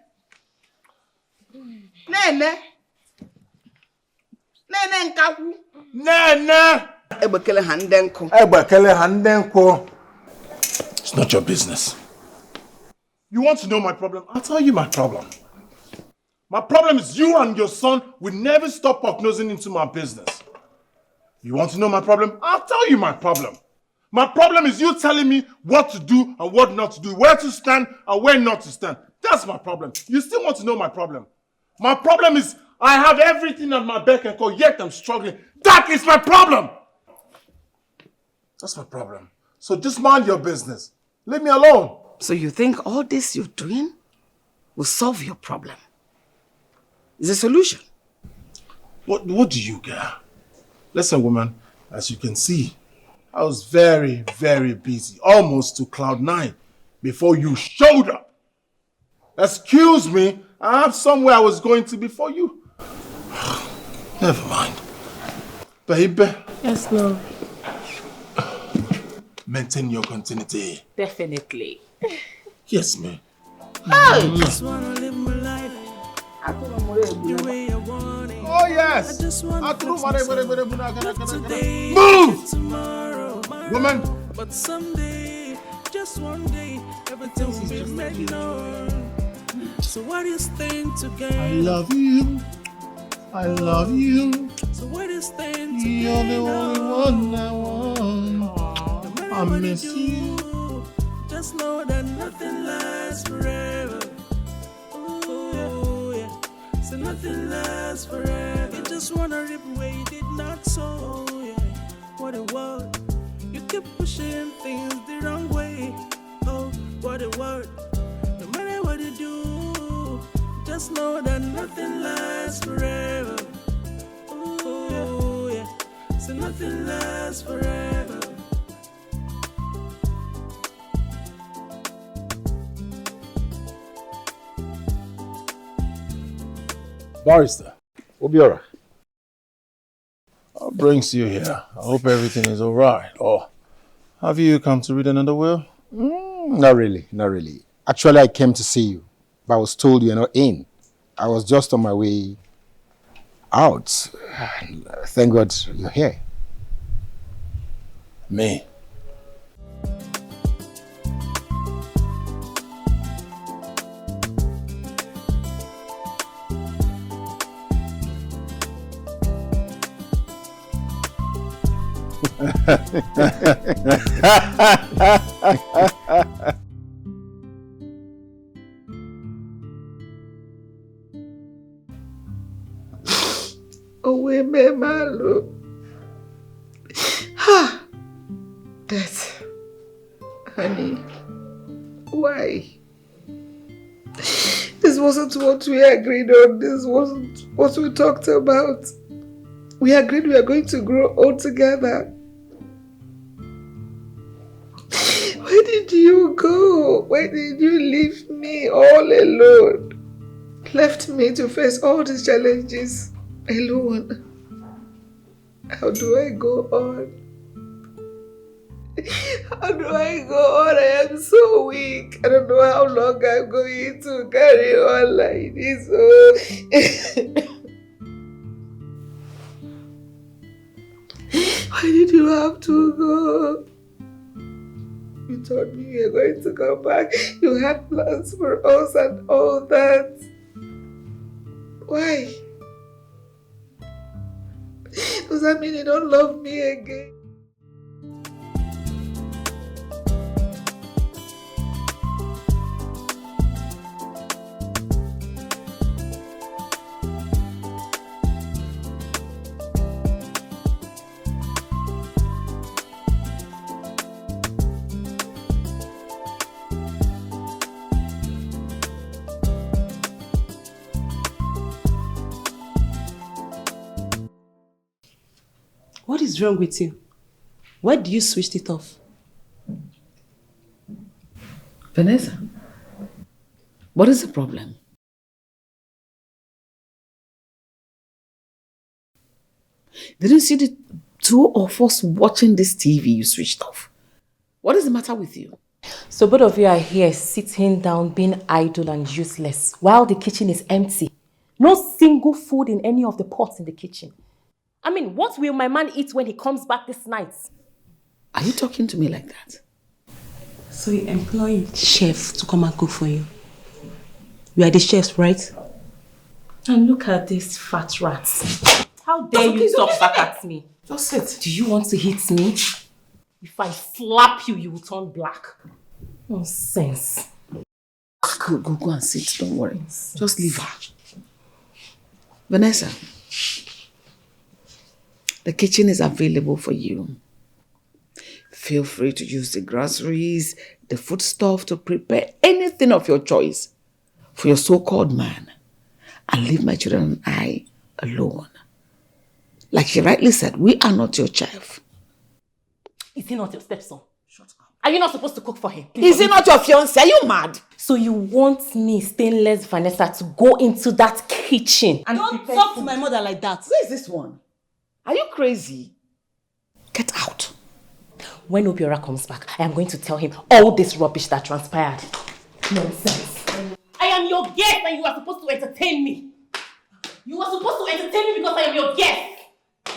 Nene. Nene nkawu. Nene. Ebekele handenko. Ebekele handenko. It's not your business. You want to know my problem? I'll tell you my problem. My problem is you and your son will never stop prognosing into my business. You want to know my problem? I'll tell you my problem. My problem is you telling me what to do and what not to do, where to stand and where not to stand. That's my problem. You still want to know my problem? My problem is I have everything at my beck and call, yet I'm struggling. That is my problem. That's my problem. So just mind your business. Leave me alone. So you think all this you're doing will solve your problem? Is a solution? What do you care? Listen, woman, as you can see, I was very, very busy, almost to cloud 9, before you showed up. Excuse me, I have somewhere I was going to before you. Never mind. Baby. Yes, love. Maintain your continuity. Definitely. Yes, ma'am. I just wanna live my life the way I want it. Oh, yes. I just wanna move! Tomorrow, Woman. But someday, just one day, everything will be made known. So what is staying together? I love you. I love you. So what is staying together? You're the only one I want. I miss you. Just know that nothing lasts forever. Oh, yeah. So nothing lasts forever. You just wanna rip away, you did not so. Yeah. What a word. You keep pushing things the wrong way. Oh, what a word. No matter what you do, just know that nothing lasts forever. Oh, yeah. So nothing lasts forever. Barrister. Obiora. What brings you here? I hope everything is all right. Or have you come to read another will? Not really, not really. Actually, I came to see you, but I was told you're not in. I was just on my way out. Thank God you're here. Me? Owe me malu. Ha! Death. Honey. Why? This wasn't what we agreed on. This wasn't what we talked about. We agreed we are going to grow old together. Where did you go? Why did you leave me all alone? Left me to face all these challenges alone. How do I go on? How do I go on? I am so weak. I don't know how long I'm going to carry on like this. Oh. Why did you have to go? You told me you were going to come back. You had plans for us and all that. Why? Does that mean you don't love me again? What is wrong with you? Why do you switch it off? Vanessa, what is the problem? Didn't you see two of us watching this TV you switched off. What is the matter with you? So both of you are here sitting down being idle and useless while the kitchen is empty. No single food in any of the pots in the kitchen. I mean, what will my man eat when he comes back this night? Are you talking to me like that? So you employ chef to come and cook for you? You are the chefs, right? And look at these fat rats. How dare you talk back at me? Just sit. Do you want to hit me? If I slap you, you will turn black. Nonsense. Go and sit, don't worry. Just leave her. Vanessa, the kitchen is available for you. Feel free to use the groceries, the foodstuff to prepare anything of your choice for your so-called man and leave my children and I alone. Like she rightly said, we are not your chef. Is he not your stepson? Shut up. Are you not supposed to cook for him? Is he not your fiancé? Are you mad? So you want me, stainless Vanessa, to go into that kitchen and don't talk to my mother like that. Who is this one? Are you crazy? Get out. When Obiora comes back, I am going to tell him all this rubbish that transpired. Nonsense. I am your guest and you are supposed to entertain me. You are supposed to entertain me because I am your guest.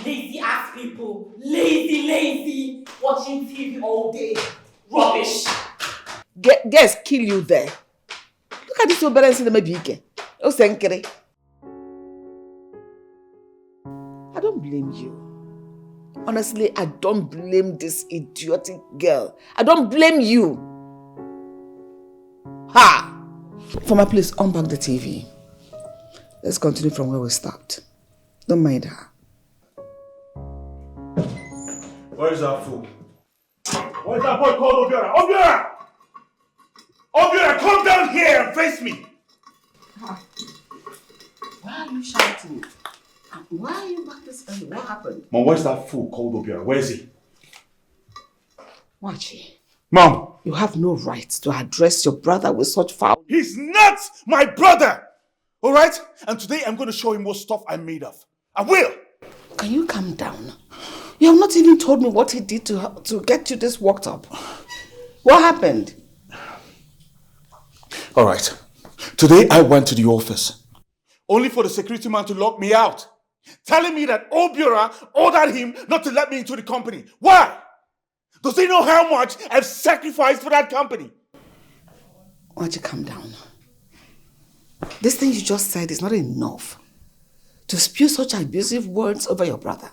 Lazy ass people. Lazy. Watching TV all day. Rubbish. Guests kill you there. Look at this old in the Mabike. I don't blame you. Honestly, I don't blame this idiotic girl. I don't blame you. Ha! Former, please unplug the TV. Let's continue from where we stopped. Don't mind her. Where is that fool? Where is that boy called Obiora? Obiora! Obiora, come down here and face me! Why are you shouting? Why are you back this early? What happened? Mom, where's that fool called Obiora? Where is he? Wachi. Mom! You have no right to address your brother with such foul... He's not my brother! Alright? And today I'm going to show him what stuff I'm made of. I will! Can you calm down? You have not even told me what he did to get you this worked up. What happened? Alright. Today I went to the office. Only for the security man to lock me out. Telling me that Obiora ordered him not to let me into the company. Why? Does he know how much I've sacrificed for that company? Why don't you calm down? This thing you just said is not enough to spew such abusive words over your brother.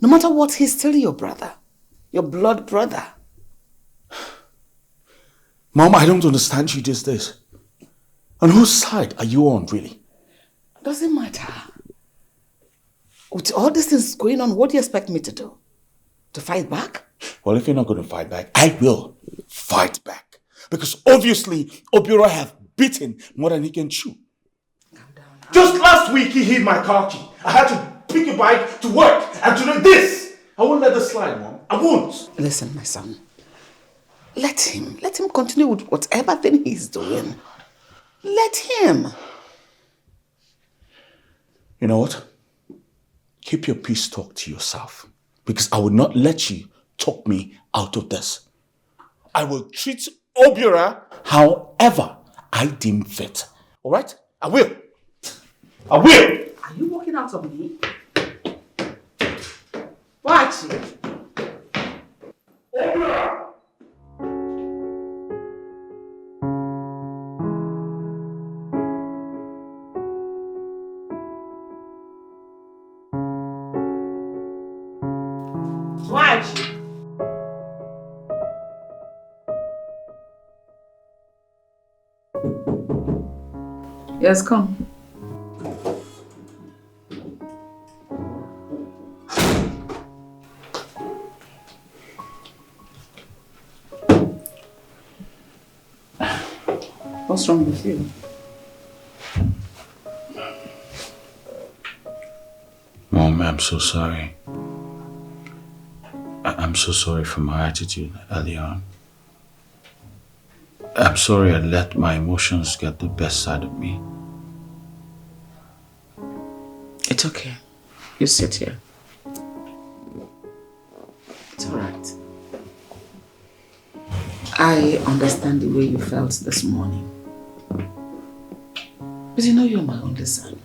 No matter what, he's still your brother. Your blood brother. Mom, I don't understand you these days. On whose side are you on, really? Doesn't matter. With all these things going on, what do you expect me to do? To fight back? Well, if you're not going to fight back, I will fight back. Because obviously, Obiora have bitten more than he can chew. Just last week, he hid my car key. I had to pick a bike to work. And to do this, I won't let this slide, Mom. I won't. Listen, my son. Let him continue with whatever thing he's doing. Let him. You know what? Keep your peace talk to yourself. Because I will not let you talk me out of this. I will treat Obiora however I deem fit. Alright? I will. I will. Are you walking out on me? Watch it. Obiora! Yes, come. What's wrong with you? Mom, I'm so sorry. I'm so sorry for my attitude early on. I'm sorry I let my emotions get the best side of me. It's okay. You sit here. It's alright. I understand the way you felt this morning. But you know you're my only son.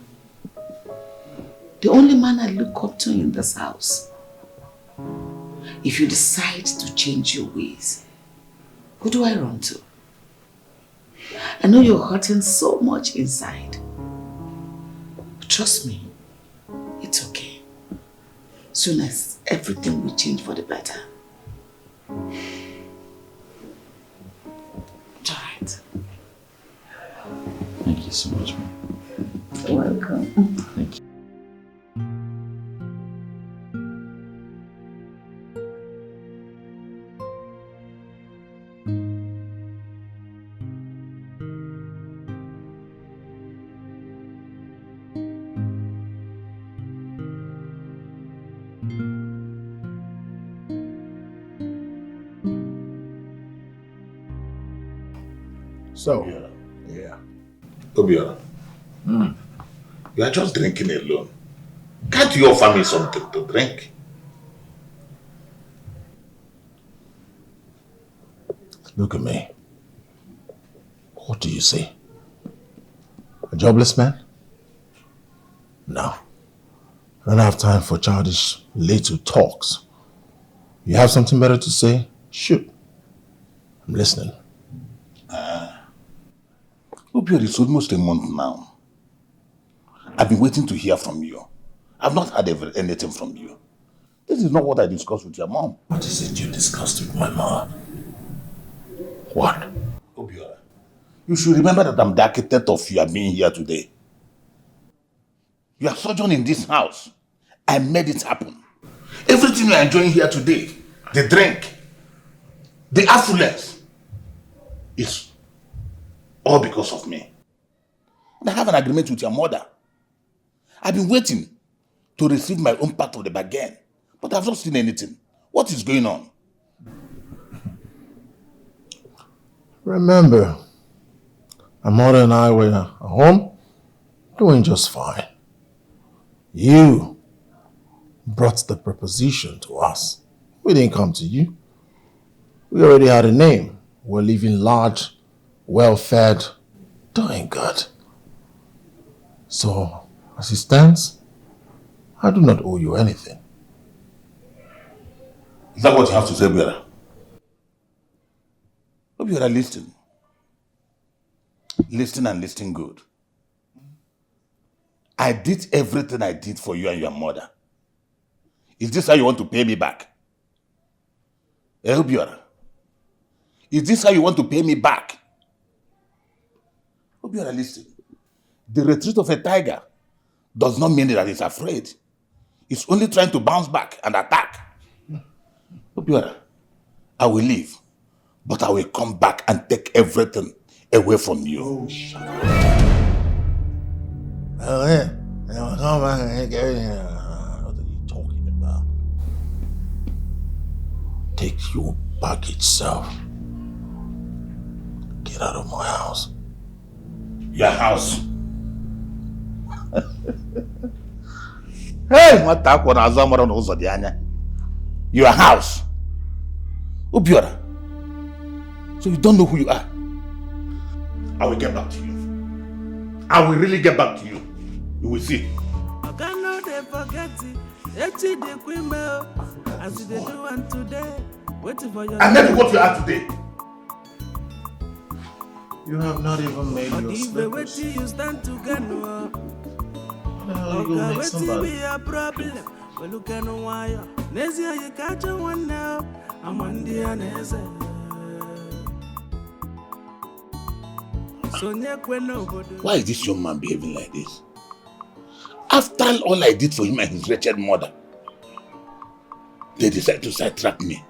The only man I look up to in this house. If you decide to change your ways, who do I run to? I know you're hurting so much inside. But trust me, it's okay. Soon as everything will change for the better. It's alright. Thank you so much, man. You're welcome. Thank you. So, yeah. Obio, you are just drinking alone. Can't you offer me something to drink? Look at me. What do you say? A jobless man? No. I don't have time for childish little talks. You have something better to say? Shoot. I'm listening. Obio, it's almost a month now. I've been waiting to hear from you. I've not heard anything from you. This is not what I discussed with your mom. What is it you discussed with my mom? What? Obio, you should remember that I'm the architect of your being here today. You are sojourn in this house. I made it happen. Everything you are enjoying here today, the drink, the affluence, is all because of me. And I have an agreement with your mother. I've been waiting to receive my own part of the bargain, but I've not seen anything. What is going on? Remember, my mother and I were at home, doing just fine. You brought the proposition to us. We didn't come to you. We already had a name. We're living large, well-fed, doing good. So, as it stands, I do not owe you anything. Is that what you have to say, Obiora? Obiora, listen. Listen and listen good. I did everything I did for you and your mother. Is this how you want to pay me back? Obiora, is this how you want to pay me back? Obiora, listen. The retreat of a tiger does not mean that it's afraid. It's only trying to bounce back and attack. Obiora, I will leave, but I will come back and take everything away from you. Oh, shut up. Oh, yeah. I'll come back and take everything. What are you talking about? Take your baggage self. Get out of my house. Your house? Hey, what talk when I was on Ozodiana? Your house? Obiora. So you don't know who you are? I will get back to you. I will really get back to you. You will see. I cannot forget it. As they do one today. Waiting for your. And that is what you are today. You have not even made your slippers. You stand to get no. How you gonna make somebody? Be a problem. Well, look at no wire. Next year you catch one now. I'm on the answer. Why is this young man behaving like this? After all I did for him and his wretched mother, they decide to sidetrack me.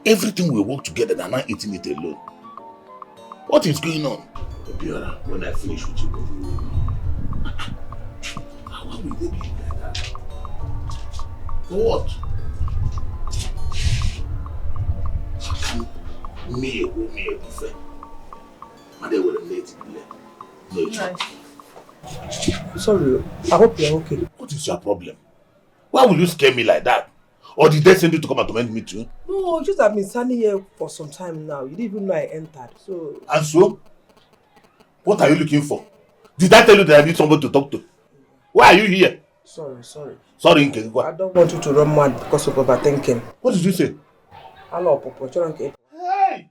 Everything we work together, they're not eating it alone. What is going on? Obiora, when I finish with you, how will they be like that? For what? How can me different? And they will relate no chance. Sorry, I hope you're okay. What is your problem? Why will you scare me like that? Or did they send you to come and torment me too? No, just I've been standing here for some time now. You didn't even know I entered. So. And so? What are you looking for? Did I tell you that I need somebody to talk to? Why are you here? Sorry. Sorry, Nke. I don't want you to run mad because of overthinking. What did you say? Hello, Popo. Hey!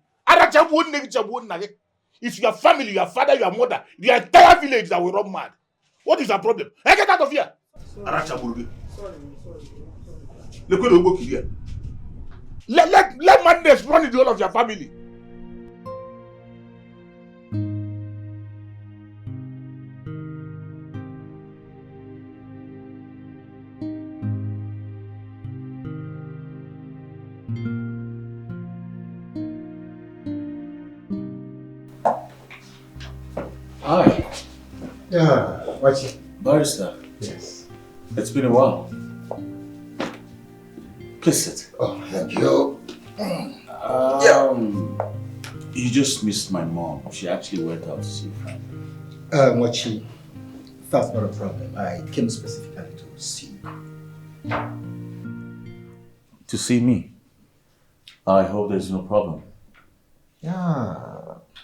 It's your family, your father, your mother, the entire village that will run mad. What is your problem? Hey, get out of here! Sorry. Let madness run in the whole of your family. Hi. Yeah, what's it? Barrister. Yes. It's been a while. Please sit. Oh, thank you. You just missed my mom. She actually went out to see a friend. Mochi, that's not a problem. I came specifically to see you. To see me? I hope there's no problem. Yeah.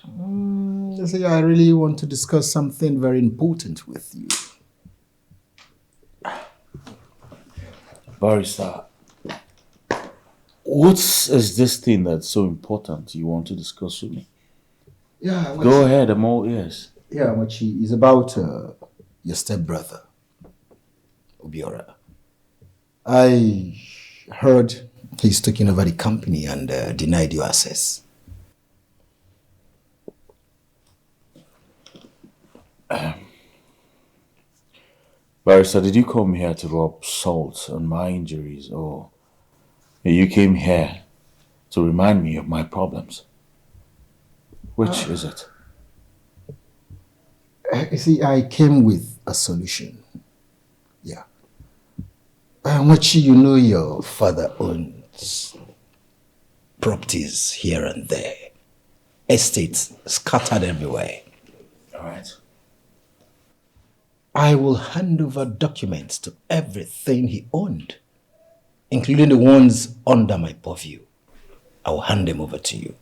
You see, I really want to discuss something very important with you. Barrister, what is this thing that's so important you want to discuss with me? Yeah. Go ahead, I'm all ears. Yeah, Mochi, it's about your stepbrother, Obiora. I heard he's taking over the company and denied you access. Barrister, did you come here to rub salt on my injuries, or you came here to remind me of my problems? Which is it? You see, I came with a solution. Yeah. Mochi, you know your father owns properties here and there. Estates scattered everywhere. All right. I will hand over documents to everything he owned, including the ones under my purview. I will hand them over to you.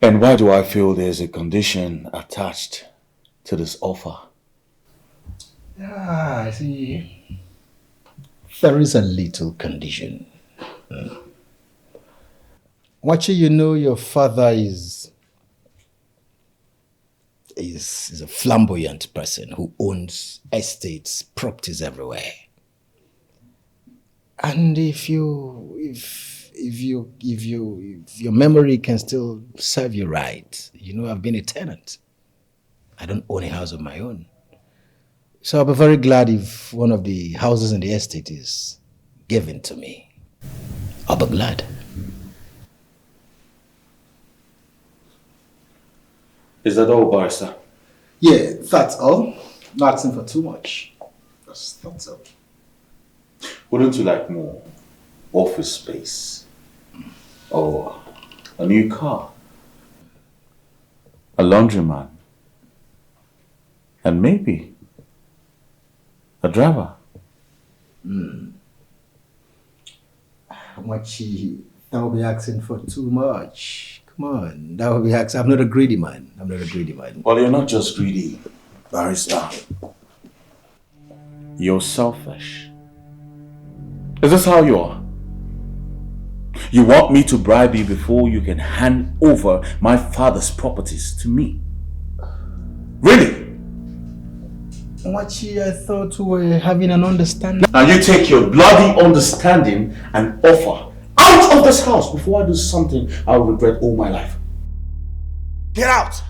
And why do I feel there's a condition attached to this offer? Ah, I see. There is a little condition. Mochi, you know your father is a flamboyant person who owns estates, properties everywhere. And if your memory can still serve you right, you know I've been a tenant. I don't own a house of my own. So I'll be very glad if one of the houses in the estate is given to me. I'll be glad. Is that all, Barrister? Yeah, that's all. Not asking for too much. That's all. Wouldn't you like more office space? Or a new car? A laundromat? And maybe a driver? Mochi, that will be asking for too much. Come on, that would be asking. I'm not a greedy man. Well, you're not just greedy, Barrister. You're selfish. Is this how you are? You want me to bribe you before you can hand over my father's properties to me? Really? Mochi, I thought we were having an understanding. Now you take your bloody understanding and offer out of this house before I do something I will regret all my life. Get out!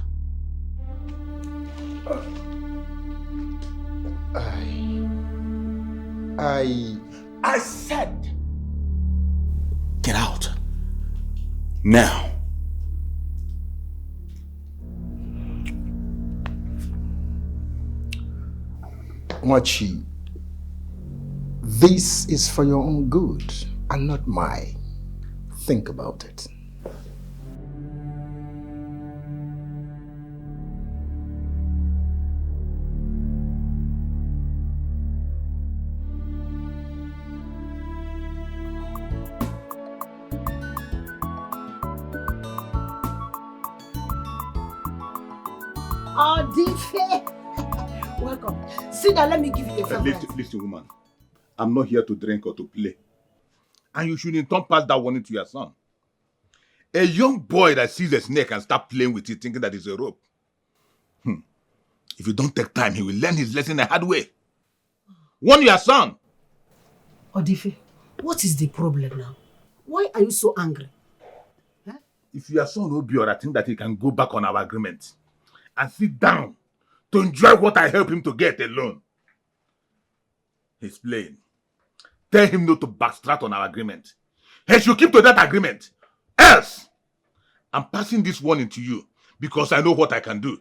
I said, get out. Now. Mochi, this is for your own good and not mine. Think about it. Dikeh. Welcome. Sit down, let me give you a favor. Listen, woman. I'm not here to drink or to play. And you shouldn't turn past that warning to your son. A young boy that sees a snake and start playing with it thinking that it's a rope. If you don't take time, he will learn his lesson the hard way. Warn your son. Dikeh, what is the problem now? Why are you so angry? Huh? If your son obio, I think that he can go back on our agreement and sit down to enjoy what I help him to get alone. He's playing. Tell him not to backtrack on our agreement. He should keep to that agreement. Else, I'm passing this warning to you because I know what I can do.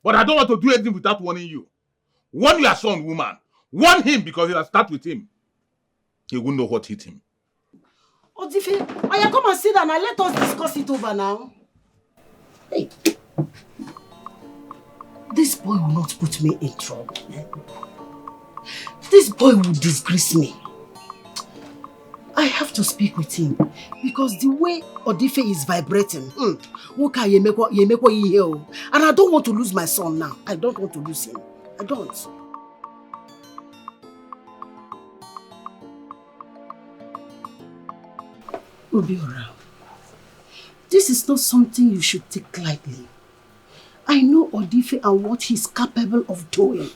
But I don't want to do anything without warning you. Warn your son, woman. Warn him because if I start with him, he won't know what hit him. Dikeh, come and sit down and let us discuss it over now. Hey. This boy will not put me in trouble. This boy will disgrace me. I have to speak with him because the way Dikeh is vibrating, and I don't want to lose my son now. I don't want to lose him. I don't. Obiora, this is not something you should take lightly. I know Dikeh and what he's capable of doing.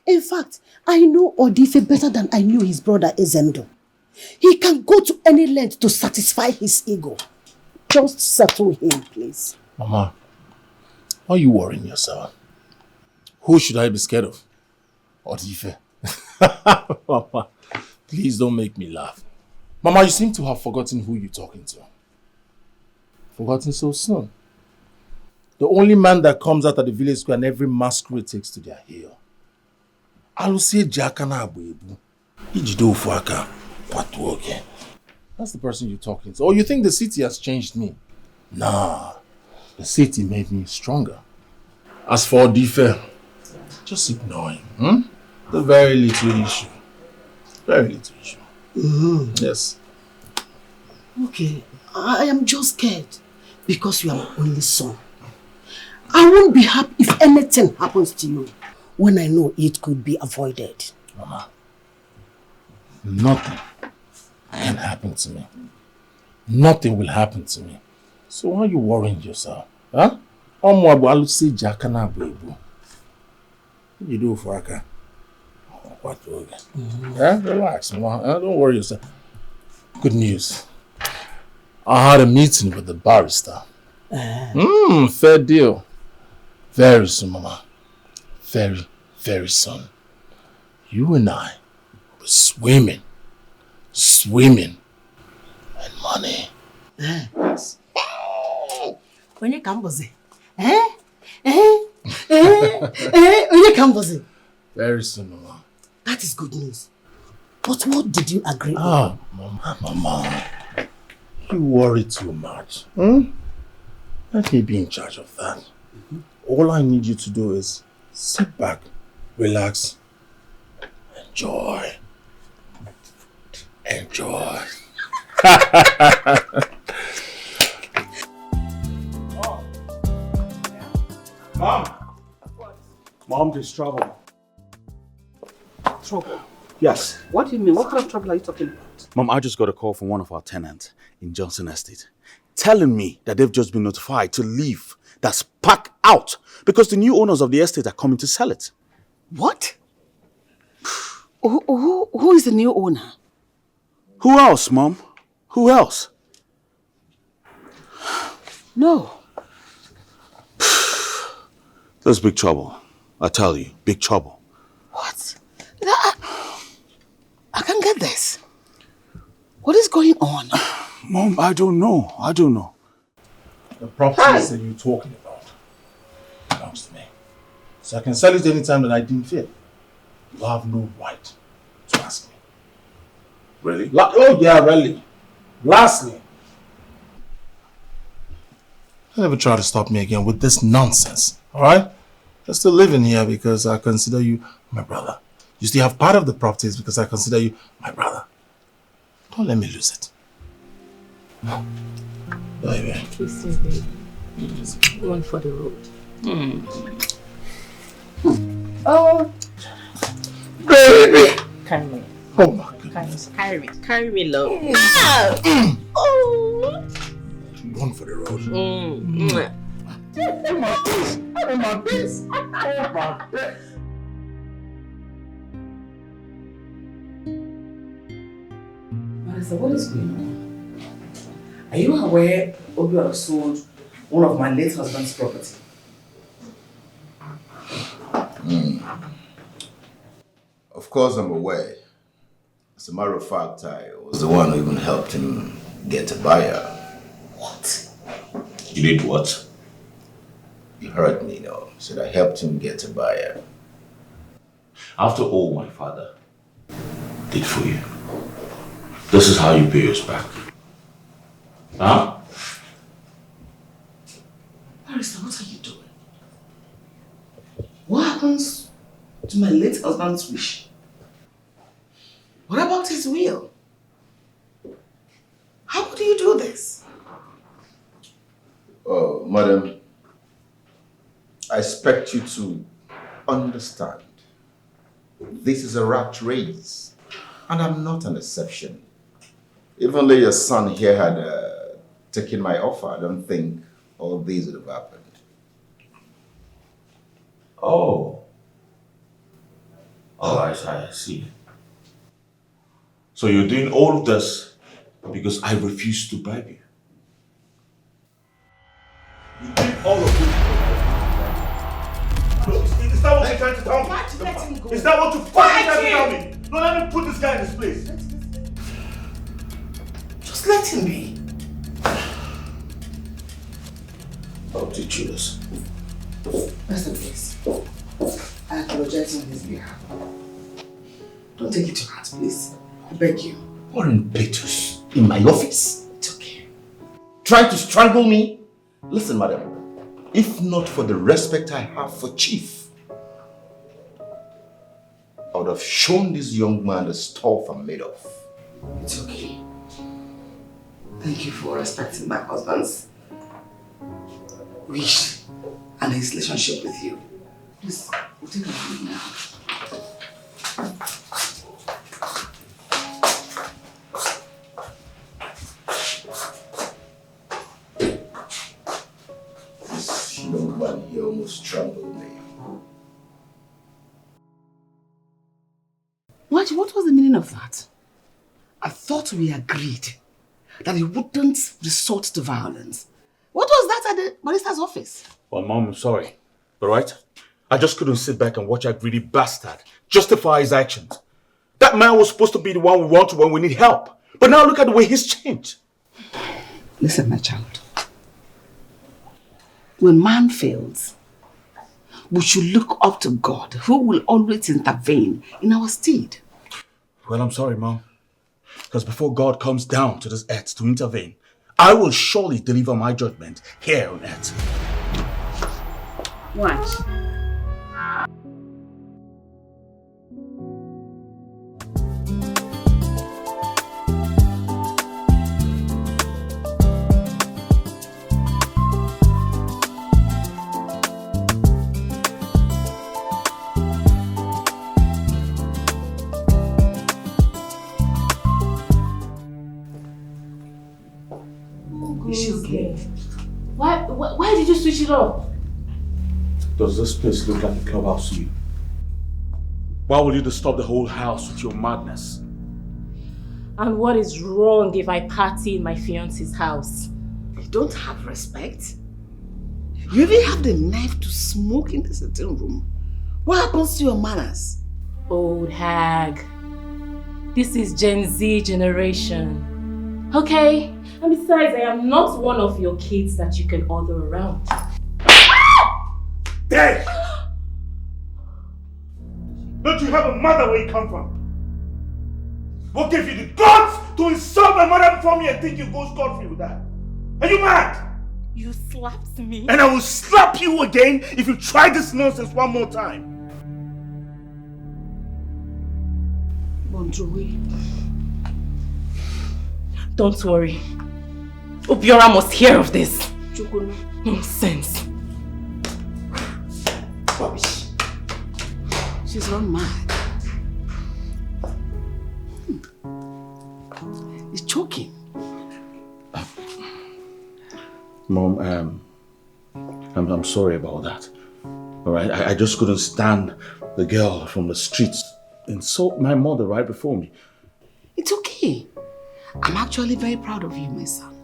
In fact, I know Dikeh better than I knew his brother Ezendo. He can go to any length to satisfy his ego. Just settle him, please. Mama, why are you worrying yourself? Who should I be scared of? Dikeh. Mama, please don't make me laugh. Mama, you seem to have forgotten who you're talking to. Forgotten so soon. The only man that comes out of the village square and every masquerade takes to their heel. Alusie Jakana Abuebu. Ijido Fuaka. Patuoke. That's the person you're talking to. Or you think the city has changed me? Nah. The city made me stronger. As for Dikeh, just ignore him. The very little issue. Very little issue. Yes. Okay. I am just scared because you are my only son. I won't be happy if anything happens to you when I know it could be avoided. Mama, nothing can happen to me. Nothing will happen to me. So why are you worrying yourself? Huh? You do for Aka. Relax, Mama. Don't worry yourself. Good news. I had a meeting with the barrister. Fair deal. Very soon, Mama. Very, very soon. You and I will be swimming in money. Yes. When you come, Very soon, Mama. That is good news. But what did you agree on? Mama. You worry too much. Let me be in charge of that. All I need you to do is sit back, relax, enjoy. Mom, there's trouble. Trouble? Yes. What do you mean? What kind of trouble are you talking about? Mom, I just got a call from one of our tenants in Johnson Estate telling me that they've just been notified to leave. That's packed out because the new owners of the estate are coming to sell it. What? Who is the new owner? Who else, Mom? Who else? No. There's big trouble. I tell you, big trouble. What? I can't get this. What is going on? Mom, I don't know. The properties that you're talking about belongs to me. So I can sell it anytime that I deem fit. You have no right to ask me. Really? Oh yeah, really. Lastly, never try to stop me again with this nonsense, alright? You're still living here because I consider you my brother. You still have part of the properties because I consider you my brother. Don't let me lose it. Baby. Please, baby. One for the road. Oh, baby. Carry me. Oh my goodness. Carry me, love. Ah. Oh. One for the road. oh my face. Oh my face. Oh my face. Marissa, what is going on? Are you aware Obio has sold one of my late husband's property? Of course I'm aware. As a matter of fact, I was the one who even helped him get a buyer. What? You did what? You heard me, no? Said I helped him get a buyer. After all my father did for you, this is how you pay us back. Huh? Marissa, what are you doing? What happens to my late husband's wish? What about his will? How could you do this? Oh, madam, I expect you to understand. This is a rat race, and I'm not an exception. Even though your son here had taken my offer, I don't think all these would have happened. Oh. Alright, I see. So you're doing all of this because I refuse to bribe you. You did all of this. No, is that what you're trying to tell me? Let him go. Is that what you're trying to tell me? No, let me put this guy in his place. Just let him be. I'll teach you this. Rest in peace. I apologize on his behalf. Don't take it to heart, please. I beg you. What impetus? In my office? It's okay. Trying to strangle me? Listen, madam. If not for the respect I have for Chief, I would have shown this young man the stuff I'm made of. It's okay. Thank you for respecting my husband's wish and his relationship with you. Please, we'll take a break now. This young man here almost strangled me. What was the meaning of that? I thought we agreed that he wouldn't resort to violence. What was that at the barrister's office? Well, Mom, I'm sorry. But right? I just couldn't sit back and watch that greedy bastard justify his actions. That man was supposed to be the one we run to when we need help. But now look at the way he's changed. Listen, my child. When man fails, we should look up to God, who will always intervene in our stead. Well, I'm sorry, Mom. Because before God comes down to this earth to intervene, I will surely deliver my judgment here on earth. Watch. Is she okay? Why did you switch it off? Does this place look like a clubhouse to you? Why will you disturb the whole house with your madness? And what is wrong if I party in my fiance's house? You don't have respect? You even have the knife to smoke in the sitting room. What happens to your manners? Old hag. This is Gen Z generation. Okay? And besides, I am not one of your kids that you can order around. Dead! Don't you have a mother where you come from? What gave you the guts to insult my mother before me and think you go scot-free with that? Are you mad? You slapped me. And I will slap you again if you try this nonsense one more time. Bonjour. Don't worry. Obiora must hear of this. Chukuna. Nonsense. Rubbish. She's not mad. He's choking. Mom, I'm sorry about that. All right, I just couldn't stand the girl from the streets insult my mother right before me. It's okay. I'm actually very proud of you, my son.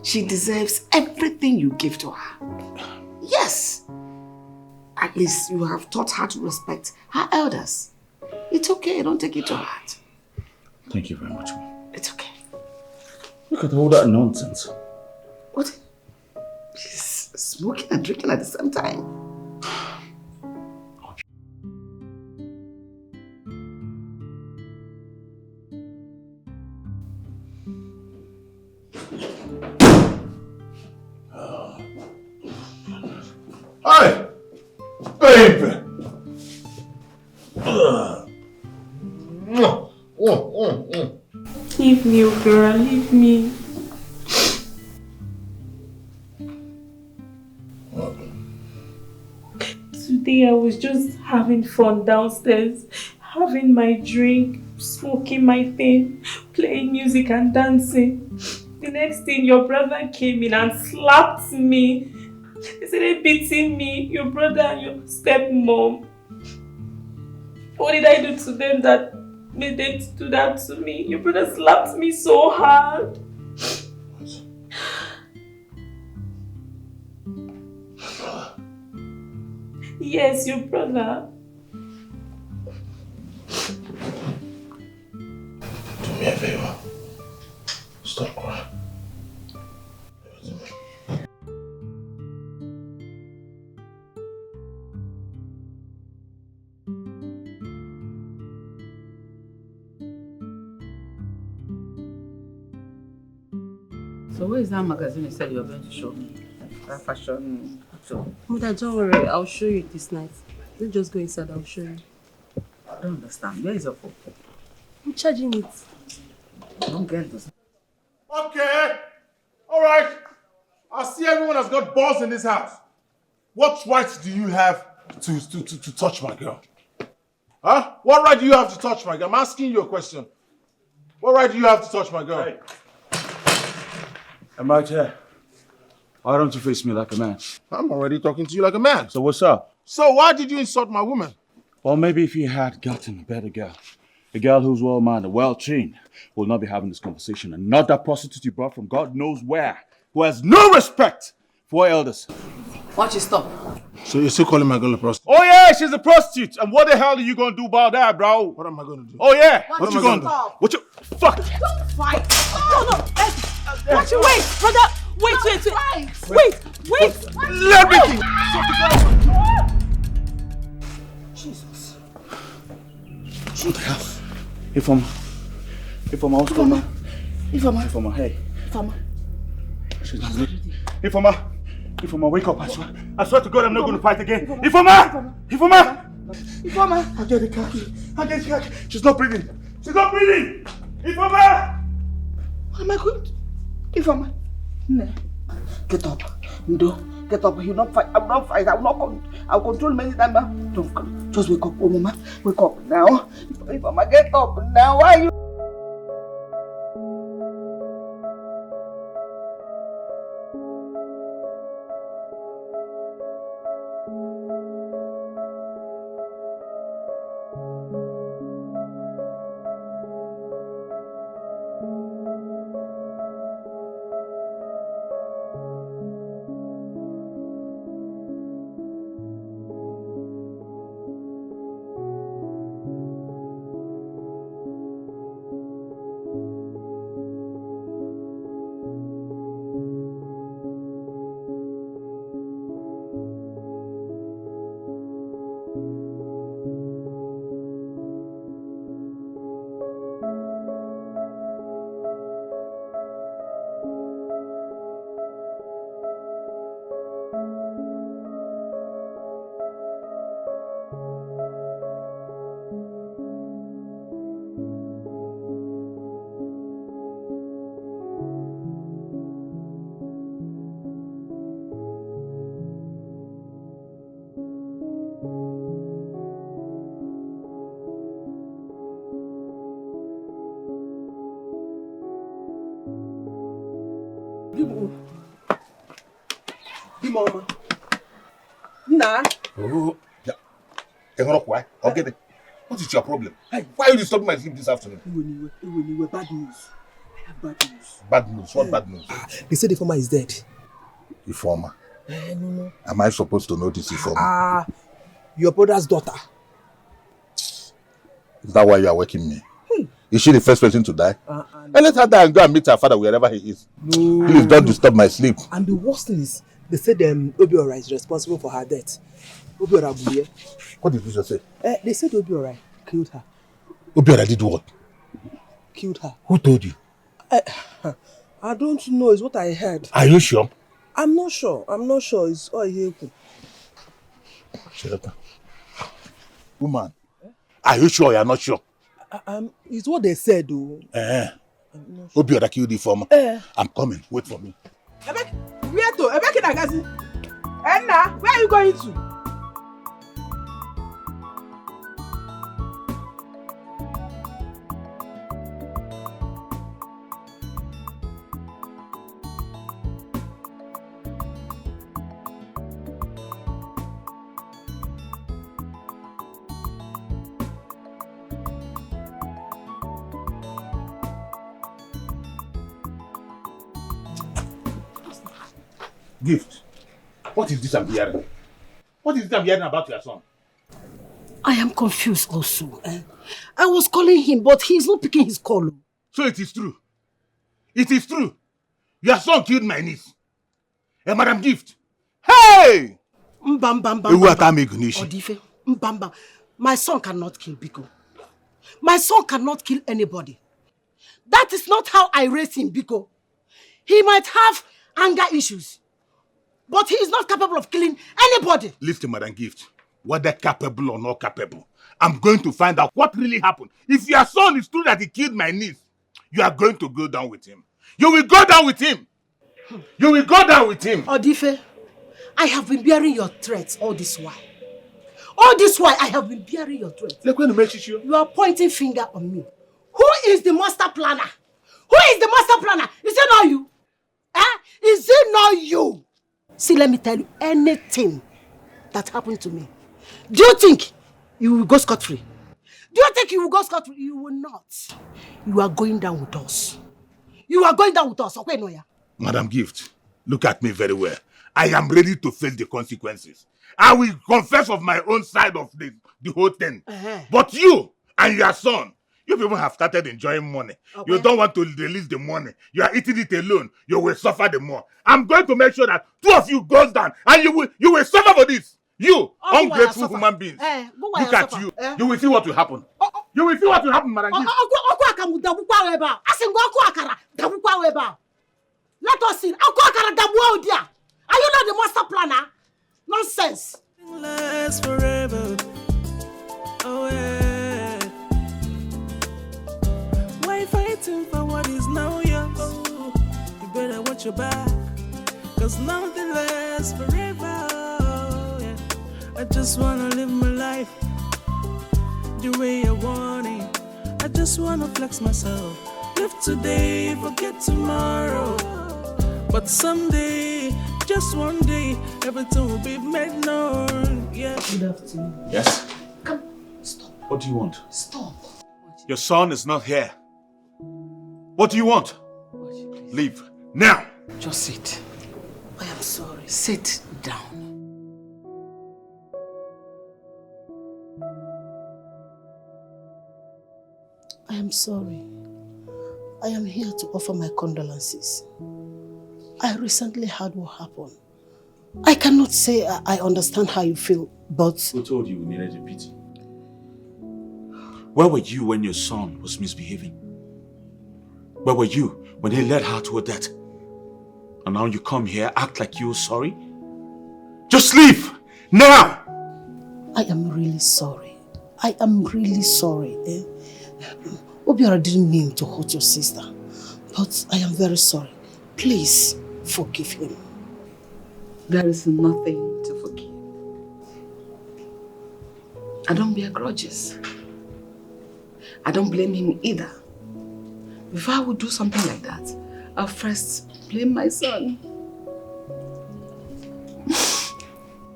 She deserves everything you give to her. Yes. At least you have taught her to respect her elders. It's okay, don't take it to heart. Thank you very much, Mom. It's okay. Look at all that nonsense. What? She's smoking and drinking at the same time. Hi, baby. Leave me, Opera, leave me. Today I was just having fun downstairs, having my drink, smoking my thing, playing music and dancing. The next thing, your brother came in and slapped me. He started beating me, your brother and your stepmom. What did I do to them that made them do that to me? Your brother slapped me so hard. Yes, your brother. Do me a favor. Stop crying. So where is that magazine you said you were going to show me? That fashion show. Mother, don't worry. I'll show you this night. Don't just go inside. I'll show you. I don't understand. Where is your phone? I'm charging it. I don't get this. Okay. All right. I see everyone has got balls in this house. What rights do you have to touch my girl? Huh? What right do you have to touch my girl? I'm asking you a question. What right do you have to touch my girl? Hey. I'm right here. Why don't you face me like a man? I'm already talking to you like a man. So what's up? So why did you insult my woman? Well, maybe if you had gotten a better girl, a girl who's well-mannered, well-trained, we'll not be having this conversation. And not that prostitute you brought from God knows where, who has no respect for her elders. Watch it, stop. So you're still calling my girl a prostitute? Oh yeah, she's a prostitute. And what the hell are you gonna do about that, bro? What am I gonna do? Oh yeah, what you gonna do? What you fuck? Don't fight. No. Watch it, wait, brother. Wait. Let me think. Jesus. What the hell? Ifoma, hey. She's not good. Ifoma, wake up. I swear to God, I'm not going to fight again. Ifoma! I get the khaki. She's not breathing. Ifoma! What am I going to do? Ifoma. No. Get up. Ndo. Get up. You'll not fight. I will not fight. I'll control many times. Don't. Just wake up. Oh, Mama. Wake up now. Ifoma, get up now. Why are you? Mama. Nah. Oh, yeah. Why? I'll get it. What is your problem? Hey, why are you disturbing my sleep this afternoon? Bad news. I have bad news. Bad news? What bad news? They say the former is dead. Informer? No. Am I supposed to know this informer? Your brother's daughter. Is that why you are waking me? Is she the first person to die? And let her die and go and meet her father wherever he is. No. Please don't disturb my sleep. And the worst thing is, they said Obiora is responsible for her death. Obiora Buye. What did you just say? They said Obiora killed her. Obiora did what? Killed her. Who told you? I don't know. It's what I heard. Are you sure? I'm not sure. It's all here. Woman, are you sure you are not sure? It's what they said, though. Obiora killed the former. I'm coming. Wait for me. Where to? Enna, where are you going to? Gift. What is this I'm hearing? What is this I'm hearing about your son? I am confused also. I was calling him, but he's not picking his call. So it is true. It is true. Your son killed my niece. Madam Gift. Hey! Odife. My son cannot kill Biko. My son cannot kill anybody. That is not how I raised him, Biko. He might have anger issues, but he is not capable of killing anybody. Listen, Madam Gift. Whether capable or not capable, I'm going to find out what really happened. If your son is true that he killed my niece, you are going to go down with him. You will go down with him. You will go down with him. Odife, I have been bearing your threats all this while. All this while, I have been bearing your threats. You are pointing finger on me. Who is the master planner? Who is the master planner? Is it not you? Is it not you? See, let me tell you, anything that happened to me, do you think you will go scot-free? Do you think you will go scot-free? You will not. You are going down with us. You are going down with us. Okay, Noya? Madam Gift, look at me very well. I am ready to face the consequences. I will confess of my own side of the whole thing. But you and your son, you people have started enjoying money. Okay. You don't want to release the money. You are eating it alone. You will suffer the more. I'm going to make sure that two of you goes down and you will suffer for this. You, ungrateful human beings. Look at you. You will see what will happen. You will see what will happen, Madam Gift. Let us see. Are you not the master planner? Nonsense. Last forever. Oh yeah. Why fighting for what is now yours? You better watch your back, 'cause nothing lasts forever. Yeah. I just wanna live my life the way I want it. I just wanna flex myself. Live today, forget tomorrow. But someday, just one day, everything will be made known. Yeah. Good afternoon. Yes? Come, stop. What do you want? Stop. Your son is not here. What do you want? Leave. Now! Just sit. I am sorry. Sit down. I am sorry. I am here to offer my condolences. I recently heard what happened. I cannot say I understand how you feel, but... Who told you we needed your pity? Where were you when your son was misbehaving? Where were you when he led her to her death? And now you come here, act like you're sorry? Just leave! Now! I am really sorry. I am really sorry. Obiora didn't mean to hurt your sister, but I am very sorry. Please forgive him. There is nothing to forgive. I don't bear grudges. I don't blame him either. If I would do something like that, I'll first blame my son.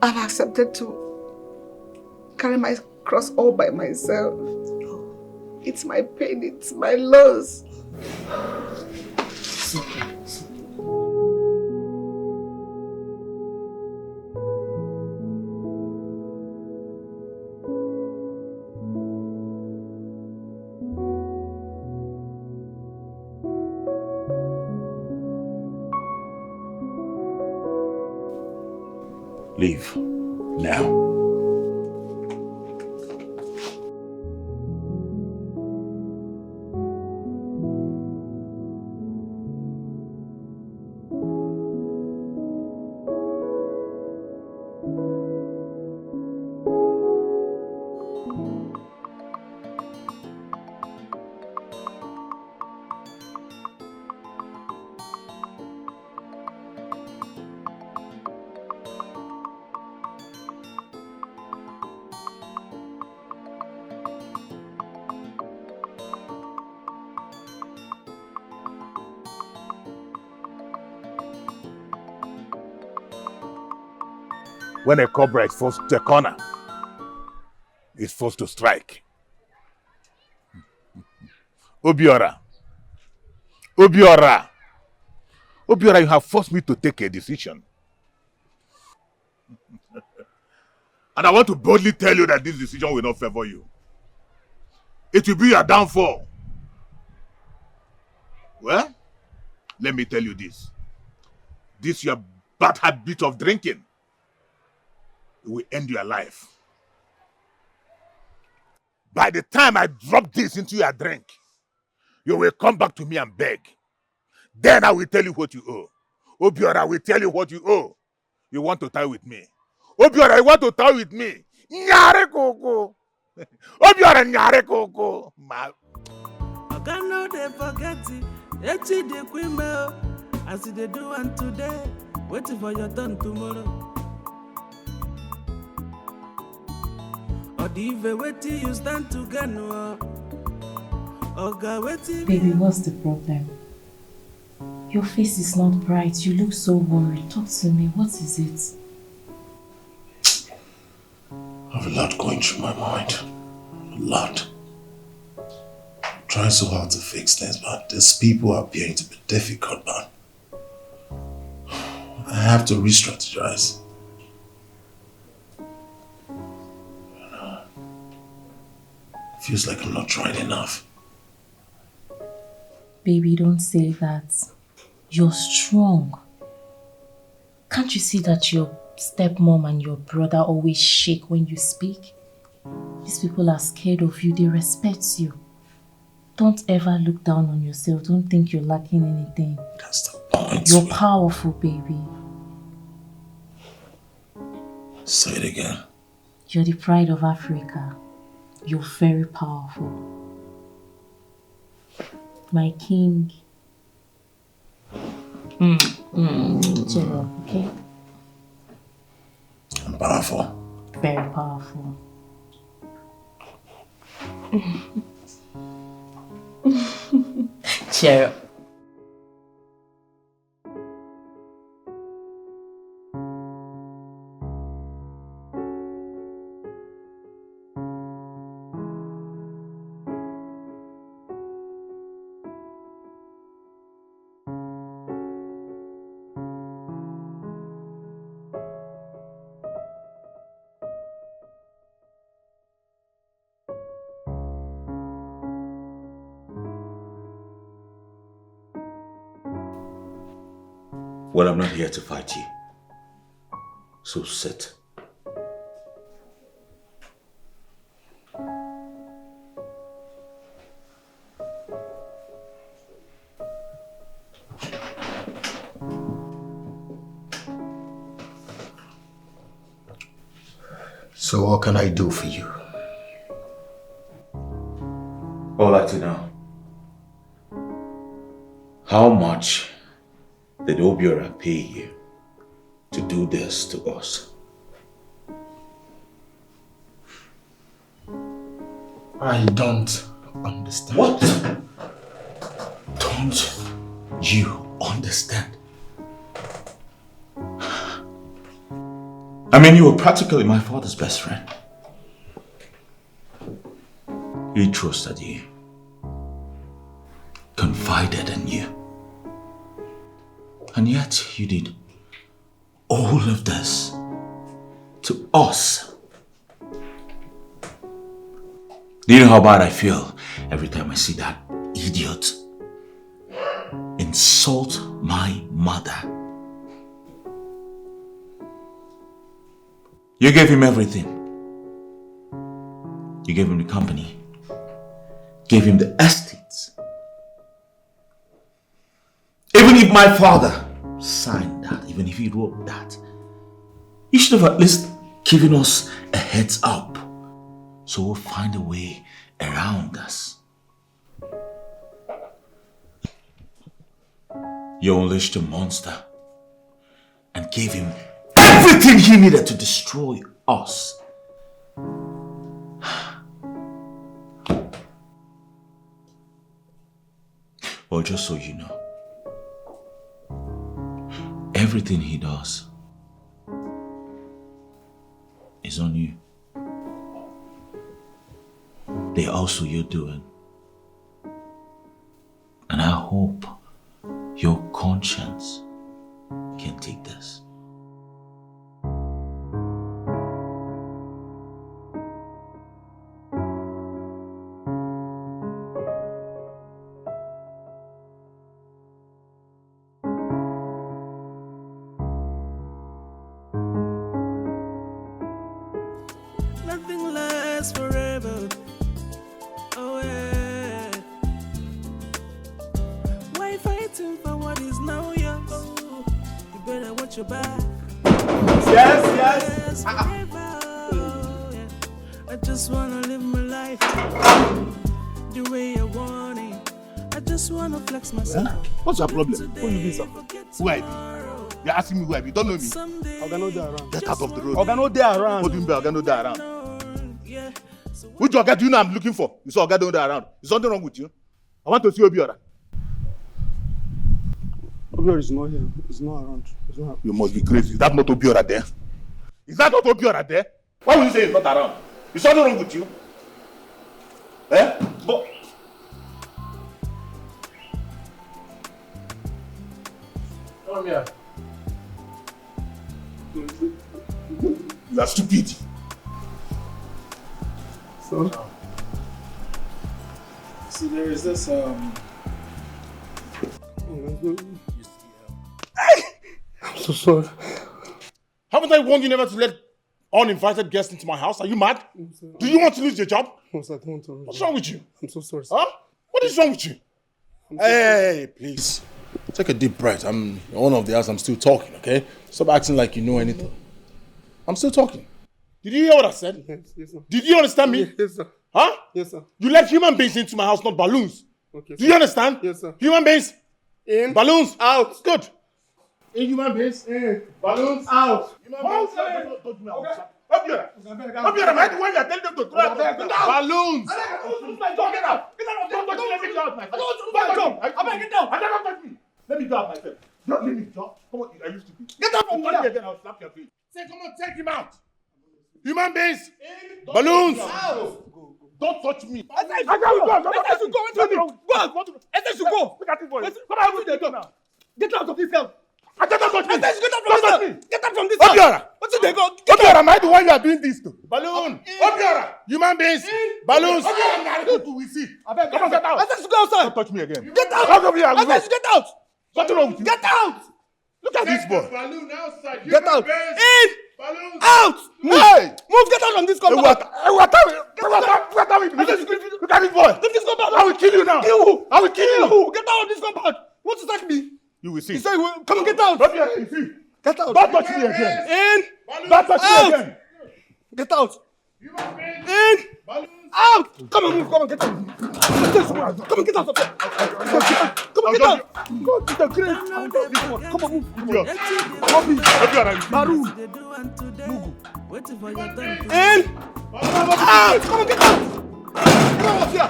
I've accepted to carry my cross all by myself. It's my pain, it's my loss. It's okay. Leave. Now. When a cobra is forced to a corner, it's forced to strike. Obiora. Obiora. Obiora, you have forced me to take a decision. And I want to boldly tell you that this decision will not favor you. It will be your downfall. Well, let me tell you this. This your bad habit of drinking will end your life. By the time I drop this into your drink, you will come back to me and beg. Then I will tell you what you owe. Obiora, I will tell you what you owe. You want to tie with me. Obiora, you want to tie with me. Nyare koko. Obiora, nyare koko. I cannot forget it. Echi de kwime. As they do one today, waiting for your turn tomorrow. Baby, what's the problem? Your face is not bright. You look so worried. Talk to me. What is it? I have a lot going through my mind. A lot. I'm trying so hard to fix things, but these people are appearing to be difficult, man. I have to re-strategize. Feels like I'm not trying enough. Baby, don't say that. You're strong. Can't you see that your stepmom and your brother always shake when you speak? These people are scared of you. They respect you. Don't ever look down on yourself. Don't think you're lacking anything. That's the point. You're powerful, baby. Say it again. You're the pride of Africa. You're very powerful. My king. Chill, okay? I'm powerful. Very powerful. Cheer up. Well, I'm not here to fight you. So sit. So what can I do for you? I would like to know, how much did Obiora pay you to do this to us? I don't understand. What? Don't you understand? I mean, you were practically my father's best friend. He trusted you, confided in you, and yet you did all of this to us. Do you know how bad I feel every time I see that idiot insult my mother? You gave him everything. You gave him the company, gave him the estates. Even if my father signed that, even if he wrote that, you should have at least given us a heads up so we'll find a way around us. You unleashed a monster and gave him everything he needed to destroy us. Well, just so you know, everything he does is on you. They're also your doing. And I hope your conscience can take this. Nothing lasts forever. Oh yeah. Why fighting for what is now yours? Oh, you better watch your back. Yes. Forever. Oh, yeah. I just wanna live my life the way I want it. I just wanna flex myself. What's your problem? Who you be, sir? Who I be? You're asking me who I be. You don't know me. Organo dey around. Get out of the road. Organo dey around. What do you mean by Organo dey around? Which Oga do you know I'm looking for? You saw Oga don't dey around. Is something wrong with you? I want to see Obiora. Obiora is not here. He's not around. He's not. You must be crazy. Is that not Obiora there? Is that not Obiora there? Why would you say he's not around? Is something wrong with you? Eh? But come here. You are stupid. So, see, there is this I'm so sorry. Haven't I warned you never to let uninvited guests into my house? Are you mad? Do you want to lose your job? No, sir, I don't want to. What's wrong with you? I'm so sorry, sir. Huh? What is wrong with you? Hey, please. Take a deep breath. I'm the owner of the house. I'm still talking, okay? Stop acting like you know anything. I'm still talking. Did you hear what I said? Yes, sir. Did you understand me? Yes, sir. Huh? Yes, sir. You let human beings into my house, not balloons. Okay, Do you understand? Yes, sir. Human beings in, balloons out. Good. In human beings in, balloons out. Human beings Up here, am I the one you are telling them to throw out? Balloons. Get out. Don't touch me. Let me go out myself. Get down. I never touch me. Let me go out myself. Let me go. Come on, I used to be. Get out from here. Again, I'll slap your face. Say, come on, take him out. Human beings, balloons. Don't touch me. I said you go. Go. Look at this boy. Come out with the door. Get out of this house. Get out of this. Get out from this house. Obiora. What's it they go? Obiora, am I the one you are doing this to? Balloon. Obiora. Human beings. Balloons. Obiora, we see. Come on, get out. I said you go outside. Don't touch me again. Get out. Out of here. I said you get out. What's wrong with you? Get out. Look at this boy. Balloon outside. Get out. In. Balloons. Out. Hey. Move. Get out from this compound. Look at this boy. Leave this compound. I will kill you now. I will kill you. Get out of this compound. What does that mean? You will see. He said, come on, get out. Get out. Don't touch me again. In. Don't touch me again. Get out. In. Out. Come on, move. Come on, get out. Come on, get out of there. Come on, get out. Come on, move. Maru. In. Out. Come on, get out. Come on, here.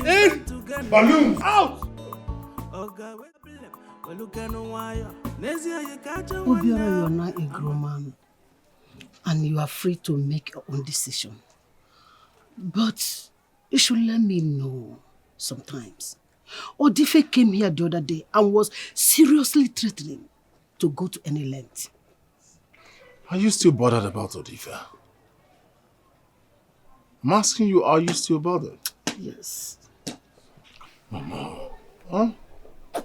In. Balloons. Out. Obiora, you're not a grown man. and you are free to make your own decision. But you should let me know sometimes. Odife came here the other day and was seriously threatening to go to any length. Are you still bothered about Odife? I'm asking you, are you still bothered? Yes. Mama, huh?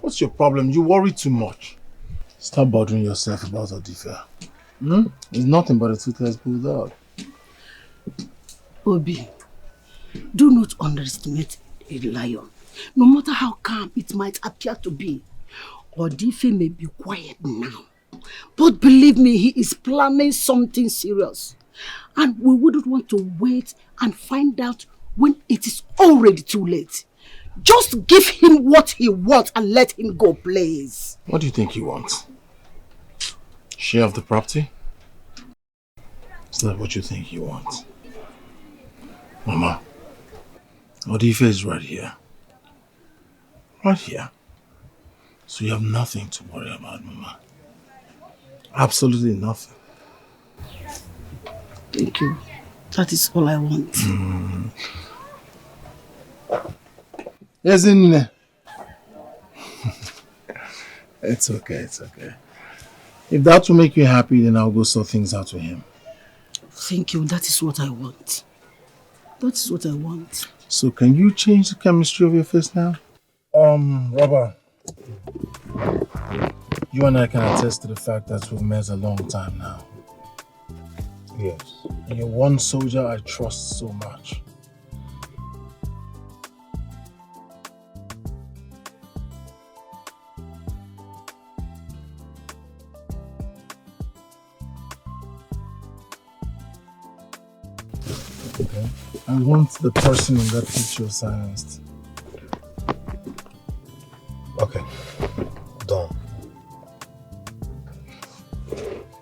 What's your problem? You worry too much. Stop bothering yourself about Odife. It's nothing but a toothless bulldog. Obi, do not underestimate a lion. No matter how calm it might appear to be, Odife may be quiet now. But believe me, he is planning something serious. And we wouldn't want to wait and find out when it is already too late. Just give him what he wants and let him go, please. What do you think he wants? Share of the property? Is that what you think he wants? Mama, Odife is right here. Right here. So you have nothing to worry about, Mama. Absolutely nothing. Thank you. That is all I want. Yes, in It's okay, it's okay. If that will make you happy, then I'll go sort things out with him. Thank you. That is what I want. That is what I want. So can you change the chemistry of your face now? Robert. You and I can attest to the fact that we've met a long time now. Yes. And you're one soldier I trust so much. Okay. I want the person in that picture silenced. Okay. Done.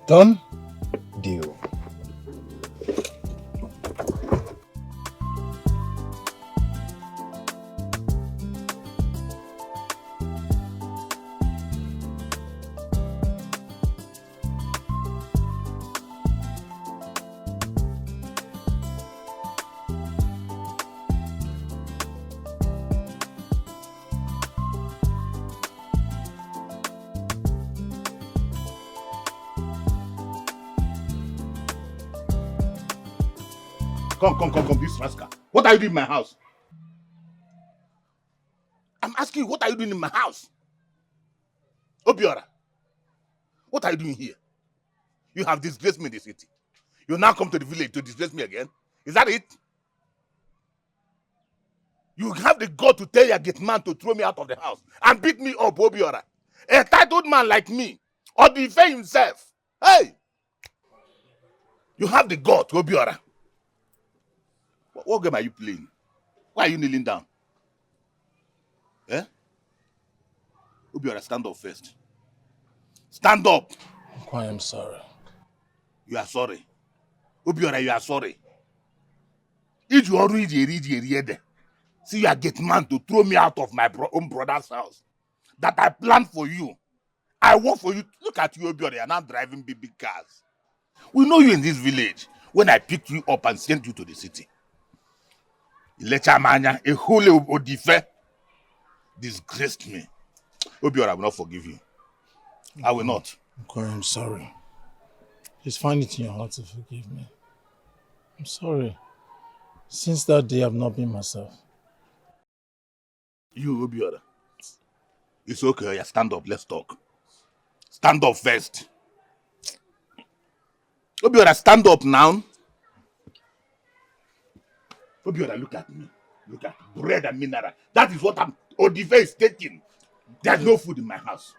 Done? Deal. Come, this rascal. What are you doing in my house? I'm asking you, what are you doing in my house? Obiora, what are you doing here? You have disgraced me in the city. You now come to the village to disgrace me again? Is that it? You have the gut to tell your gate man to throw me out of the house and beat me up, Obiora. A titled man like me, or the Ife himself. Hey! You have the gut, Obiora. What game are you playing? Why are you kneeling down? Eh? Obiora, stand up first. Stand up. I am sorry. You are sorry. Obiora, you are sorry. If you already read, see you get man to throw me out of my own brother's house that I planned for you. I work for you. Look at you, Obiora, you are now driving big cars. We know you in this village when I picked you up and sent you to the city. Ilechamanya, a whole Odife disgraced me. Obiora, I will not forgive you. I will not. Okay, I'm sorry. Just find it in your heart to forgive me. I'm sorry. Since that day, I've not been myself. You, Obiora. It's okay. Yeah, stand up. Let's talk. Stand up first. Obiora, stand up now. Obiora, look at me. Look at bread and mineral. That is what Odife is taking. There's no food in my house.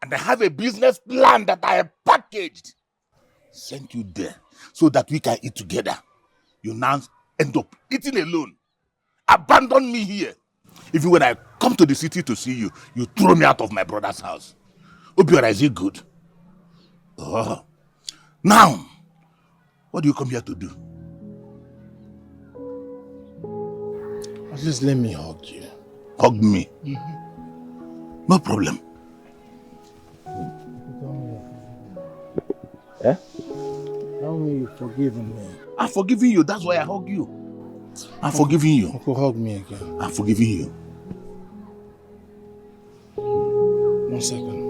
And I have a business plan that I have packaged. Sent you there so that we can eat together. You now end up eating alone. Abandon me here. Even when I come to the city to see you, you throw me out of my brother's house. Obiora, is it good? Oh. Now, what do you come here to do? Just let me hug you. Hug me? No problem. Eh? Tell me you've forgiven me. I'm forgiving you. That's why I hug you. I'm forgiving you. Uncle, hug me again. I'm forgiving you. 1 second.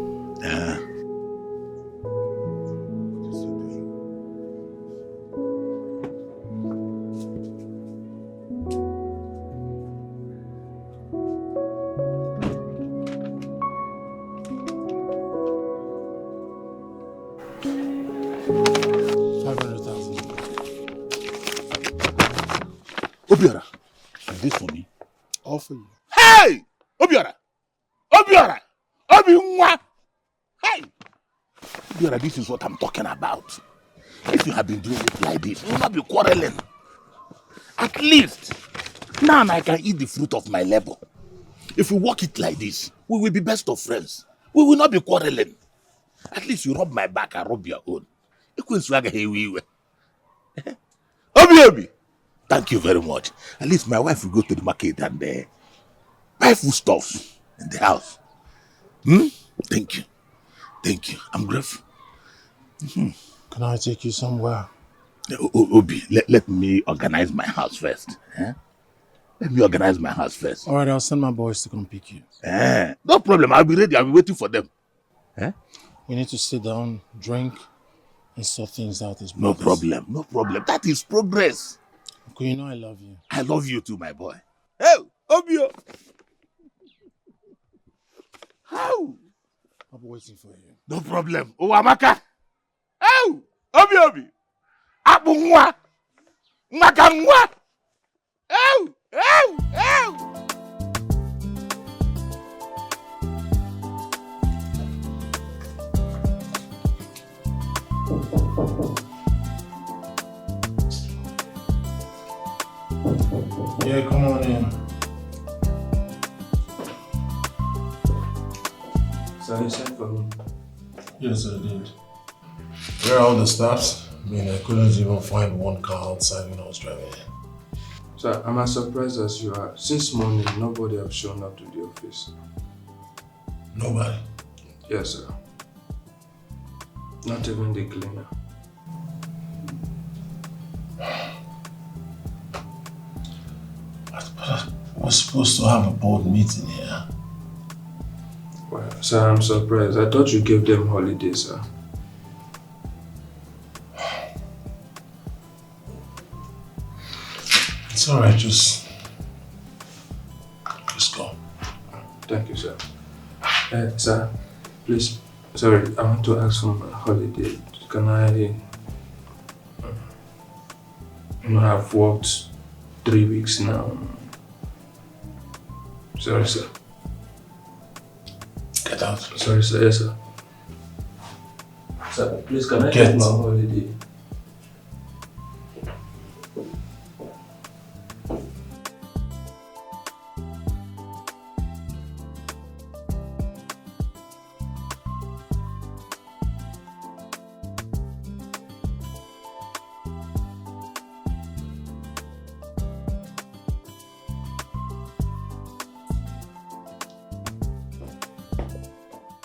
Obiora, is this for me? All for you. Hey! Obiora! Obiora! Obi-nwa! Hey! Obiora, this is what I'm talking about. If you have been doing it like this, we will not be quarreling. At least, now I can eat the fruit of my labor. If we walk it like this, we will be best of friends. We will not be quarreling. At least you rub my back, I rub your own. Obi! Thank you very much. At least my wife will go to the market and buy foodstuffs in the house. Thank you. Thank you. I'm grateful. Can I take you somewhere? Obi, let me organize my house first. Let me organize my house first. All right, I'll send my boys to come pick you. No problem. I'll be ready. I'll be waiting for them. We need to sit down, drink, and sort things out as No brothers. problem. No problem. That is progress. Uncle, you know I love you. I love you too, my boy. Hey, Obio. How? I'll be waiting for you. No problem. Oh, Amaka. Oh, Obi. Abu nwa. Maka nwa. Oh. Yeah, come on in. So you sent for me? Yes, I did. Where are all the staffs? I mean, I couldn't even find one car outside when I was driving in. Sir, I'm as surprised as you are. Since morning, nobody have shown up to the office. Nobody? Yes, sir. Not even the cleaner. But we're supposed to have a board meeting here. Well, sir, I'm surprised. I thought you gave them holiday, sir. It's alright, just go. Thank you, sir. Sir, please, sorry, I want to ask for my holiday. Can I... I've worked 3 weeks now. Sorry, sir. Get out. Sorry, sir. Yes, sir. Sir, please, can I get my holiday?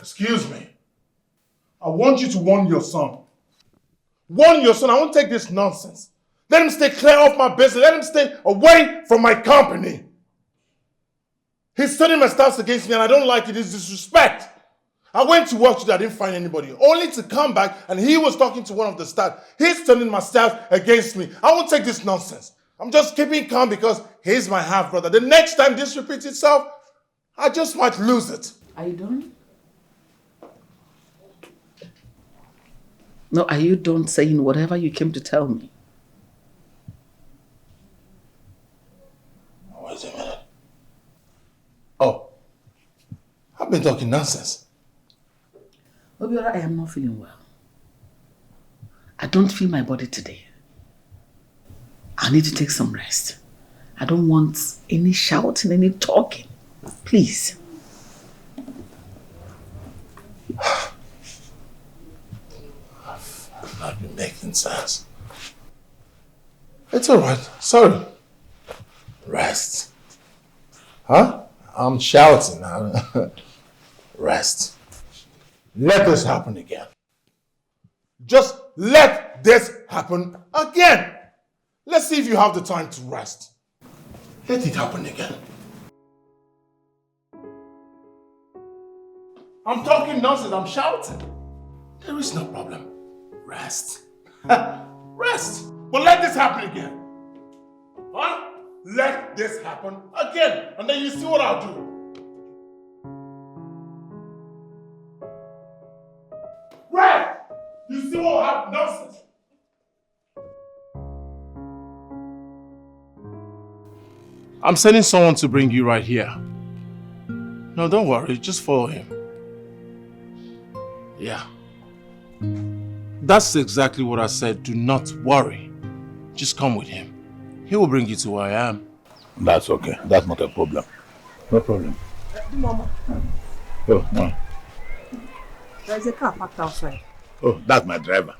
Excuse me. I want you to warn your son. Warn your son. I won't take this nonsense. Let him stay clear off my business. Let him stay away from my company. He's turning my staffs against me and I don't like it. It's disrespect. I went to work today. I didn't find anybody. Only to come back and he was talking to one of the staff. He's turning my staff against me. I won't take this nonsense. I'm just keeping calm because he's my half-brother. The next time this repeats itself, I just might lose it. Are you done? No, are you done saying whatever you came to tell me? Wait a minute. Oh, I've been talking nonsense. Obiora, I am not feeling well. I don't feel my body today. I need to take some rest. I don't want any shouting, any talking. Please. I've not been making sense. It's alright. Sorry. Rest. Huh? I'm shouting. Rest. Let this happen again. just let this happen again. Let's see if you have the time to rest. Let it happen again. I'm talking nonsense, I'm shouting. There is no problem. Rest. Rest. But let this happen again. Huh? Let this happen again. And then you see what I'll do. Right! You see what will happen? Nonsense. I'm sending someone to bring you right here. No, don't worry. Just follow him. Yeah. That's exactly what I said. Do not worry. Just come with him. He will bring you to where I am. That's okay. That's not a problem. No problem. Mama, Oh, no. there is a car parked outside. Oh, that's my driver.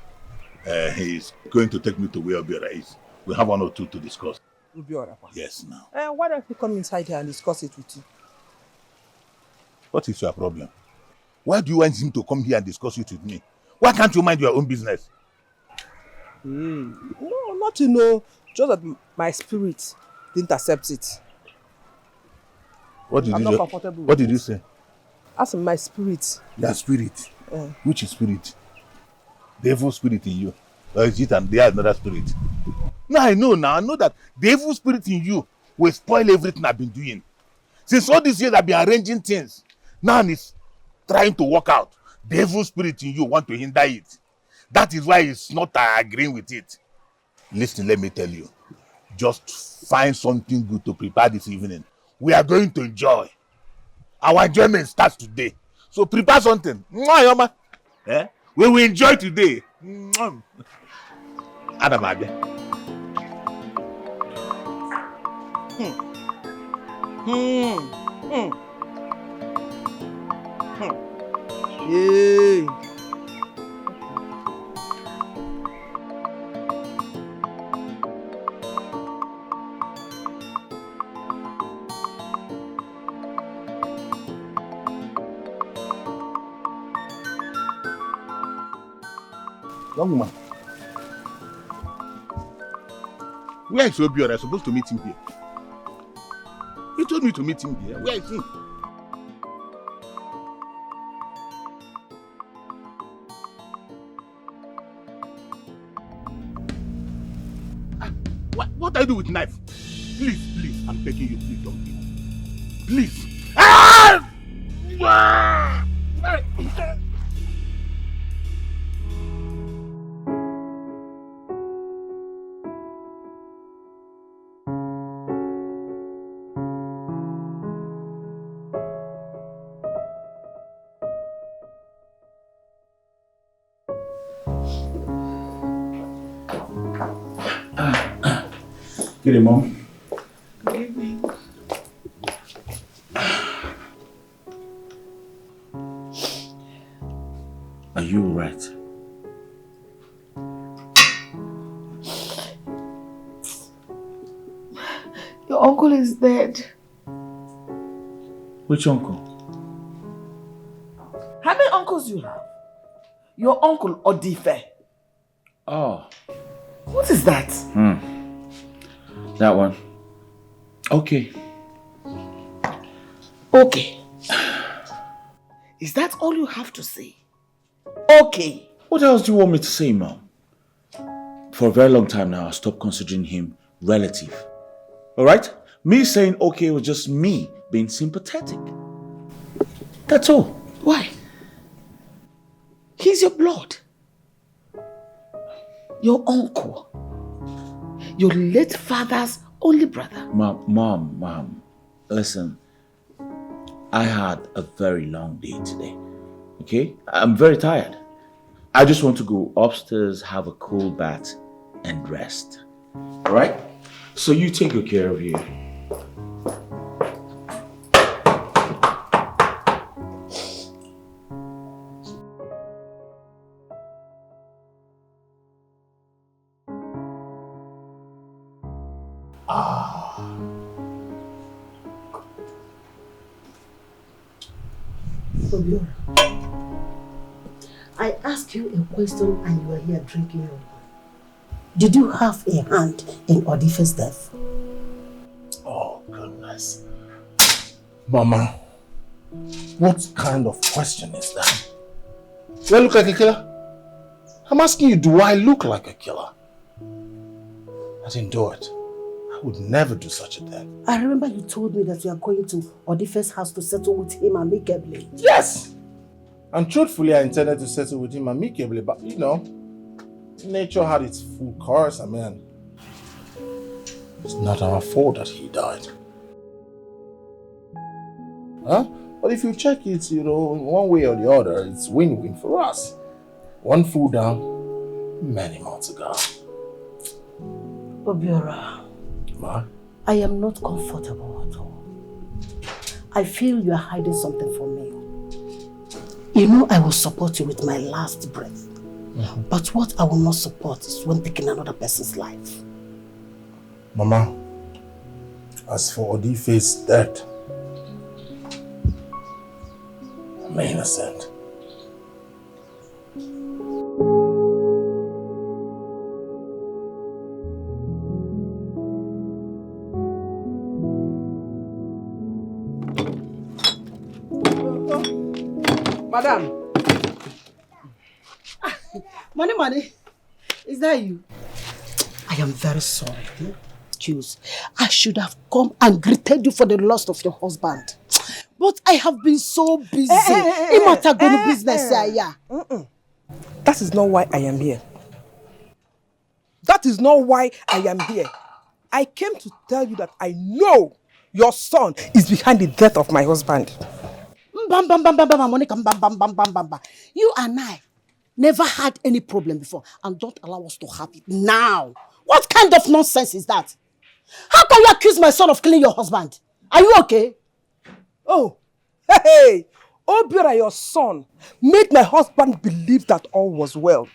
He's going to take me to where Obiora is. We have 1 or 2 to discuss. Obiora. Yes, now. Why don't you come inside here and discuss it with you? What is your problem? Why do you want him to come here and discuss it with me? Why can't you mind your own business? No, not to know. Just that my spirit didn't accept it. What did I'm you not say? comfortable What with did you it. say? As in my spirit. Your spirit. Uh, Which spirit? The evil spirit in you. Or is it and there another spirit? No, I know now. I know that the evil spirit in you will spoil everything I've been doing. Since all these years I've been arranging things. Now it's trying to work out. The evil spirit in you want to hinder it. That is why it's not agreeing with it. Listen, let me tell you. Just find something good to prepare this evening. We are going to enjoy. Our enjoyment starts today. So prepare something. Mwah, eh? We will enjoy today. Adamade. Yay! Young woman. Where is Obio? I'm supposed to meet him here. You told me to meet him here. Where is he? What do I do with knife? Please, I'm begging you, please don't kill me. Please. Ah! Ah! Good evening, Mom. Good evening. Are you alright? Your uncle is dead. Which uncle? How many uncles you have? Your uncle Odife. Oh. What is that? That one. Okay. Okay. Is that all you have to say? Okay. What else do you want me to say, Mom? For a very long time now, I stopped considering him relative. Alright? Me saying okay was just me being sympathetic. That's all. Why? He's your blood. Your uncle. Your late father's only brother. Mom, listen. I had a very long day today. Okay? I'm very tired. I just want to go upstairs, have a cool bath, and rest. Alright? So you take good care of you. I ask you a question and you are here drinking your wine. Did you have a hand in Odife's death? Oh, goodness. Mama, what kind of question is that? Do I look like a killer? I'm asking you, do I look like a killer? I didn't do it. I would never do such a thing. I remember you told me that you are going to Odife's house to settle with him amicably. Yes! And truthfully, I intended to settle with him amicably, but you know, nature had its full course. I mean, it's not our fault that he died. Huh? But if you check it, you know, in one way or the other, it's win-win for us. One fool down, many more to go. Obiora, Ma? I am not comfortable at all. I feel you are hiding something from me. You know I will support you with my last breath. But what I will not support is when taking another person's life. Mama, as for Odife's death, I'm innocent. Madam. Money. Is that you? I am very sorry. Choose. I should have come and greeted you for the loss of your husband. But I have been so busy. Business. That is not why I am here. That is not why I am here. I came to tell you that I know your son is behind the death of my husband. Monica, you and I never had any problem before, and don't allow us to have it now. What kind of nonsense is that? How can you accuse my son of killing your husband? Are you okay? Oh, hey, Obiora, your son, made my husband believe that all was well.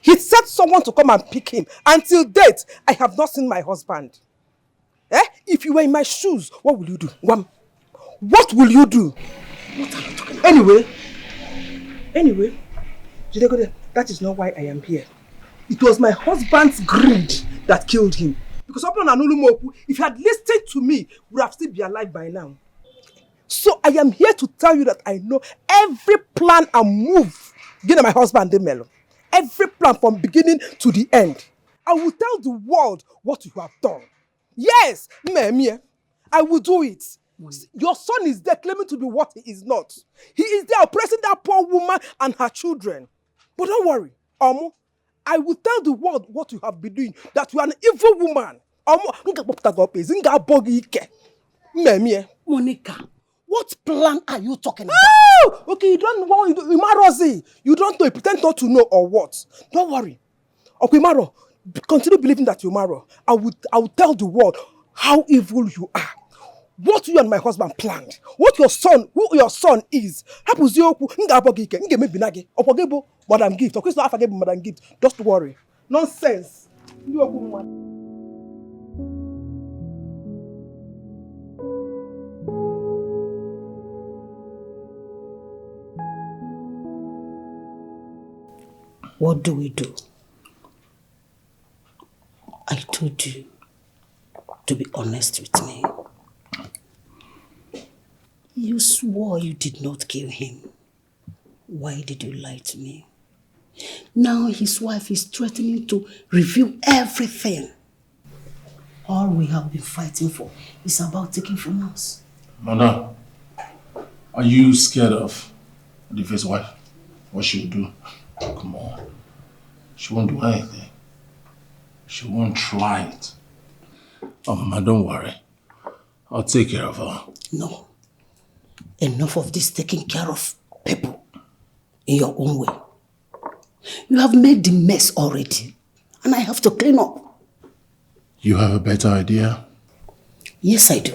He sent someone to come and pick him. Until date, I have not seen my husband. If you were in my shoes, what will you do? What will you do? What are you talking about? Anyway, Jidegode, that is not why I am here. It was my husband's greed that killed him. Because if he had listened to me, he would have still be alive by now. So I am here to tell you that I know every plan and move given my husband Demelo. Every plan from beginning to the end. I will tell the world what you have done. Yes, I will do it. Your son is there claiming to be what he is not. He is there oppressing that poor woman and her children. But don't worry, I will tell the world what you have been doing, that you are an evil woman. Monica, what plan are you talking about? Oh, okay, you don't want you don't know, you pretend not to know or what. Don't worry. Okay, Maro, continue believing that you marry. I will tell the world how evil you are. What you and my husband planned. What who your son is. Madam gift. Madam gift. Just worry. Nonsense. What do we do? I told you to be honest with me. You swore you did not kill him. Why did you lie to me? Now his wife is threatening to reveal everything. All we have been fighting for is about taking from us. Mother, are you scared of Odife's wife? What she will do? Come on. She won't do anything. She won't try it. Oh, Mama, don't worry. I'll take care of her. No. Enough of this taking care of people in your own way. You have made the mess already, and I have to clean up. You have a better idea? Yes, I do.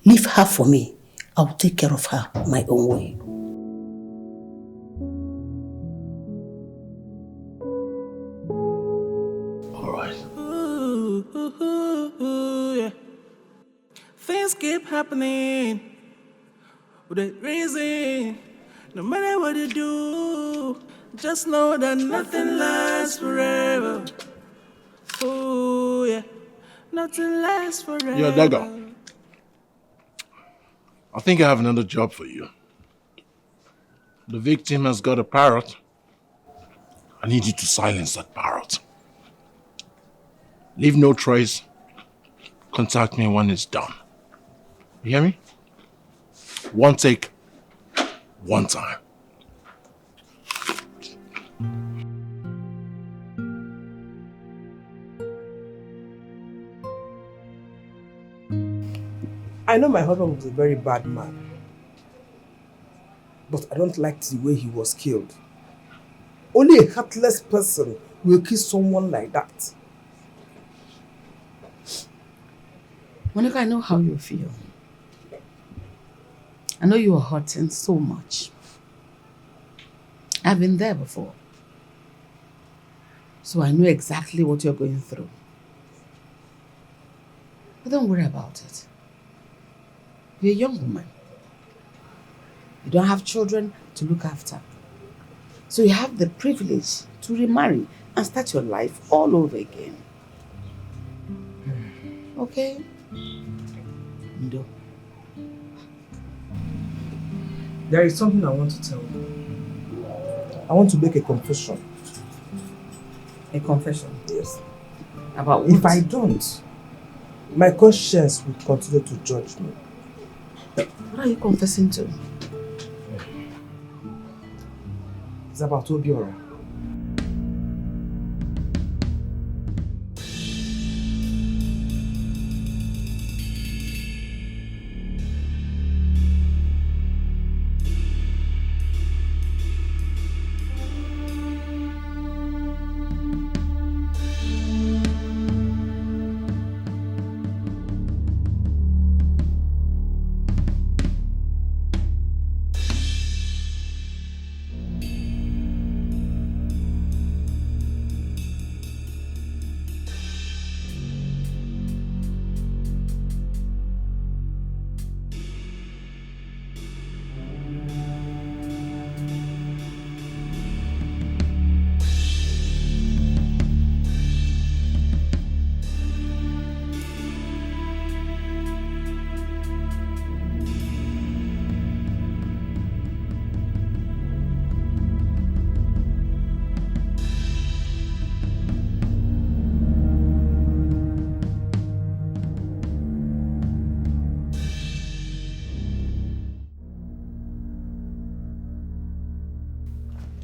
Leave her for me. I will take care of her my own way. All right. Yeah. Things keep happening with a reason. No matter what you do, Just know that nothing lasts forever. Oh yeah, nothing lasts forever. Yo, Dagger. I think I have another job for you. The victim has got a parrot. I need you to silence that parrot. Leave no trace. Contact me when it's done. You hear me? One take, one time. I know my husband was a very bad man, but I don't like the way he was killed. Only a heartless person will kill someone like that. Monica, I know how you feel. I know you are hurting so much. I've been there before. So I know exactly what you're going through. But don't worry about it. You're a young woman. You don't have children to look after. So you have the privilege to remarry and start your life all over again. Okay? Ndo. There is something I want to tell you. I want to make a confession. A confession? Yes. About what? If I don't, my conscience will continue to judge me. What are you confessing to? It's about Obiora.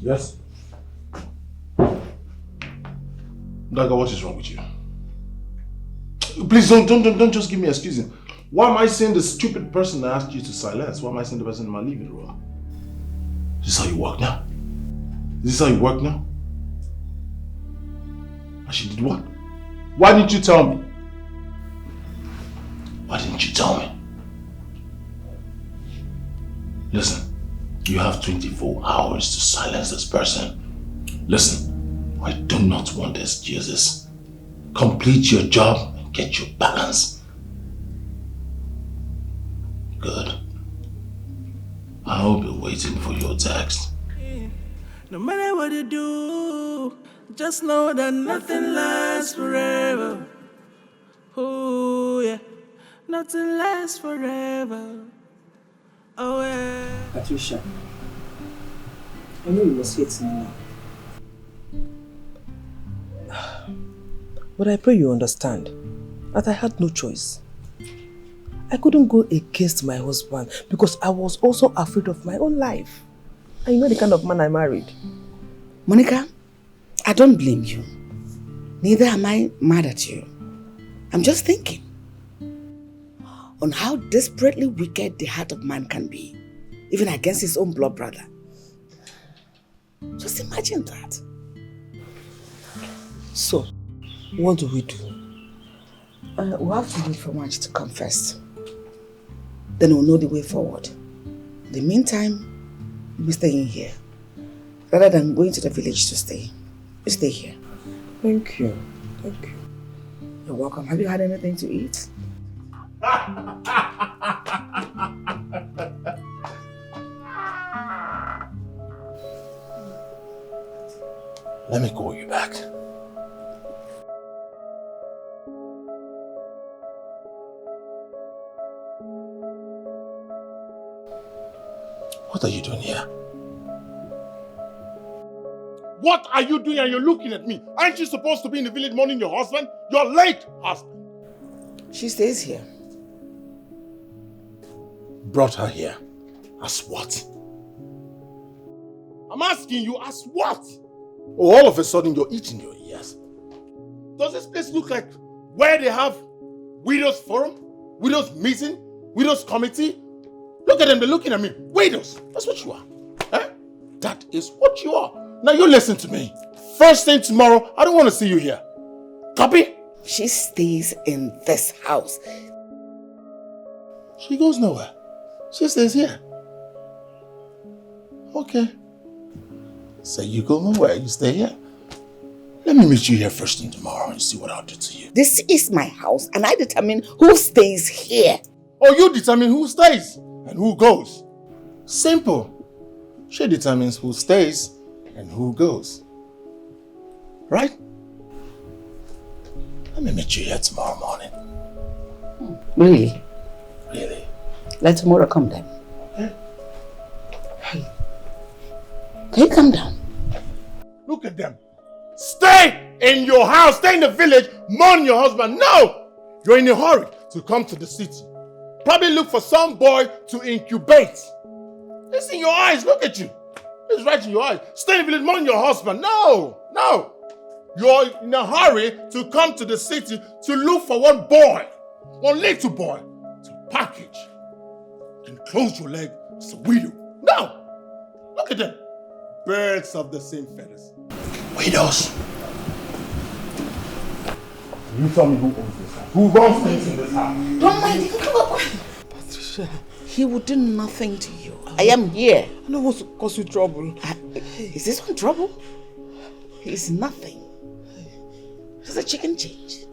Yes? Dagger, what is wrong with you? Please don't just give me excuses. Why am I saying the stupid person that asked you to silence? Why am I saying the person in my living room? Is this how you work now? Is this how you work now? And she did what? Why didn't you tell me? Why didn't you tell me? Listen. You have 24 hours to silence this person. Listen, I do not want excuses. Complete your job and get your balance. Good. I'll be waiting for your text. No matter what you do, just know that nothing lasts forever. Oh yeah, nothing lasts forever. Oh yeah. Patricia, I know you must hate me now. But I pray you understand that I had no choice. I couldn't go against my husband because I was also afraid of my own life. And you know the kind of man I married. Monica, I don't blame you. Neither am I mad at you. I'm just thinking on how desperately wicked the heart of man can be, even against his own blood brother. Just imagine that. So, what do we do? We'll have to wait for March to confess. Then we'll know the way forward. In the meantime, you'll be staying here. Rather than going to the village to stay, you stay here. Thank you. Thank you. You're welcome. Have you had anything to eat? Let me call you back. What are you doing here? What are you doing and you're looking at me? Aren't you supposed to be in the village mourning your husband? Your late husband. She stays here. Brought her here. As what? I'm asking you, as what? Oh, all of a sudden you're itching your ears. Does this place look like where they have widows forum? Widows meeting? Widows committee? Look at them, they're looking at me. Widows, that's what you are. Eh? That is what you are. Now you listen to me. First thing tomorrow, I don't want to see you here. Copy? She stays in this house. She goes nowhere. She stays here. Okay. So you go nowhere, you stay here. Let me meet you here first thing tomorrow and see what I'll do to you. This is my house and I determine who stays here. Oh, you determine who stays and who goes. Simple. She determines who stays and who goes. Right? Let me meet you here tomorrow morning. Really? Really? Let tomorrow come then. Okay. Hey. Can you come down? Look at them. Stay in your house. Stay in the village. Mourn your husband. No! You're in a hurry to come to the city. Probably look for some boy to incubate. It's in your eyes. Look at you. It's right in your eyes. Stay in the village. Mourn your husband. No! No! You're in a hurry to come to the city to look for one boy. One little boy. To package. And close your leg as a widow. No! Look at them. Birds of the same feathers. Widows. You tell me who owns this house. Who runs things in this house? Don't mind him. Come on. Patricia. He will do nothing to you. I am here. I don't want to cause you trouble. Is this one trouble? He's nothing. He's a chicken change.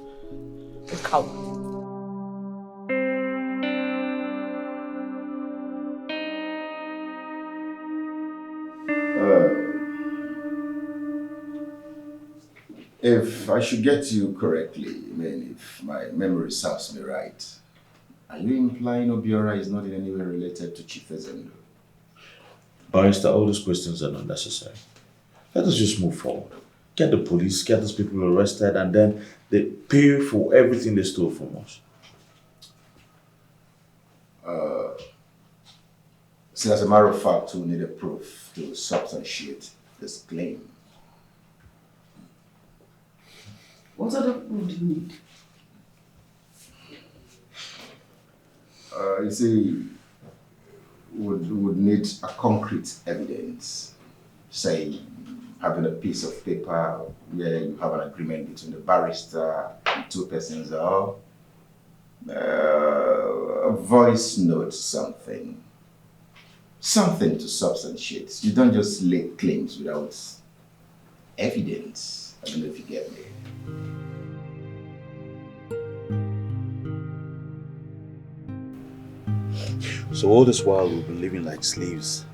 A cow. If I should get you correctly, I mean, if my memory serves me right, are you implying Obiora is not in any way related to Chief Ezendo? Barrister, all those questions are not necessary. Let us just move forward. Get the police, get those people arrested, and then they pay for everything they stole from us. See, as a matter of fact, we need a proof to substantiate this claim. What other proof do you need? You see, would need a concrete evidence. Say, having a piece of paper where you have an agreement between the barrister and two persons, or a voice note, something to substantiate. You don't just lay claims without evidence. I don't know if you get me. So all this while we've been living like slaves,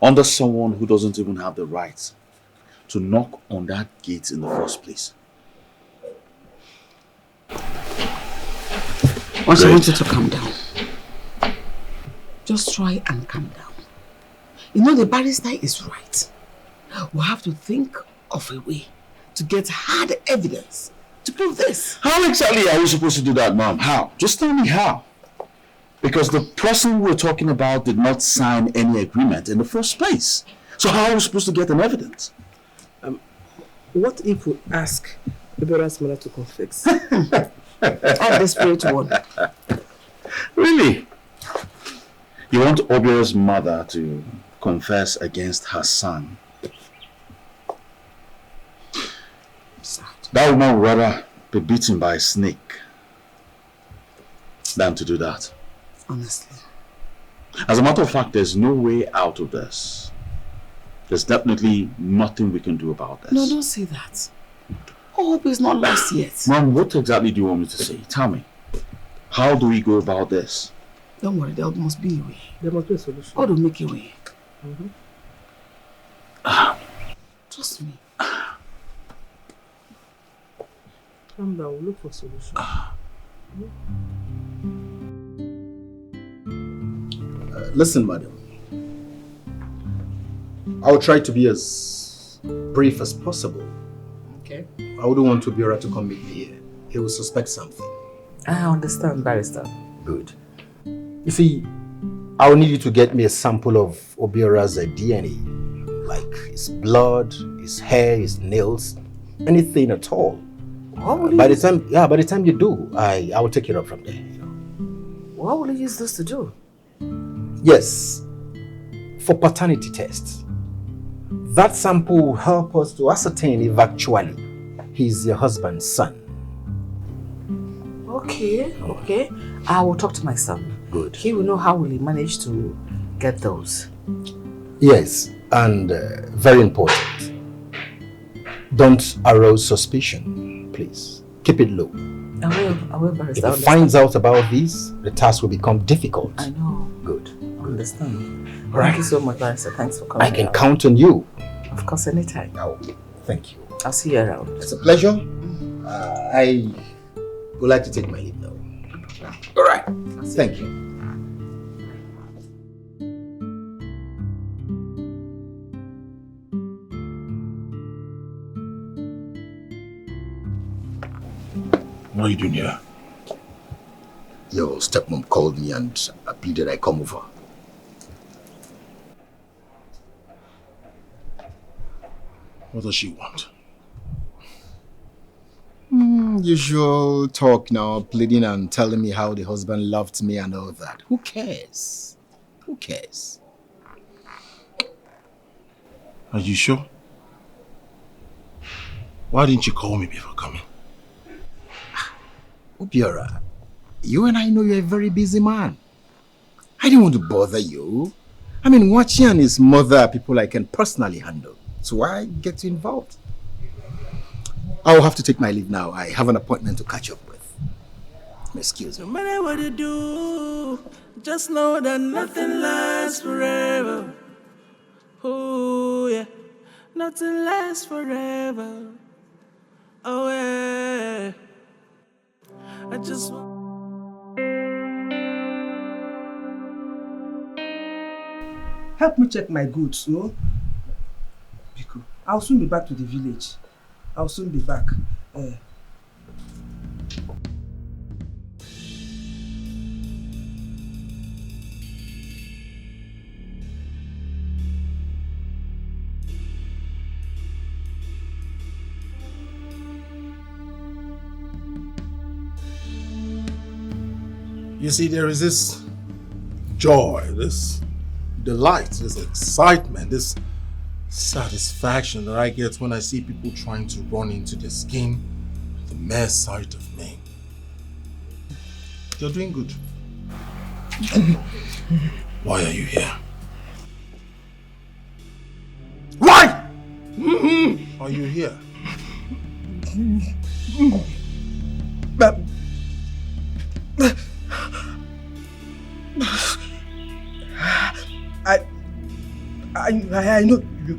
under someone who doesn't even have the right to knock on that gate in the first place. I want you to calm down. Just try and calm down. You know, the barrister is right. We have to think of a way to get hard evidence to prove this. How exactly are we supposed to do that, Mom? How? Just tell me how. Because the person we're talking about did not sign any agreement in the first place. So how are we supposed to get an evidence? What if we ask Obiora's mother to confess? I'm desperate one. Really? You want Obiora's mother to confess against her son? That woman would rather be beaten by a snake than to do that. Honestly. As a matter of fact, there's no way out of this. There's definitely nothing we can do about this. No, don't say that. Hope is not lost yet. Mom, what exactly do you want me to say? Tell me. How do we go about this? Don't worry, there must be a way. There must be a solution. God will make a way. Trust me. Calm down, we'll look for solution. Listen, madam. I'll try to be as brief as possible. Okay. I wouldn't want Obiora to come meet me here. He will suspect something. I understand, barrister. Good. You see, I'll need you to get me a sample of Obiora's DNA. Like his blood, his hair, his nails, anything at all. By the time you do, I will take it up from there. What will you use this to do? Yes, for paternity tests. That sample will help us to ascertain if actually he's your husband's son. Okay. I will talk to my son. Good. He will know how will he manage to get those. Yes, and very important. Don't arouse suspicion, please. Keep it low. I will, barrister. If he finds out about this, the task will become difficult. I know. Good. I understand. Right. Thank you so much, barrister. Thanks for coming. I can count on you. Of course, anytime. Oh, thank you. I'll see you around. It's a pleasure. I would like to take my leave now. All right. Thank you. What are you doing here? Your stepmom called me and pleaded I come over. What does she want? Usual talk now, pleading and telling me how the husband loved me and all that. Who cares? Who cares? Are you sure? Why didn't you call me before coming? Obiora, you and I know you're a very busy man. I didn't want to bother you. I mean, Wachi and his mother are people I can personally handle. So why get you involved? I'll have to take my leave now. I have an appointment to catch up with. Excuse me. No matter what you do, just know that nothing lasts forever. Oh yeah, nothing lasts forever. Oh yeah, I just want. Help me check my goods, no? Biko, I'll soon be back to the village. I'll soon be back. You see, there is this joy, this delight, this excitement, this satisfaction that I get when I see people trying to run into the skin, the mere sight of me. You're doing good. Why are you here? Why are you here?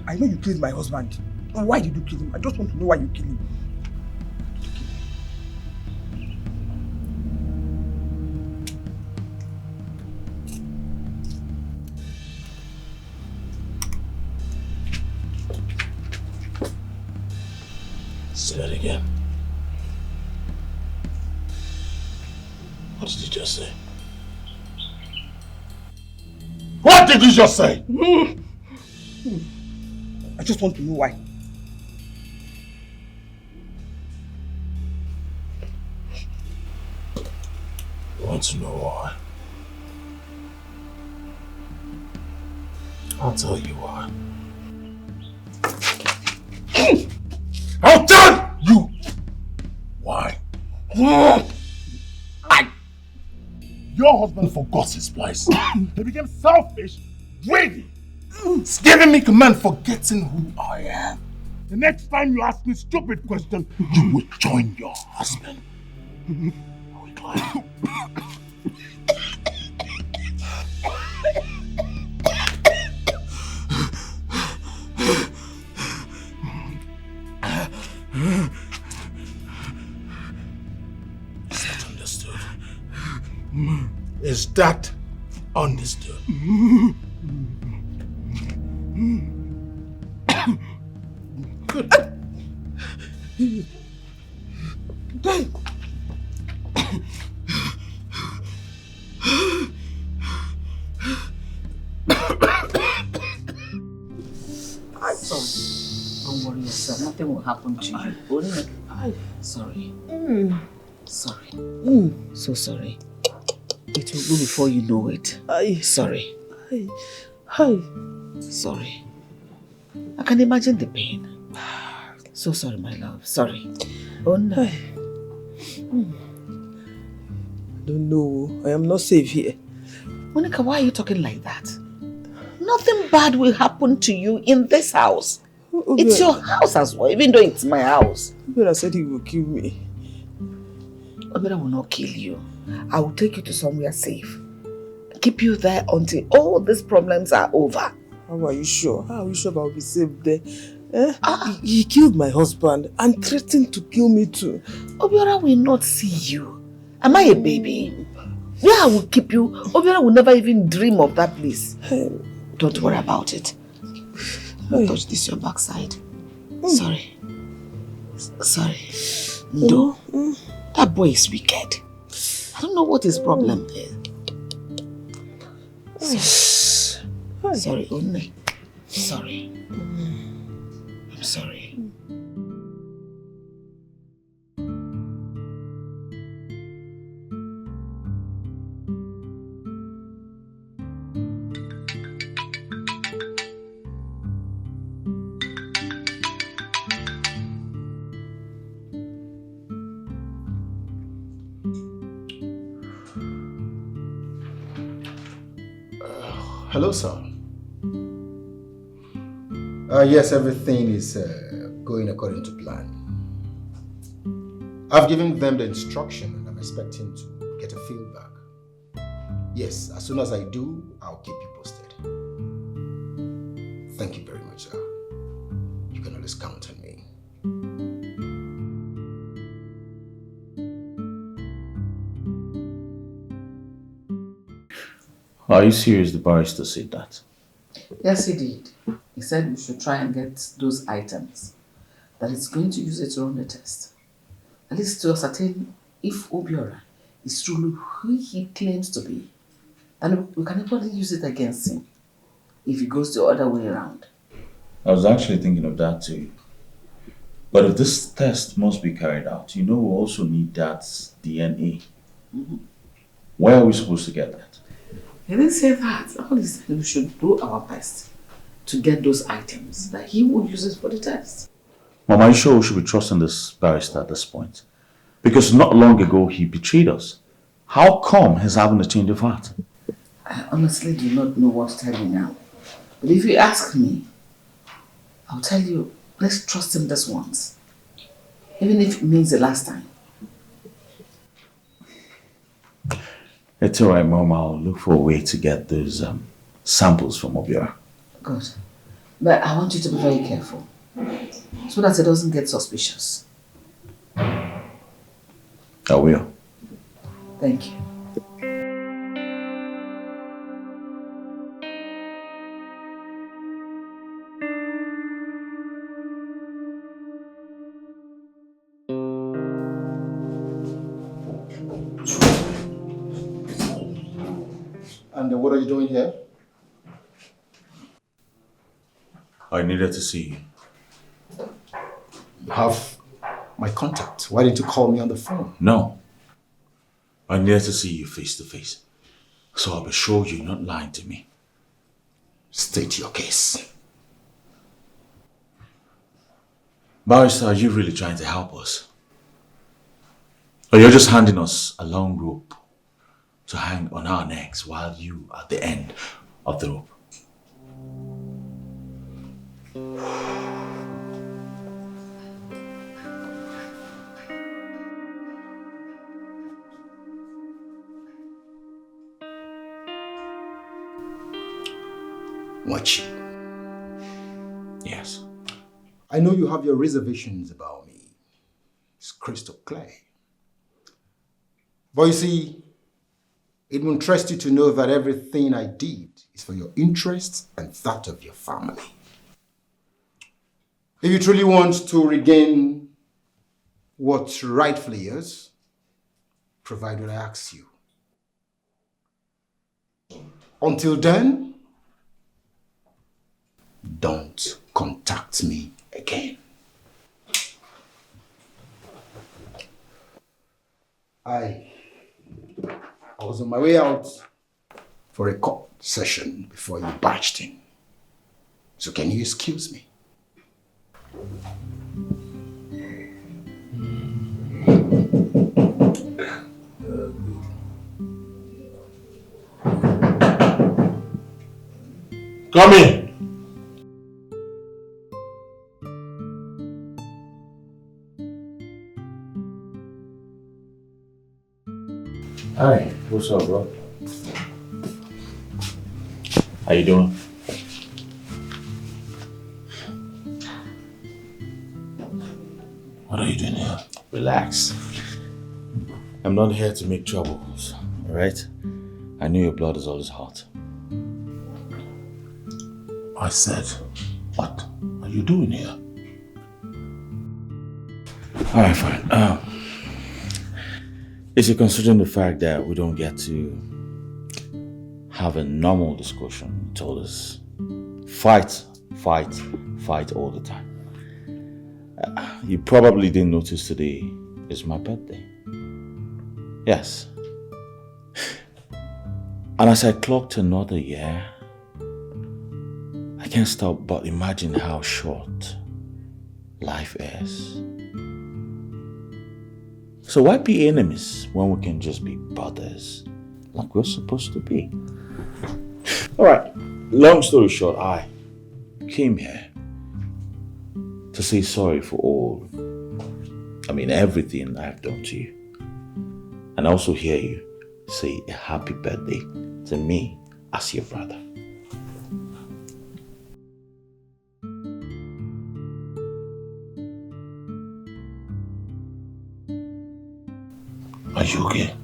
I know you killed my husband. Why did you kill him? I just want to know why you killed him. Say that again. What did you just say? What did you just say? I just want to know why. You want to know why? I'll tell you why. I'll tell you why. Your husband forgot his place. He became selfish, greedy. He's giving me command, forgetting who I am. The next time you ask me stupid question, you will join your husband. Are we clear? Is that understood? Good. Don't worry yourself. Nothing will happen to you. Only. Sorry. Sorry. So sorry. It will go before you know it. Sorry. Sorry. I can imagine the pain. So sorry, my love. Sorry. Oh no. I don't know. I am not safe here. Monica, why are you talking like that? Nothing bad will happen to you in this house. It's your house as well, even though it's my house. Obio said he will kill me. Obio will not kill you. I will take you to somewhere safe. Keep you there until all these problems are over. How are you sure? How are you sure I will be safe there? He killed my husband and threatened to kill me too. Obiora will not see you. Am I a baby? Where I will keep you, Obiora will never even dream of that place. Don't worry about it. Don't touch this your backside. Sorry. Sorry. No. That boy is wicked. I don't know what his problem is. Sorry, Only. Sorry. I'm sorry. Hello, sir. Yes, everything is going according to plan. I've given them the instruction and I'm expecting to get a feedback. Yes, as soon as I do, I'll keep you posted. Thank you very much, sir. You can always count on me. Are you serious the barrister said that? Yes, he did. He said we should try and get those items. That it's going to use it to run the test. At least to ascertain if Obiora is truly who he claims to be. And we can equally use it against him if he goes the other way around. I was actually thinking of that too. But if this test must be carried out, you know we also need that DNA. Where are we supposed to get that? He didn't say that. All he said we should do our best to get those items that he will use it for the test. Mom, are you sure we should be trusting this barrister at this point? Because not long ago he betrayed us. How come he's having a change of heart? I honestly do not know what to tell you now. But if you ask me, I'll tell you, let's trust him this once. Even if it means the last time. It's alright, Mom. I'll look for a way to get those samples from Obiora. Good. But I want you to be very careful. So that it doesn't get suspicious. I will. Thank you. And what are you doing here? I needed to see you. You have my contact. Why didn't you call me on the phone? No. I needed to see you face to face. So I'll be sure you're not lying to me. State your case. Barrister, are you really trying to help us? Or you're just handing us a long rope to hang on our necks while you are at the end of the rope? Watch. Yes. I know you have your reservations about me. It's crystal clear. But you see, it will interest you to know that everything I did is for your interests and that of your family. If you truly want to regain what's rightfully yours, provide what I ask you. Until then, don't contact me again. I was on my way out for a court session before you barged in. So can you excuse me? Come in. Hi, what's up, bro? How you doing? What are you doing here? Relax. I'm not here to make troubles, alright? I know your blood is always hot. I said, what are you doing here? Alright, fine. Is it considering the fact that we don't get to have a normal discussion? You told us fight all the time. You probably didn't notice today is my birthday. Yes. And as I clocked another year, I can't stop but imagine how short life is. So why be enemies when we can just be brothers like we're supposed to be? Alright, long story short, I came here to say sorry for everything I've done to you. And also hear you say a happy birthday to me as your brother. Are you okay?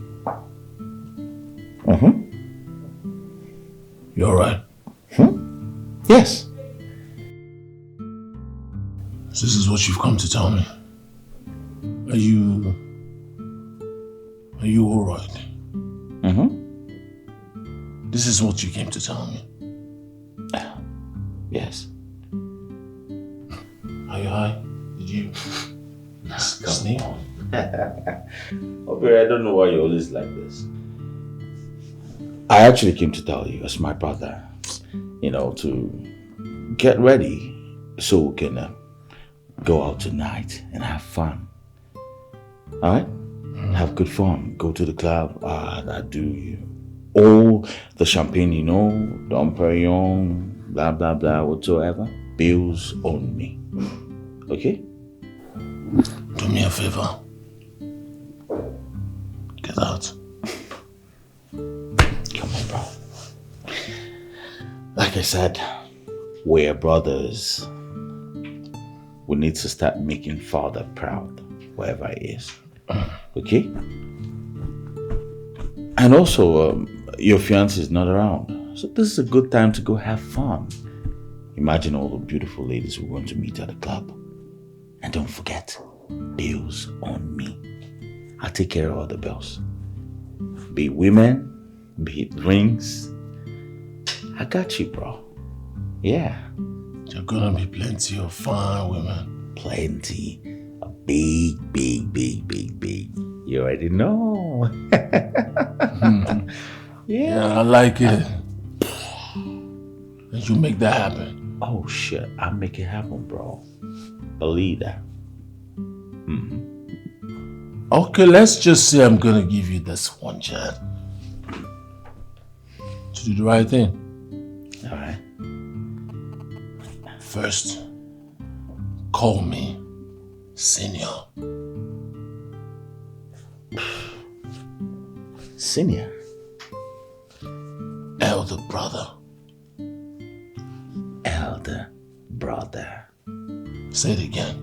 You alright? Yes. So this is what you've come to tell me. Are you alright? This is what you came to tell me. Yes. Are you high? Did you sneeze? Okay, I don't know why you're always like this. I actually came to tell you, as my brother, to get ready so we can go out tonight and have fun. Alright? Have good fun. Go to the club. I do all the champagne, Dom Perignon, blah, blah, blah, whatsoever. Bills on me. Okay? Do me a favor. Get out. Come on, bro. Like I said, we're brothers. We need to start making father proud, wherever he is. Okay? And also, your fiancé is not around. So this is a good time to go have fun. Imagine all the beautiful ladies we're going to meet at the club. And don't forget, bills on me. I'll take care of all the bills. Be it women, be it rings. I got you, bro. Yeah. There are gonna be plenty of fine women. Plenty. A big. You already know. Yeah, I like it. And you make that happen. Oh shit, I'll make it happen, bro. Believe that. Okay, let's just say I'm gonna give you this one chance to do the right thing. Alright. First, call me Senior. Senior? Elder brother. Elder brother. Say it again.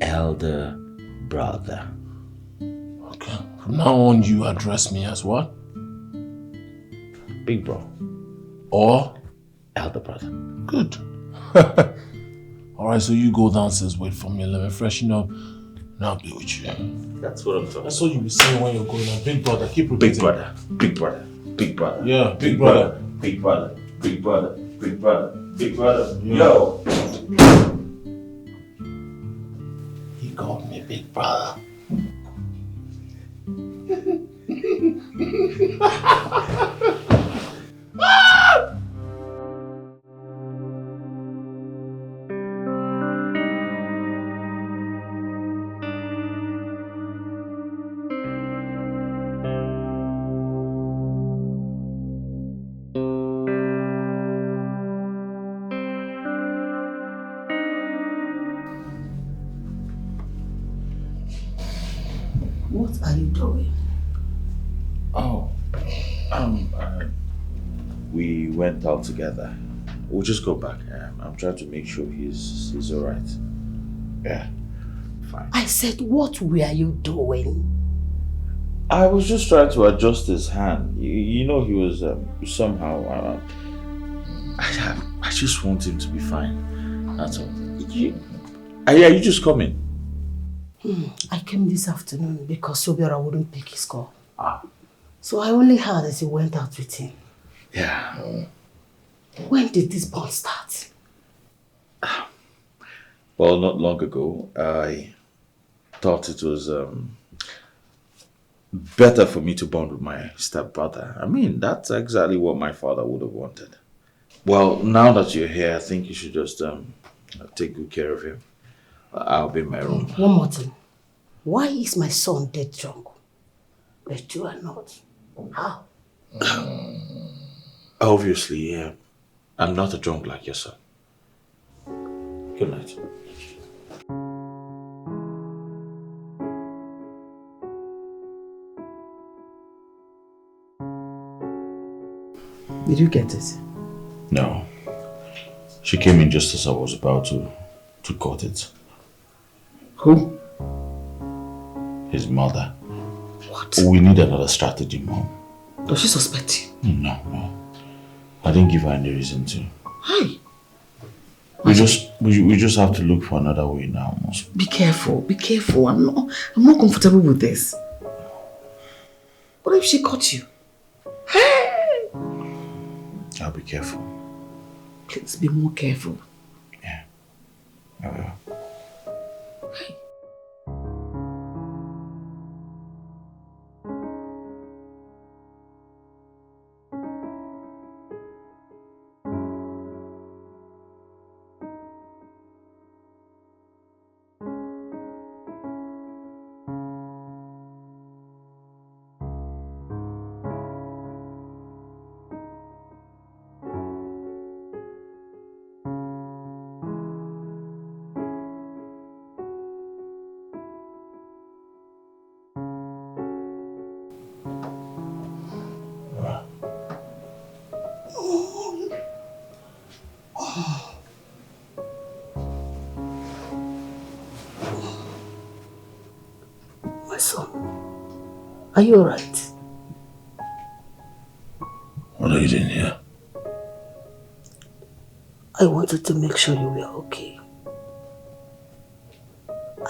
Elder brother. Okay. From now on, you address me as what? big bro. Or? Elder brother. Good. Alright, so you go downstairs, wait for me, let me freshen up, and I'll be with you. That's what I'm talking about. That's what you be saying when you're going on. Big brother, keep repeating. Big brother, big brother, big brother. Yeah, big brother. Big brother, big brother, big brother, big brother. Yeah. Yo! He called me big brother. What are you doing? Oh, we went out together. We'll just go back. I'm trying to make sure he's all right. Yeah, fine. I said, what were you doing? I was just trying to adjust his hand. You know, he was somehow. I just want him to be fine. That's all. You just come in. I came this afternoon because Obiora wouldn't pick his call. So I only heard as he went out with him. Yeah. When did this bond start? Well, not long ago, I thought it was better for me to bond with my stepbrother. I mean, that's exactly what my father would have wanted. Well, now that you're here, I think you should just take good care of him. I'll be in my room. One more thing. Why is my son dead drunk? But you are not. How? Obviously, yeah. I'm not a drunk like your son. Good night. Did you get it? No. She came in just as I was about to cut it. Who? His mother. What? We need another strategy, Mom. Does she suspect you? No. I didn't give her any reason to. Hi. We just have to look for another way now, Mom. Be careful. Be careful. I'm not comfortable with this. What if she caught you? Hey! I'll be careful. Please be more careful. Yeah. I will. My son, are you alright? What are you doing here? I wanted to make sure you were okay.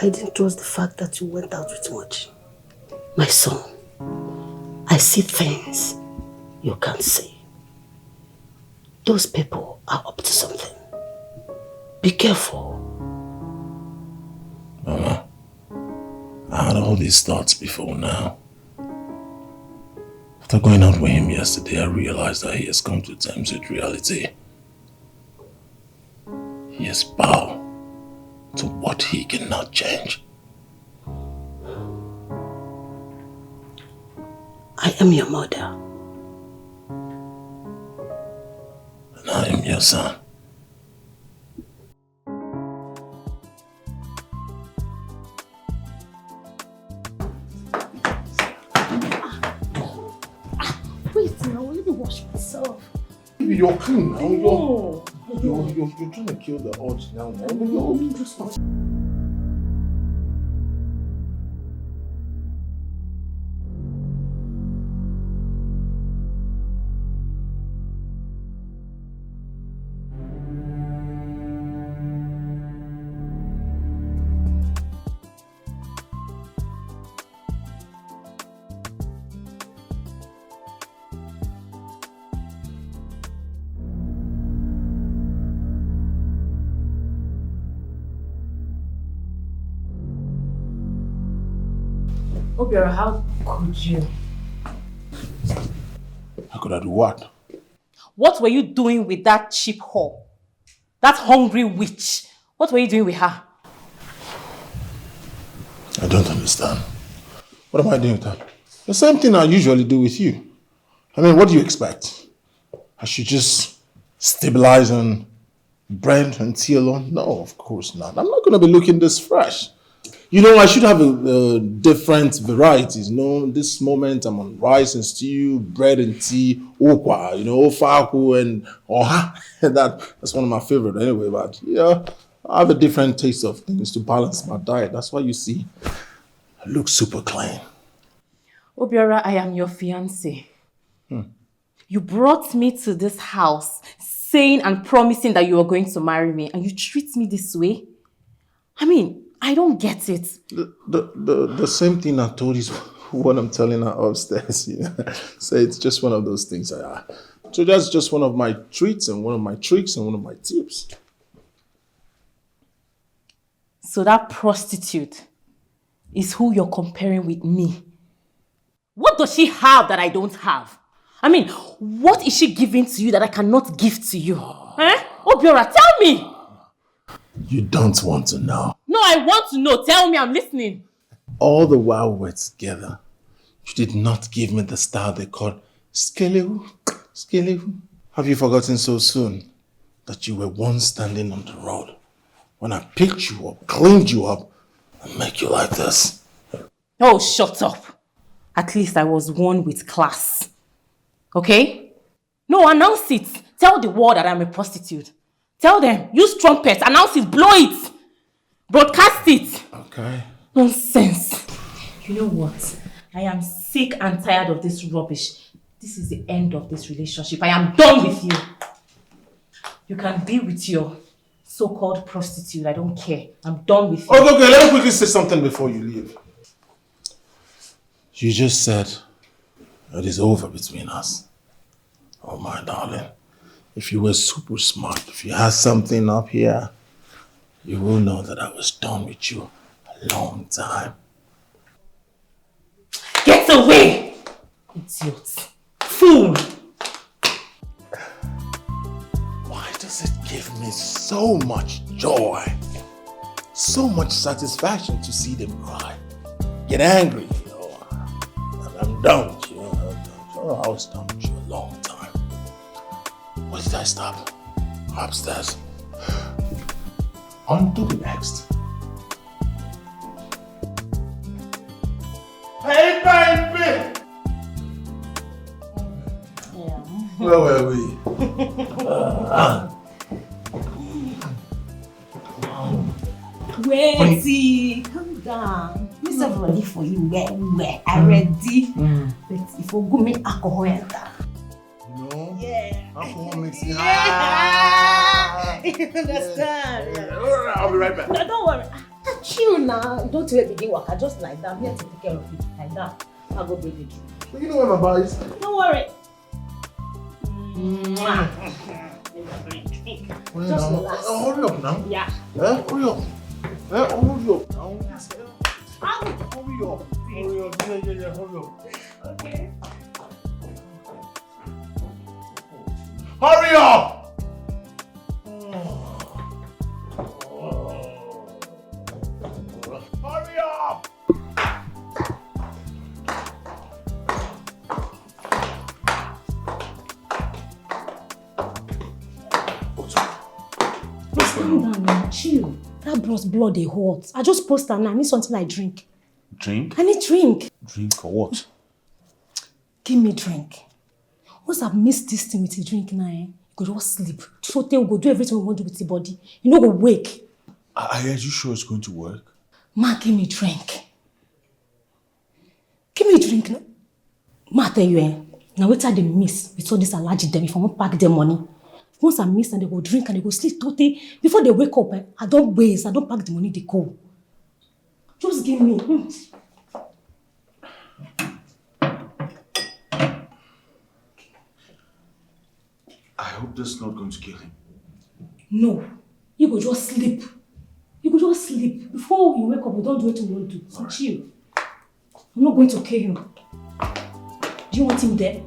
I didn't trust the fact that you went out with Moji. My son, I see things you can't see. Those people are up to something. Be careful. Mama, I had all these thoughts before now. After going out with him yesterday, I realized that he has come to terms with reality. He has bowed to what he cannot change. I am your mother. And I am your son. Wait now, let me wash myself. You're clean now. No. You're trying to kill the odds now. No, just wash. Obiora, how could you? How could I do what? What were you doing with that cheap whore? That hungry witch? What were you doing with her? I don't understand. What am I doing with her? The same thing I usually do with you. I mean, what do you expect? I should just stabilize on bread and tea alone? No, of course not. I'm not going to be looking this fresh. You know, I should have different varieties. You know, this moment I'm on rice and stew, bread and tea, okwa, you know, ofaku and oha. That's one of my favorite anyway. But yeah, I have a different taste of things to balance my diet. That's why you see I look super clean. Obiora, I am your fiancé. You brought me to this house saying and promising that you were going to marry me, and you treat me this way? I mean, I don't get it. The same thing I told you is what I'm telling her upstairs. You know? So it's just one of those things. So that's just one of my treats and one of my tricks and one of my tips. So that prostitute is who you're comparing with me. What does she have that I don't have? I mean, what is she giving to you that I cannot give to you? Eh? Obiora, tell me! You don't want to know. No, I want to know. Tell me, I'm listening. All the while we're together, you did not give me the style they call skelewu. Have you forgotten so soon that you were once standing on the road when I picked you up, cleaned you up, and make you like this? Oh, shut up. At least I was one with class. Okay? No, announce it. Tell the world that I'm a prostitute. Tell them. Use trumpets. Announce it. Blow it. Broadcast it. Okay. Nonsense. You know what? I am sick and tired of this rubbish. This is the end of this relationship. I am done with you. You can be with your so-called prostitute. I don't care. I'm done with you. Okay, let me quickly say something before you leave. You just said it is over between us. Oh, my darling. If you were super smart, if you had something up here, you will know that I was done with you a long time. Get away! Idiot. Fool! Why does it give me so much joy, so much satisfaction to see them cry, get angry, you know? I'm done with you. I was done with you a long time. Where did I stop? Upstairs. On to the next. Hey, baby! Where were we? Wait, calm down. Myself ready for you. Where? I ready. But if you go make alcohol enter. No? Yeah. Alcohol makes me You understand? Yeah. I'll be right back. No, don't worry. Chill now. You don't let me begin work. I just like that. I'm here to take care of it. Like that. I'll go bring it. So you know where my bar is? Don't worry. Just relax. Hurry up now. Yeah. Hurry up. Hurry up now. Hurry up. Hurry up. Yeah. Hurry up. Okay. Hurry up! Hurry up! Calm down now. Chill. That bro's blood they hot. I just post her now. I need something I drink. Drink? I need drink. Drink for what? Give me drink. Once I've missed this thing with the drink now, you go just sleep. So they will go do everything we want to do with the body. You know, go wake. Are you sure it's going to work? Ma, give me drink. Give me drink now. Ma, tell you, now wait till they miss with all this allergy them if I won't pack their money. Once I miss and they go drink and they go sleep totally. Before they wake up, I don't waste, I don't pack the money, they go. Just give me. I hope this is not going to kill him. No. You go just sleep. You go just sleep. Before you wake up, you don't do what you want to do. So chill. I'm not going to kill him. Do you want him dead?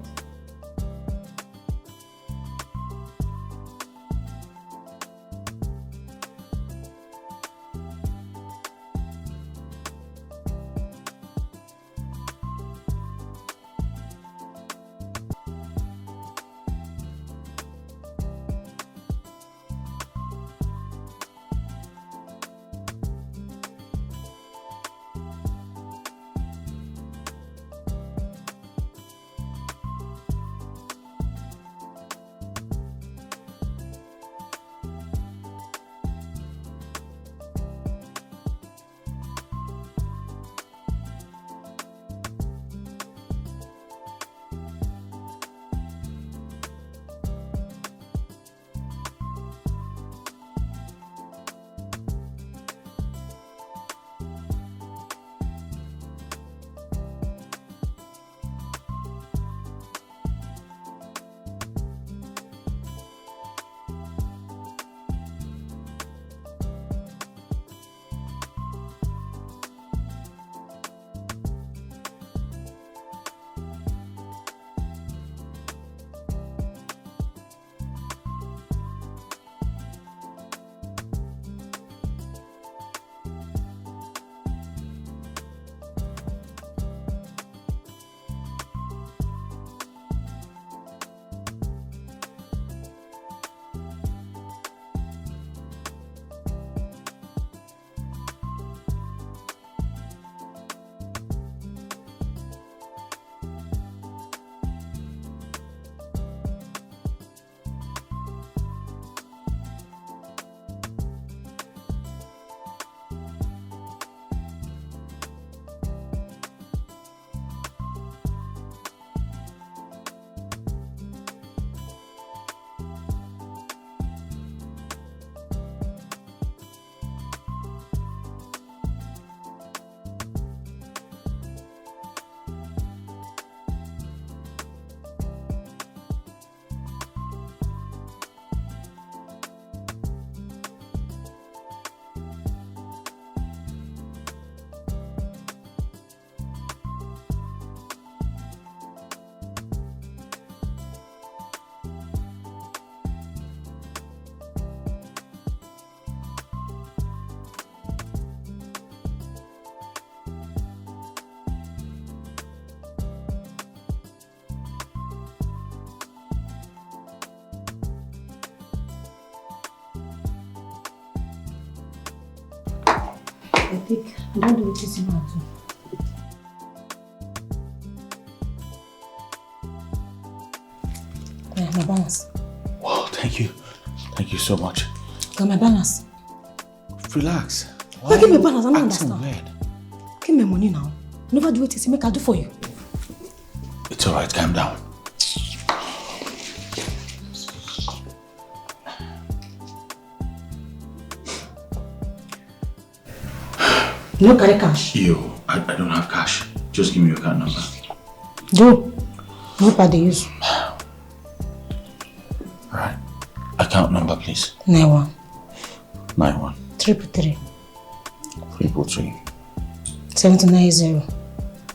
I think I don't do what you want to. My balance. Wow, thank you. Thank you so much. Got my balance. Relax. Why give me balance? I don't acting understand. weird? Give me money now. Never do it, make I do for you. It's alright, calm down. No carry cash. I don't have cash. Just give me your card number. Do. No pad they use. Alright. Account number, please. 91 91 333 333 790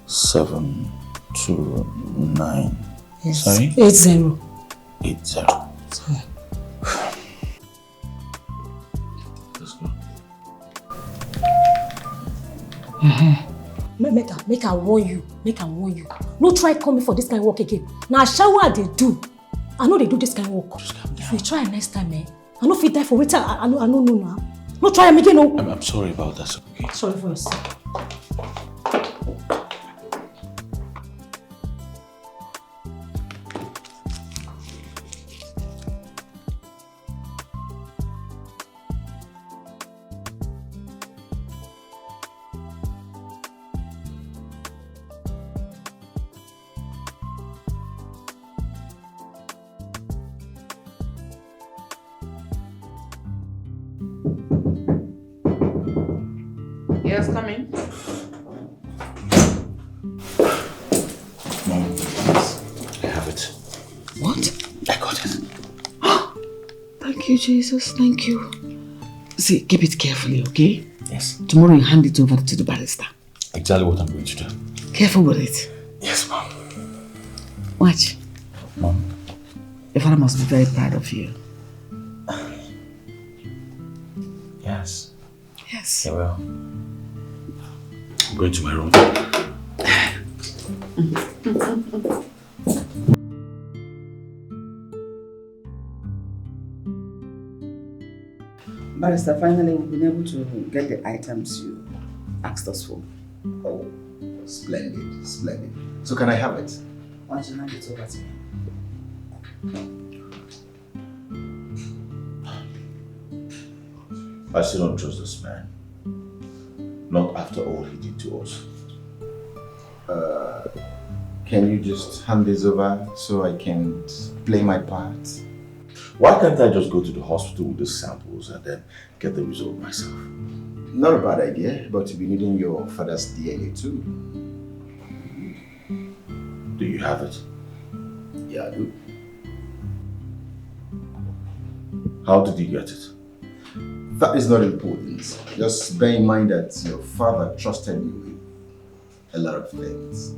729. Yes. Sorry? 80. 80. Let's go. Make I warn you. Make I warn you. No try call me for this kind of work again. Now shower they do. I know they do this kind of work. If you try next time, I know if you die for it. I know now. No try them again. No. I'm sorry about that, okay? Sorry for yourself. Yes, come in. Mom, I have it. What? I got it. Thank you, Jesus. Thank you. See, keep it carefully, okay? Yes. Tomorrow you hand it over to the barrister. Exactly what I'm going to do. Careful with it. Yes, Mom. Watch. Mom. Your father must be very proud of you. Yes. Yes. He will. I'm going to my room. Barrister, finally we've been able to get the items you asked us for. Oh, splendid, splendid. So can I have it? Why don't you hand it over to me? I still don't trust this man. Not after all he did to us. Can you just hand this over so I can play my part? Why can't I just go to the hospital with the samples and then get the result myself? Not a bad idea, but you'll be needing your father's DNA too. Do you have it? Yeah, I do. How did you get it? That is not important. Just bear in mind that your father trusted me with a lot of things.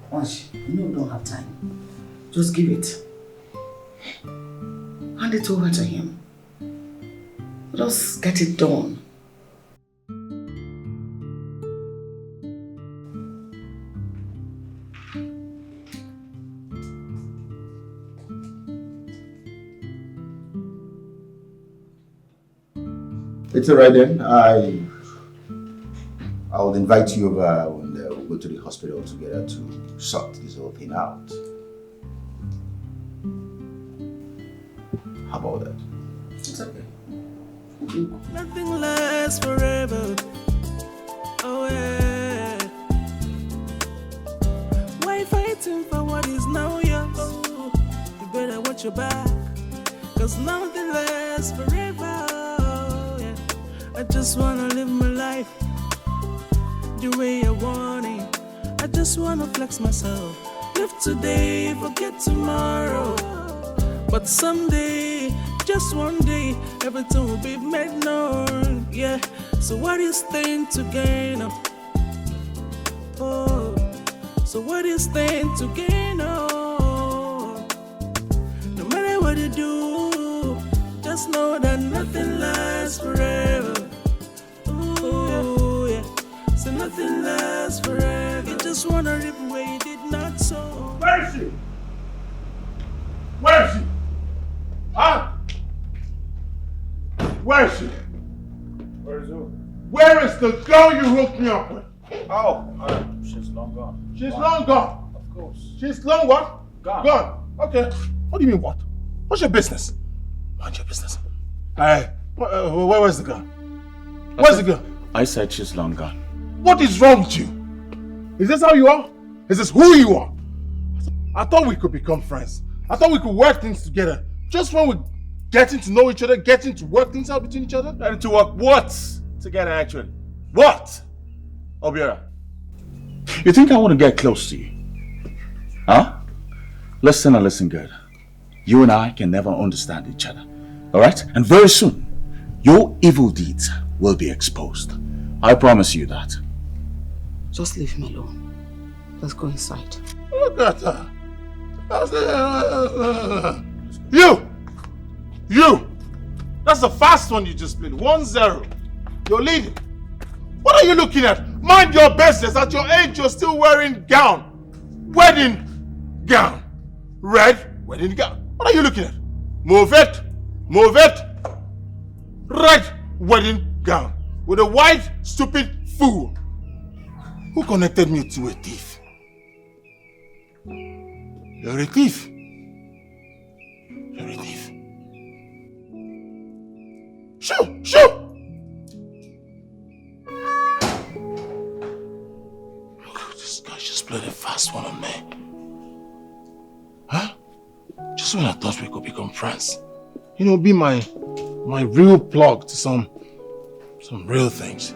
Once you know we don't have time, just give it. Hand it over to him. Let us get it done. It's alright then. I'll invite you over when we'll go to the hospital together to sort this whole thing out. How about that? It's okay. Nothing lasts forever. Oh yeah. Why fighting for what is now yours? You better watch your back, 'cause nothing lasts forever. Yeah. I just wanna live my life the way I want it. I just wanna flex myself. Live today, forget tomorrow. But someday, just one day, everything will be made known. Yeah. So what is staying to gain? Oh. So what is staying to gain? Oh. No matter what you do, just know that nothing lasts forever. Oh yeah. So nothing lasts forever. You just wanna live where you did not sow. Where is she? Where is she? Huh? Where is she? Where is who? Where is the girl you hooked me up with? Oh, she's long gone. She's long gone. Of course. She's long what? Gone. Gone. Okay. What do you mean what? What's your business? Mind your business. Where was the girl? Where's the girl? I said she's long gone. What is wrong with you? Is this how you are? Is this who you are? I thought we could become friends. I thought we could work things together. Just when we're getting to know each other, getting to work things out between each other. And to work what together actually? What? Obiora, you think I want to get close to you? Huh? Listen and listen good. You and I can never understand each other. Alright? And very soon, your evil deeds will be exposed. I promise you that. Just leave him alone. Let's go inside. Look at her. You! That's the fast one you just played. 1-0. You're leading. What are you looking at? Mind your business. At your age, you're still wearing gown. Wedding gown. Red wedding gown. What are you looking at? Move it. Move it. Red wedding gown. With a white, stupid fool. Who connected me to a thief? You're a thief. You're a thief. Shoo! This guy just played a fast one on me. Huh? Just when I thought we could become friends. You know, be my real plug to some real things.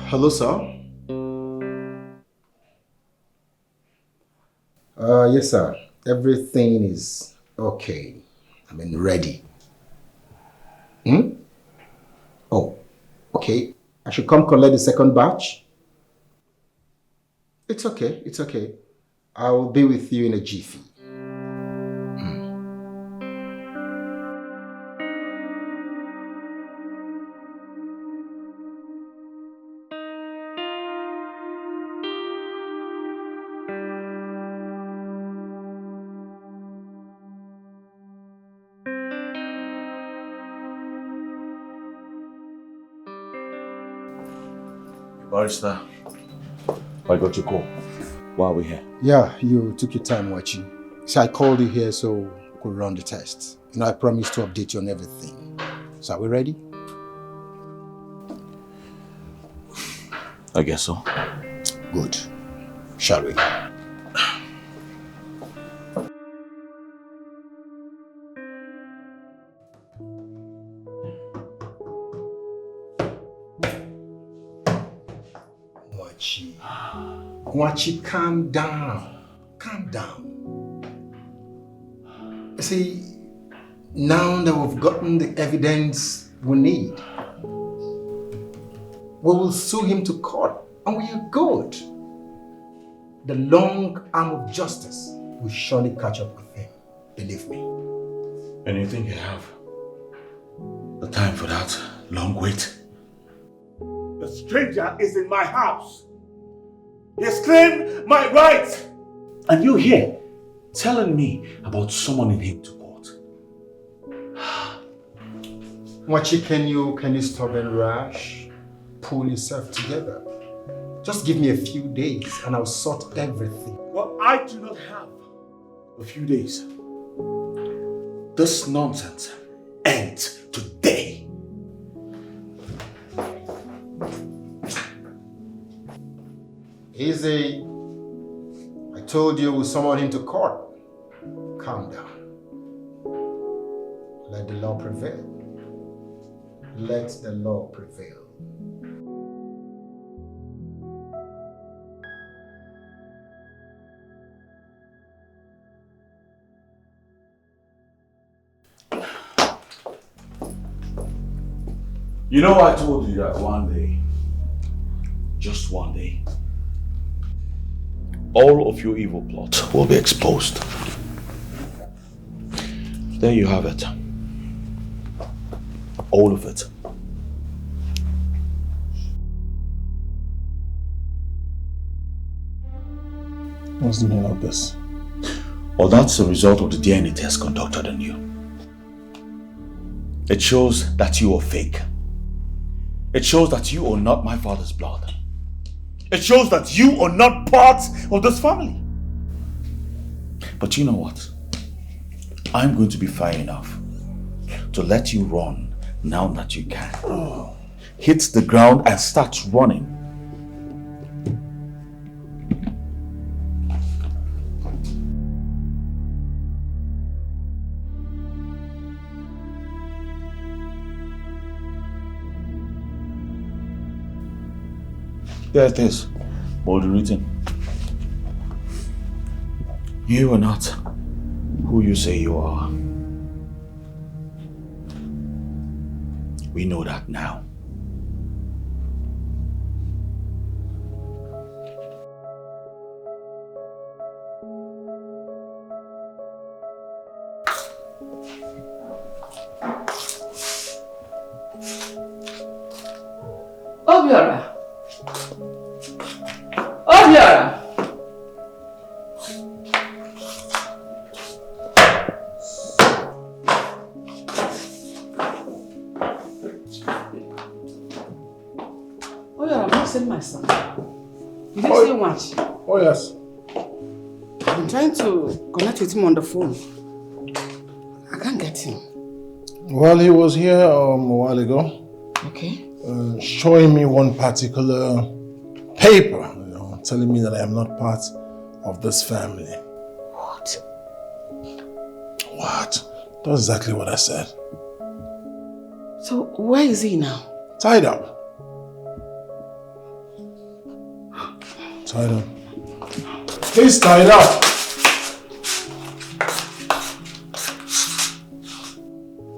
Hello, sir. Yes, sir. Everything is okay. I mean, ready. Oh, okay. I should come collect the second batch? It's okay. It's okay. I will be with you in a jiffy. Barrister, I got your call. Why are we here? Yeah, you took your time watching. So I called you here so we could run the test. You know, I promised to update you on everything. So are we ready? I guess so. Good. Shall we? Mwachi, calm down. Calm down. See, now that we've gotten the evidence we need, we will sue him to court and we are good. The long arm of justice will surely catch up with him. Believe me. And you think you have the time for that long wait? The stranger is in my house. He has claimed my rights. And you here telling me about summoning him to court. Mwachi, can you stop and rush? Pull yourself together. Just give me a few days and I'll sort everything. Well, I do not have a few days. This nonsense ends today. Easy. I told you we'll summon him to court. Calm down. Let the law prevail. Let the law prevail. You know, I told you that one day, just one day, all of your evil plots will be exposed. There you have it. All of it. What's the meaning of this? Well, that's the result of the DNA test conducted on you. It shows that you are fake. It shows that you are not my father's blood. It shows that you are not part of this family. But you know what? I'm going to be fair enough to let you run now that you can. Hit the ground and start running. There it is, boldly written. You are not who you say you are. We know that now. Obiora! Obiora! Obiora, I'm not saying my son. You didn't say much. Oh, yes. I've been trying to connect with him on the phone. I can't get him. Well, he was here a while ago. Okay. Showing me one particular paper, telling me that I am not part of this family. What? What? That's exactly what I said. So, where is he now? Tied up. tied up. He's tied up.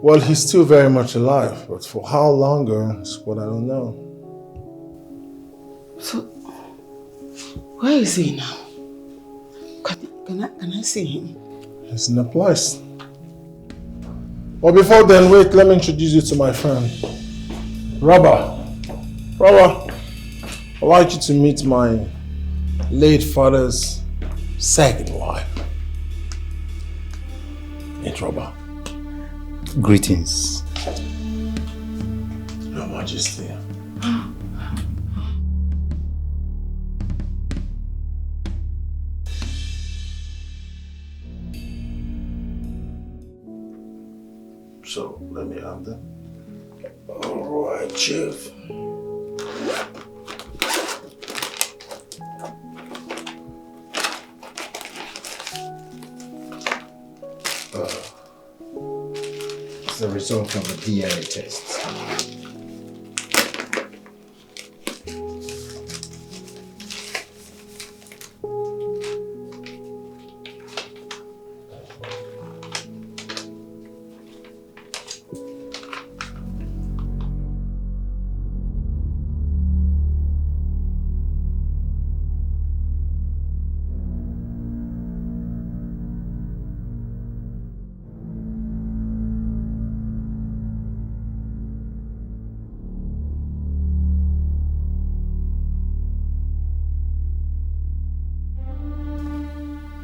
Well, he's still very much alive, but for how longer is what I don't know. So, where is he now? Can I see him? He's in a place. But before then, wait, let me introduce you to my friend. Robert, I'd like you to meet my late father's second wife. Meet Robert. Greetings. Your Majesty. So, let me have that. Alright, Chief. It's the result of the DNA test.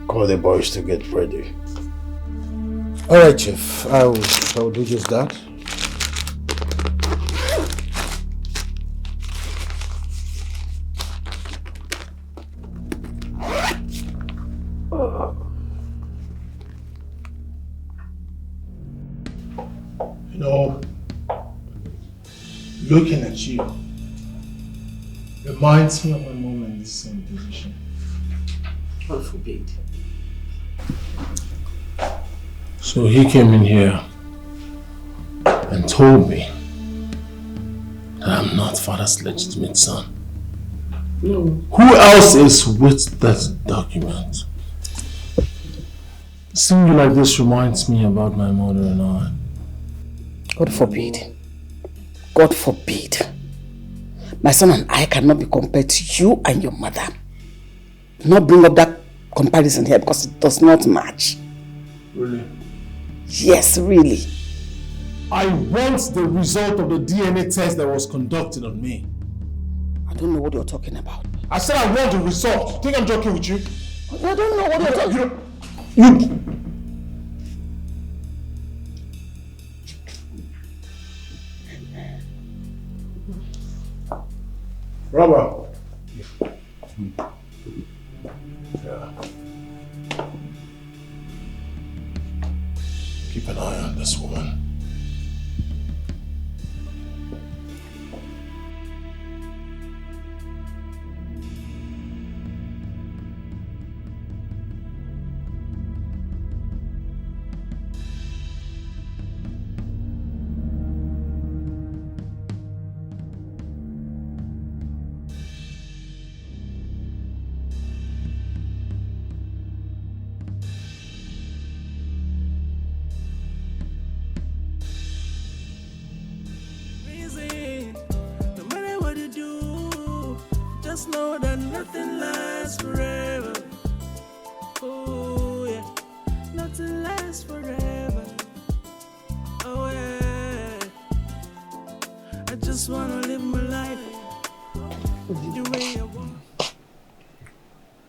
Call the boys to get ready. Alright, Chief. I will do just that. You know, looking at you reminds me of my mom in the same position. God forbid. So he came in here and told me that I'm not father's legitimate son. No. Who else is with that document? Seeing you like this reminds me about my mother and I. God forbid. God forbid. My son and I cannot be compared to you and your mother. Do not bring up that comparison here because it does not match. Really? Yes, really. I want the result of the DNA test that was conducted on me. I don't know what you're talking about. I said I want the result. You think I'm joking with you? I don't know what you're talking about. Robert. Yeah. Keep an eye on this woman. No matter what you do, just know that nothing lasts forever. Oh yeah, nothing lasts forever. Oh yeah, I just wanna live my life the way I want.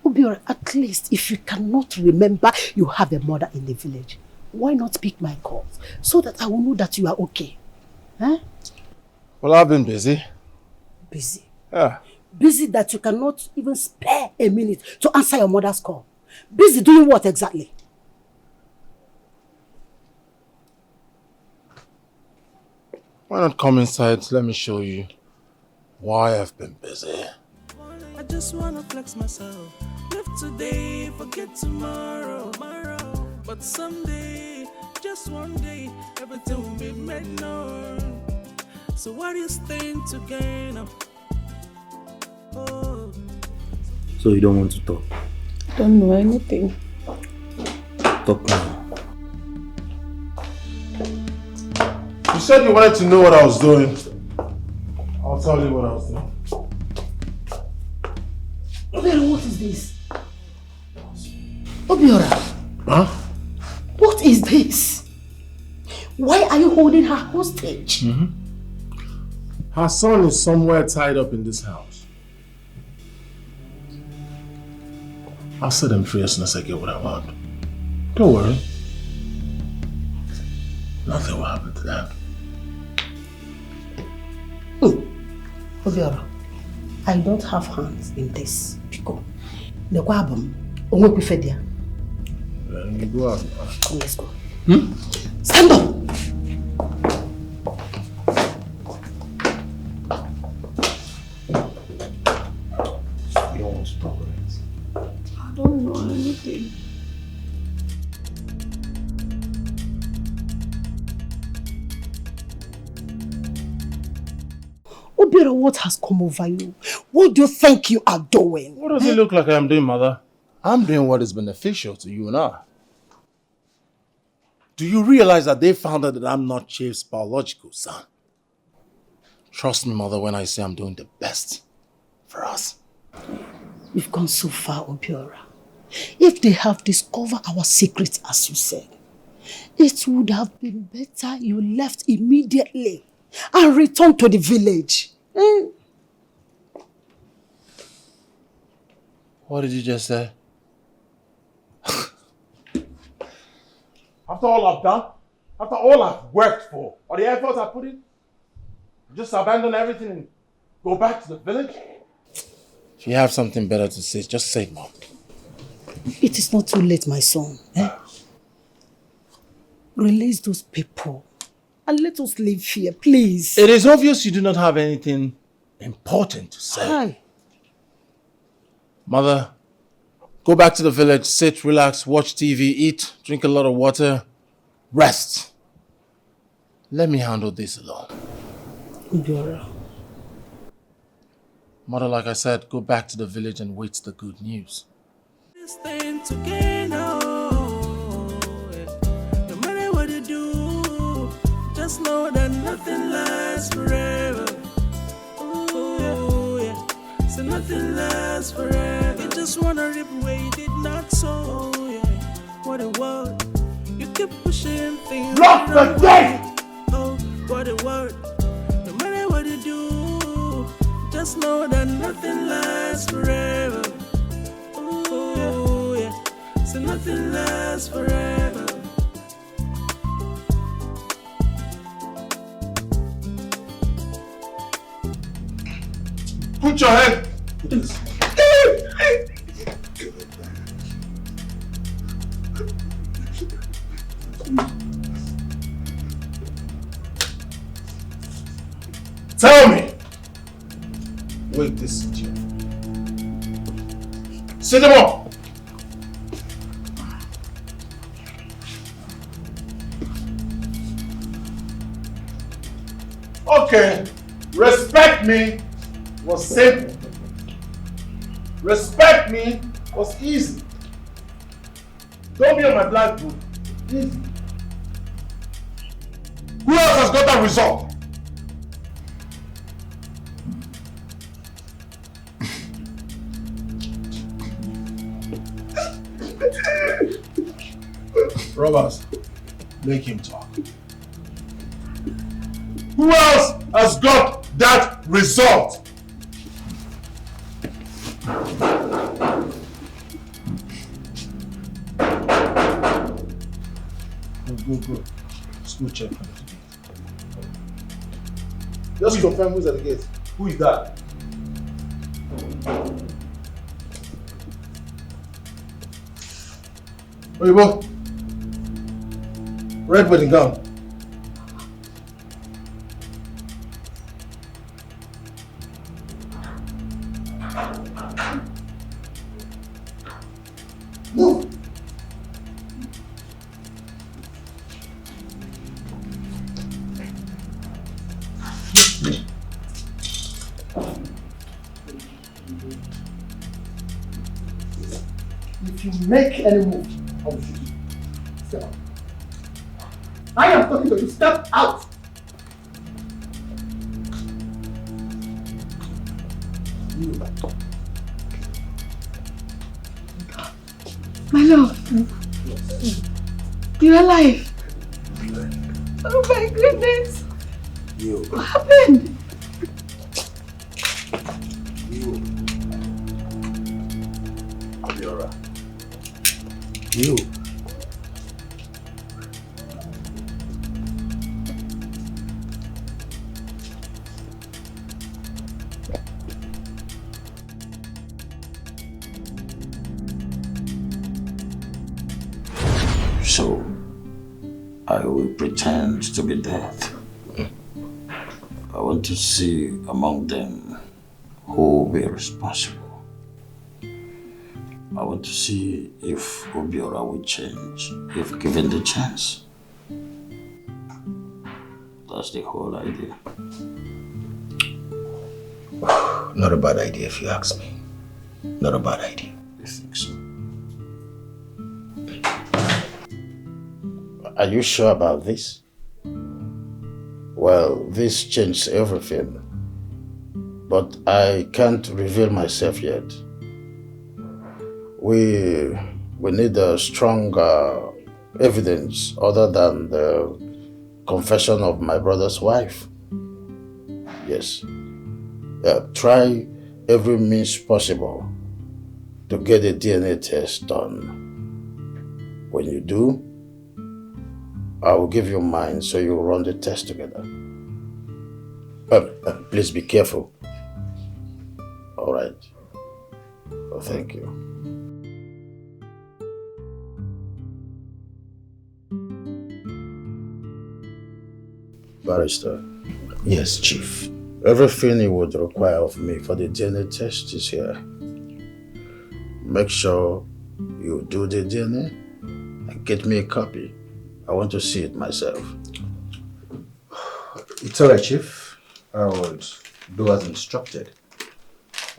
Obio, at least if you cannot remember you have a mother in the village, why not pick my calls so that I will know that you are okay? Huh? Well, I've been busy. Busy? Yeah. Busy that you cannot even spare a minute to answer your mother's call. Busy doing what exactly? Why not come inside? Let me show you why I've been busy. I just wanna flex myself. Live today, forget tomorrow. But someday, just one day, everything will be made known. So what is staying to gain? Oh. So you don't want to talk? I don't know anything. Talk now. You said you wanted to know what I was doing. I'll tell you what I was doing. Obiora, what is this? Obiora. Huh? What is this? Why are you holding her hostage? Her son is somewhere tied up in this house. I'll set him free as soon as I get what I want. Don't worry. Nothing will happen to them. Obiora, I don't have hands in this. Pico. The wabum. Then you go out. Come, let's go. Stand up! You don't want to talk about it. I don't know anything. Obiora, what has come over you? What do you think you are doing? What does it look like I'm doing, Mother? I'm doing what is beneficial to you and I. Do you realize that they found out that I'm not Chief's biological son? Trust me, Mother, when I say I'm doing the best for us. We've gone so far, Obiora. If they have discovered our secrets, as you said, it would have been better you left immediately and returned to the village. What did you just say? After all I've done, after all I've worked for, all the efforts I put in, just abandon everything and go back to the village? If you have something better to say, just say it, Mom. It is not too late, my son. Release those people and let us live here, please. It is obvious you do not have anything important to say. Hi. Mother, go back to the village, sit, relax, watch TV, eat, drink a lot of water, rest. Let me handle this alone. Obiora. Mother, like I said, go back to the village and wait the good news. This thing together, yeah. No matter what you do, just know that nothing lasts forever. Ooh, yeah. So nothing lasts forever. You just wanna rip where you did not sow, yeah. What a world. You keep pushing things. Lock the gate! Oh, what a word. No matter what you do, just know that nothing lasts forever. Ooh, yeah. So nothing lasts forever. Put your head. Tell me. Wait, this is you. Sit them up. Okay. Respect me was simple. Respect me was easy. Don't be on my black book. Easy. Who else has got that result? Robbers, make him talk. Who else has got that result? Go. Let's go check at the gate. Just confirm who's at the gate. Who is that? Oyibo. Red wedding gown. Move. If you make any move, I will shoot you. Step out. I am talking to you. Step out. My love. You're alive. Oh my goodness. What happened? Obiora. You. So, I will pretend to be dead. I want to see among them who will be responsible. I want to see if Obiora will change, if given the chance. That's the whole idea. Not a bad idea if you ask me. Not a bad idea. I think so. Are you sure about this? Well, this changed everything. But I can't reveal myself yet. We need a strong evidence other than the confession of my brother's wife. Yes. Try every means possible to get a DNA test done. When you do, I will give you mine so you run the test together. Please be careful. All right. Oh, thank you. Barrister. Yes, Chief. Everything you would require of me for the DNA test is here. Make sure you do the DNA and get me a copy. I want to see it myself. It's all right, Chief. I would do as instructed.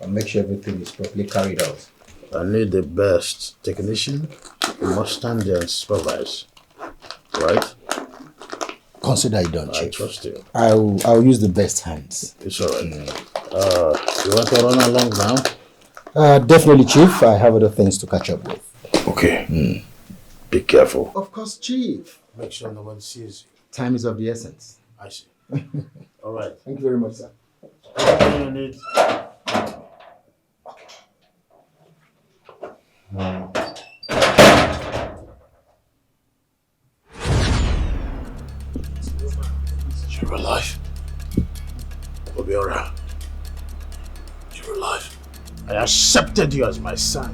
I'll make sure everything is properly carried out. I need the best technician. You must stand there and supervise. Right? Consider it done, Chief. I trust you. I'll use the best hands. It's all right. You want to run along now? Definitely, Chief. I have other things to catch up with. Okay. Be careful. Of course, Chief. Make sure no one sees you. Time is of the essence. I see. All right. Thank you very much, sir. What do you need? You're alive. Obiora. You're alive. I accepted you as my son.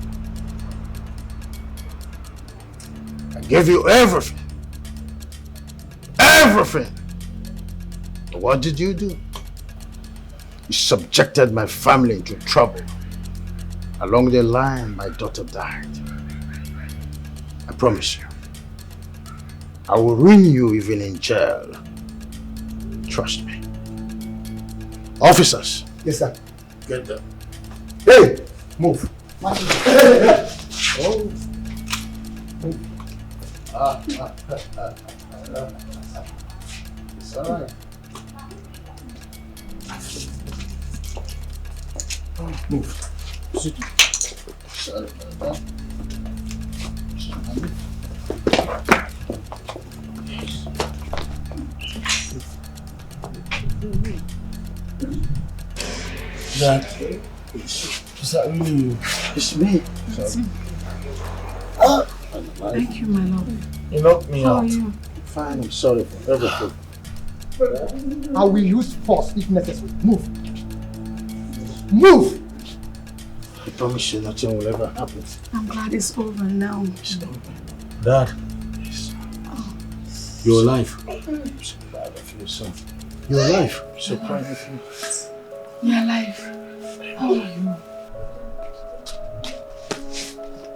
I gave you everything. Everything. But what did you do? You subjected my family into trouble. Along the line, my daughter died. I promise you, I will ruin you even in jail. Trust me. Officers. Yes, sir. Get them. Hey! Move. Oh. It's all right. Move. Sit. Sorry about that. Is that really you? It's me. It's me. Thank you, my love. You knocked me How out. are you? Fine, I'm sorry for everything. I will use force if necessary. Move. Move! I promise you nothing will ever happen. I'm glad it's over now. Dad. Oh. You're alive. I'm so proud of you, son. You're alive. I'm so proud of you. You're alive. How are you?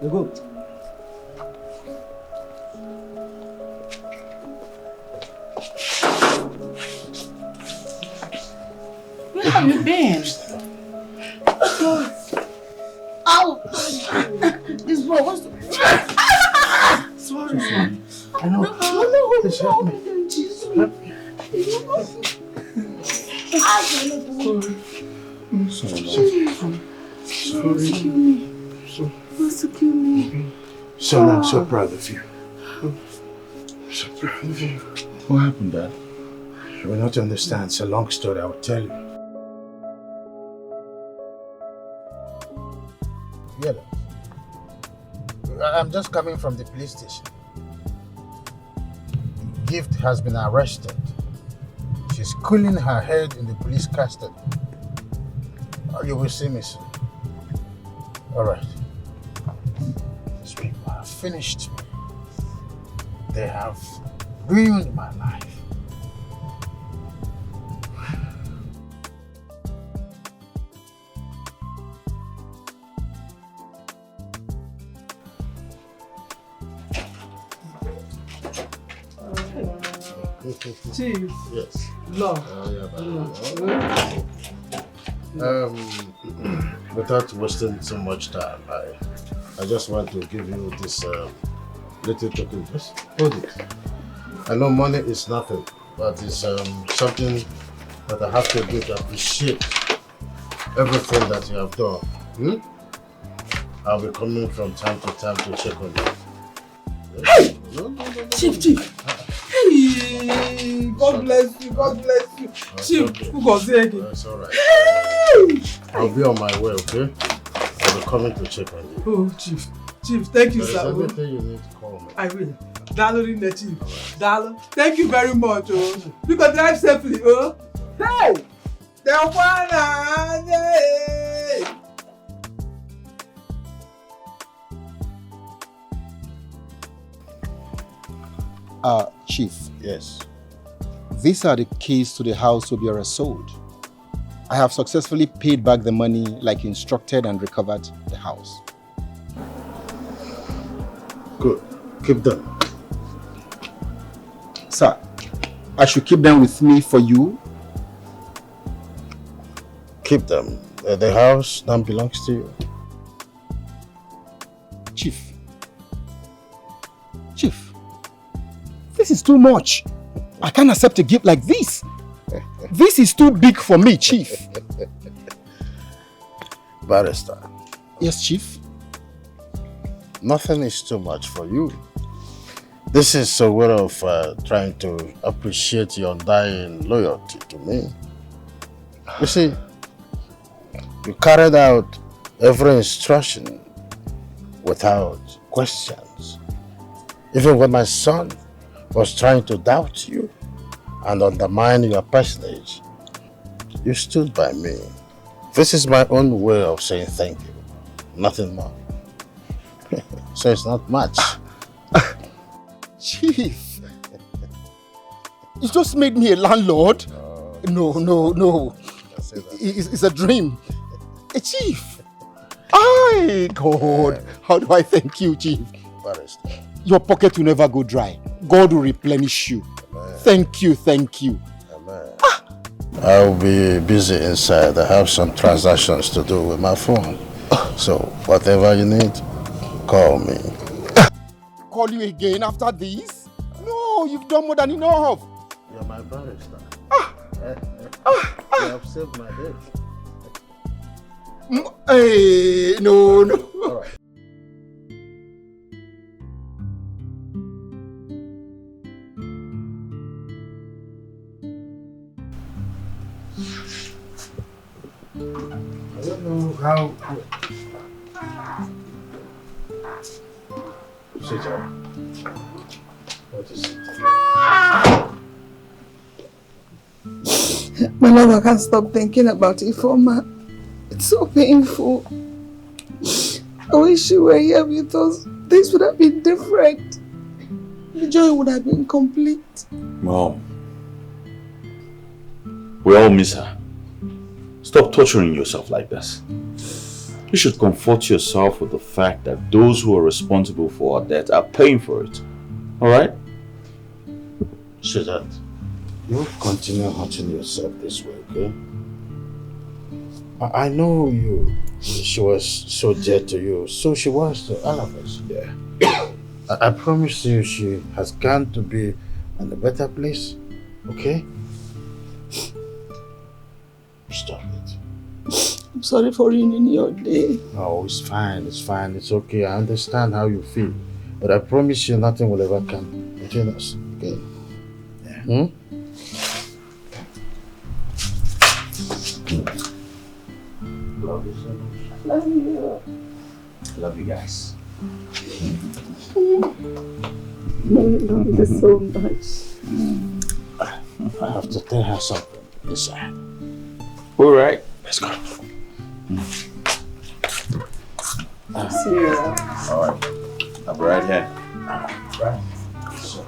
You go. Where have you been? Ow! This boy, what's Please help me. Help me. Sorry. Son, I'm so proud of you. I'm so proud of you. What happened, Dad? You will not understand. It's a long story. I will tell you. Yeah. I'm just coming from the police station. Gift has been arrested. She's cooling her head in the police custody. You will see me soon. All right. These people have finished me. They have ruined my life. Chief. Yes. Love. Without wasting so much time, I just want to give you this little token. Just hold it. I know money is nothing, but it's something that I have to do to appreciate everything that you have done. I'll be coming from time to time to check on you. Hey! No. Chief. Hey! God bless you. Chief, who goes there again? That's all right. Hey! I'll be on my way, okay? I'll be coming to check on you. Oh, Chief, thank you, There's sir. everything you need to call me. I will. Dalo in the Chief. Dalo, thank you very much, oh. You can drive safely, oh. Hey! The one. Chief. Yes. These are the keys to the house Obiora sold. I have successfully paid back the money like instructed and recovered the house. Good. Keep them. Sir, I should keep them with me for you? Keep them. The house now belongs to you. Chief, this is too much. I can't accept a gift like this. This is too big for me, Chief. Barrister. Yes, Chief? Nothing is too much for you. This is a way of trying to appreciate your undying loyalty to me. You see, you carried out every instruction without questions. Even when my son was trying to doubt you and undermine your personage, you stood by me. This is my own way of saying thank you. Nothing more. So it's not much. Chief, you just made me a landlord? No. It's a dream. Chief, God, how do I thank you, Chief? Barrister. Your pocket will never go dry. God will replenish you. Amen. Thank you. Amen. I'll be busy inside. I have some transactions to do with my phone. So whatever you need, call me. Call you again after this? No, you've done more than enough. You're my barrister. You have saved my day. Hey, no. All right. I don't know how. Sit down. What is it? My love, I can't stop thinking about Ifeoma. It's so painful. I wish you were here with us. Things would have been different. The joy would have been complete. Mom, we all miss her. Stop torturing yourself like this. You should comfort yourself with the fact that those who are responsible for our death are paying for it. Alright? Sweetheart, you continue hurting yourself this way, okay? I know you. She was so dear to you. So she was to all of us. Yeah. I promise you she has gone to be and a better place. Okay? Stop it. I'm sorry for ruining your day. No, it's fine. It's fine. It's okay. I understand how you feel. But I promise you nothing will ever come between us. Okay? Yeah. Love you so much. Love you. Love you guys. Love you so much. I have to tell her something inside. All right. Let's go. See you around. All right. I'll be right here. Right. So,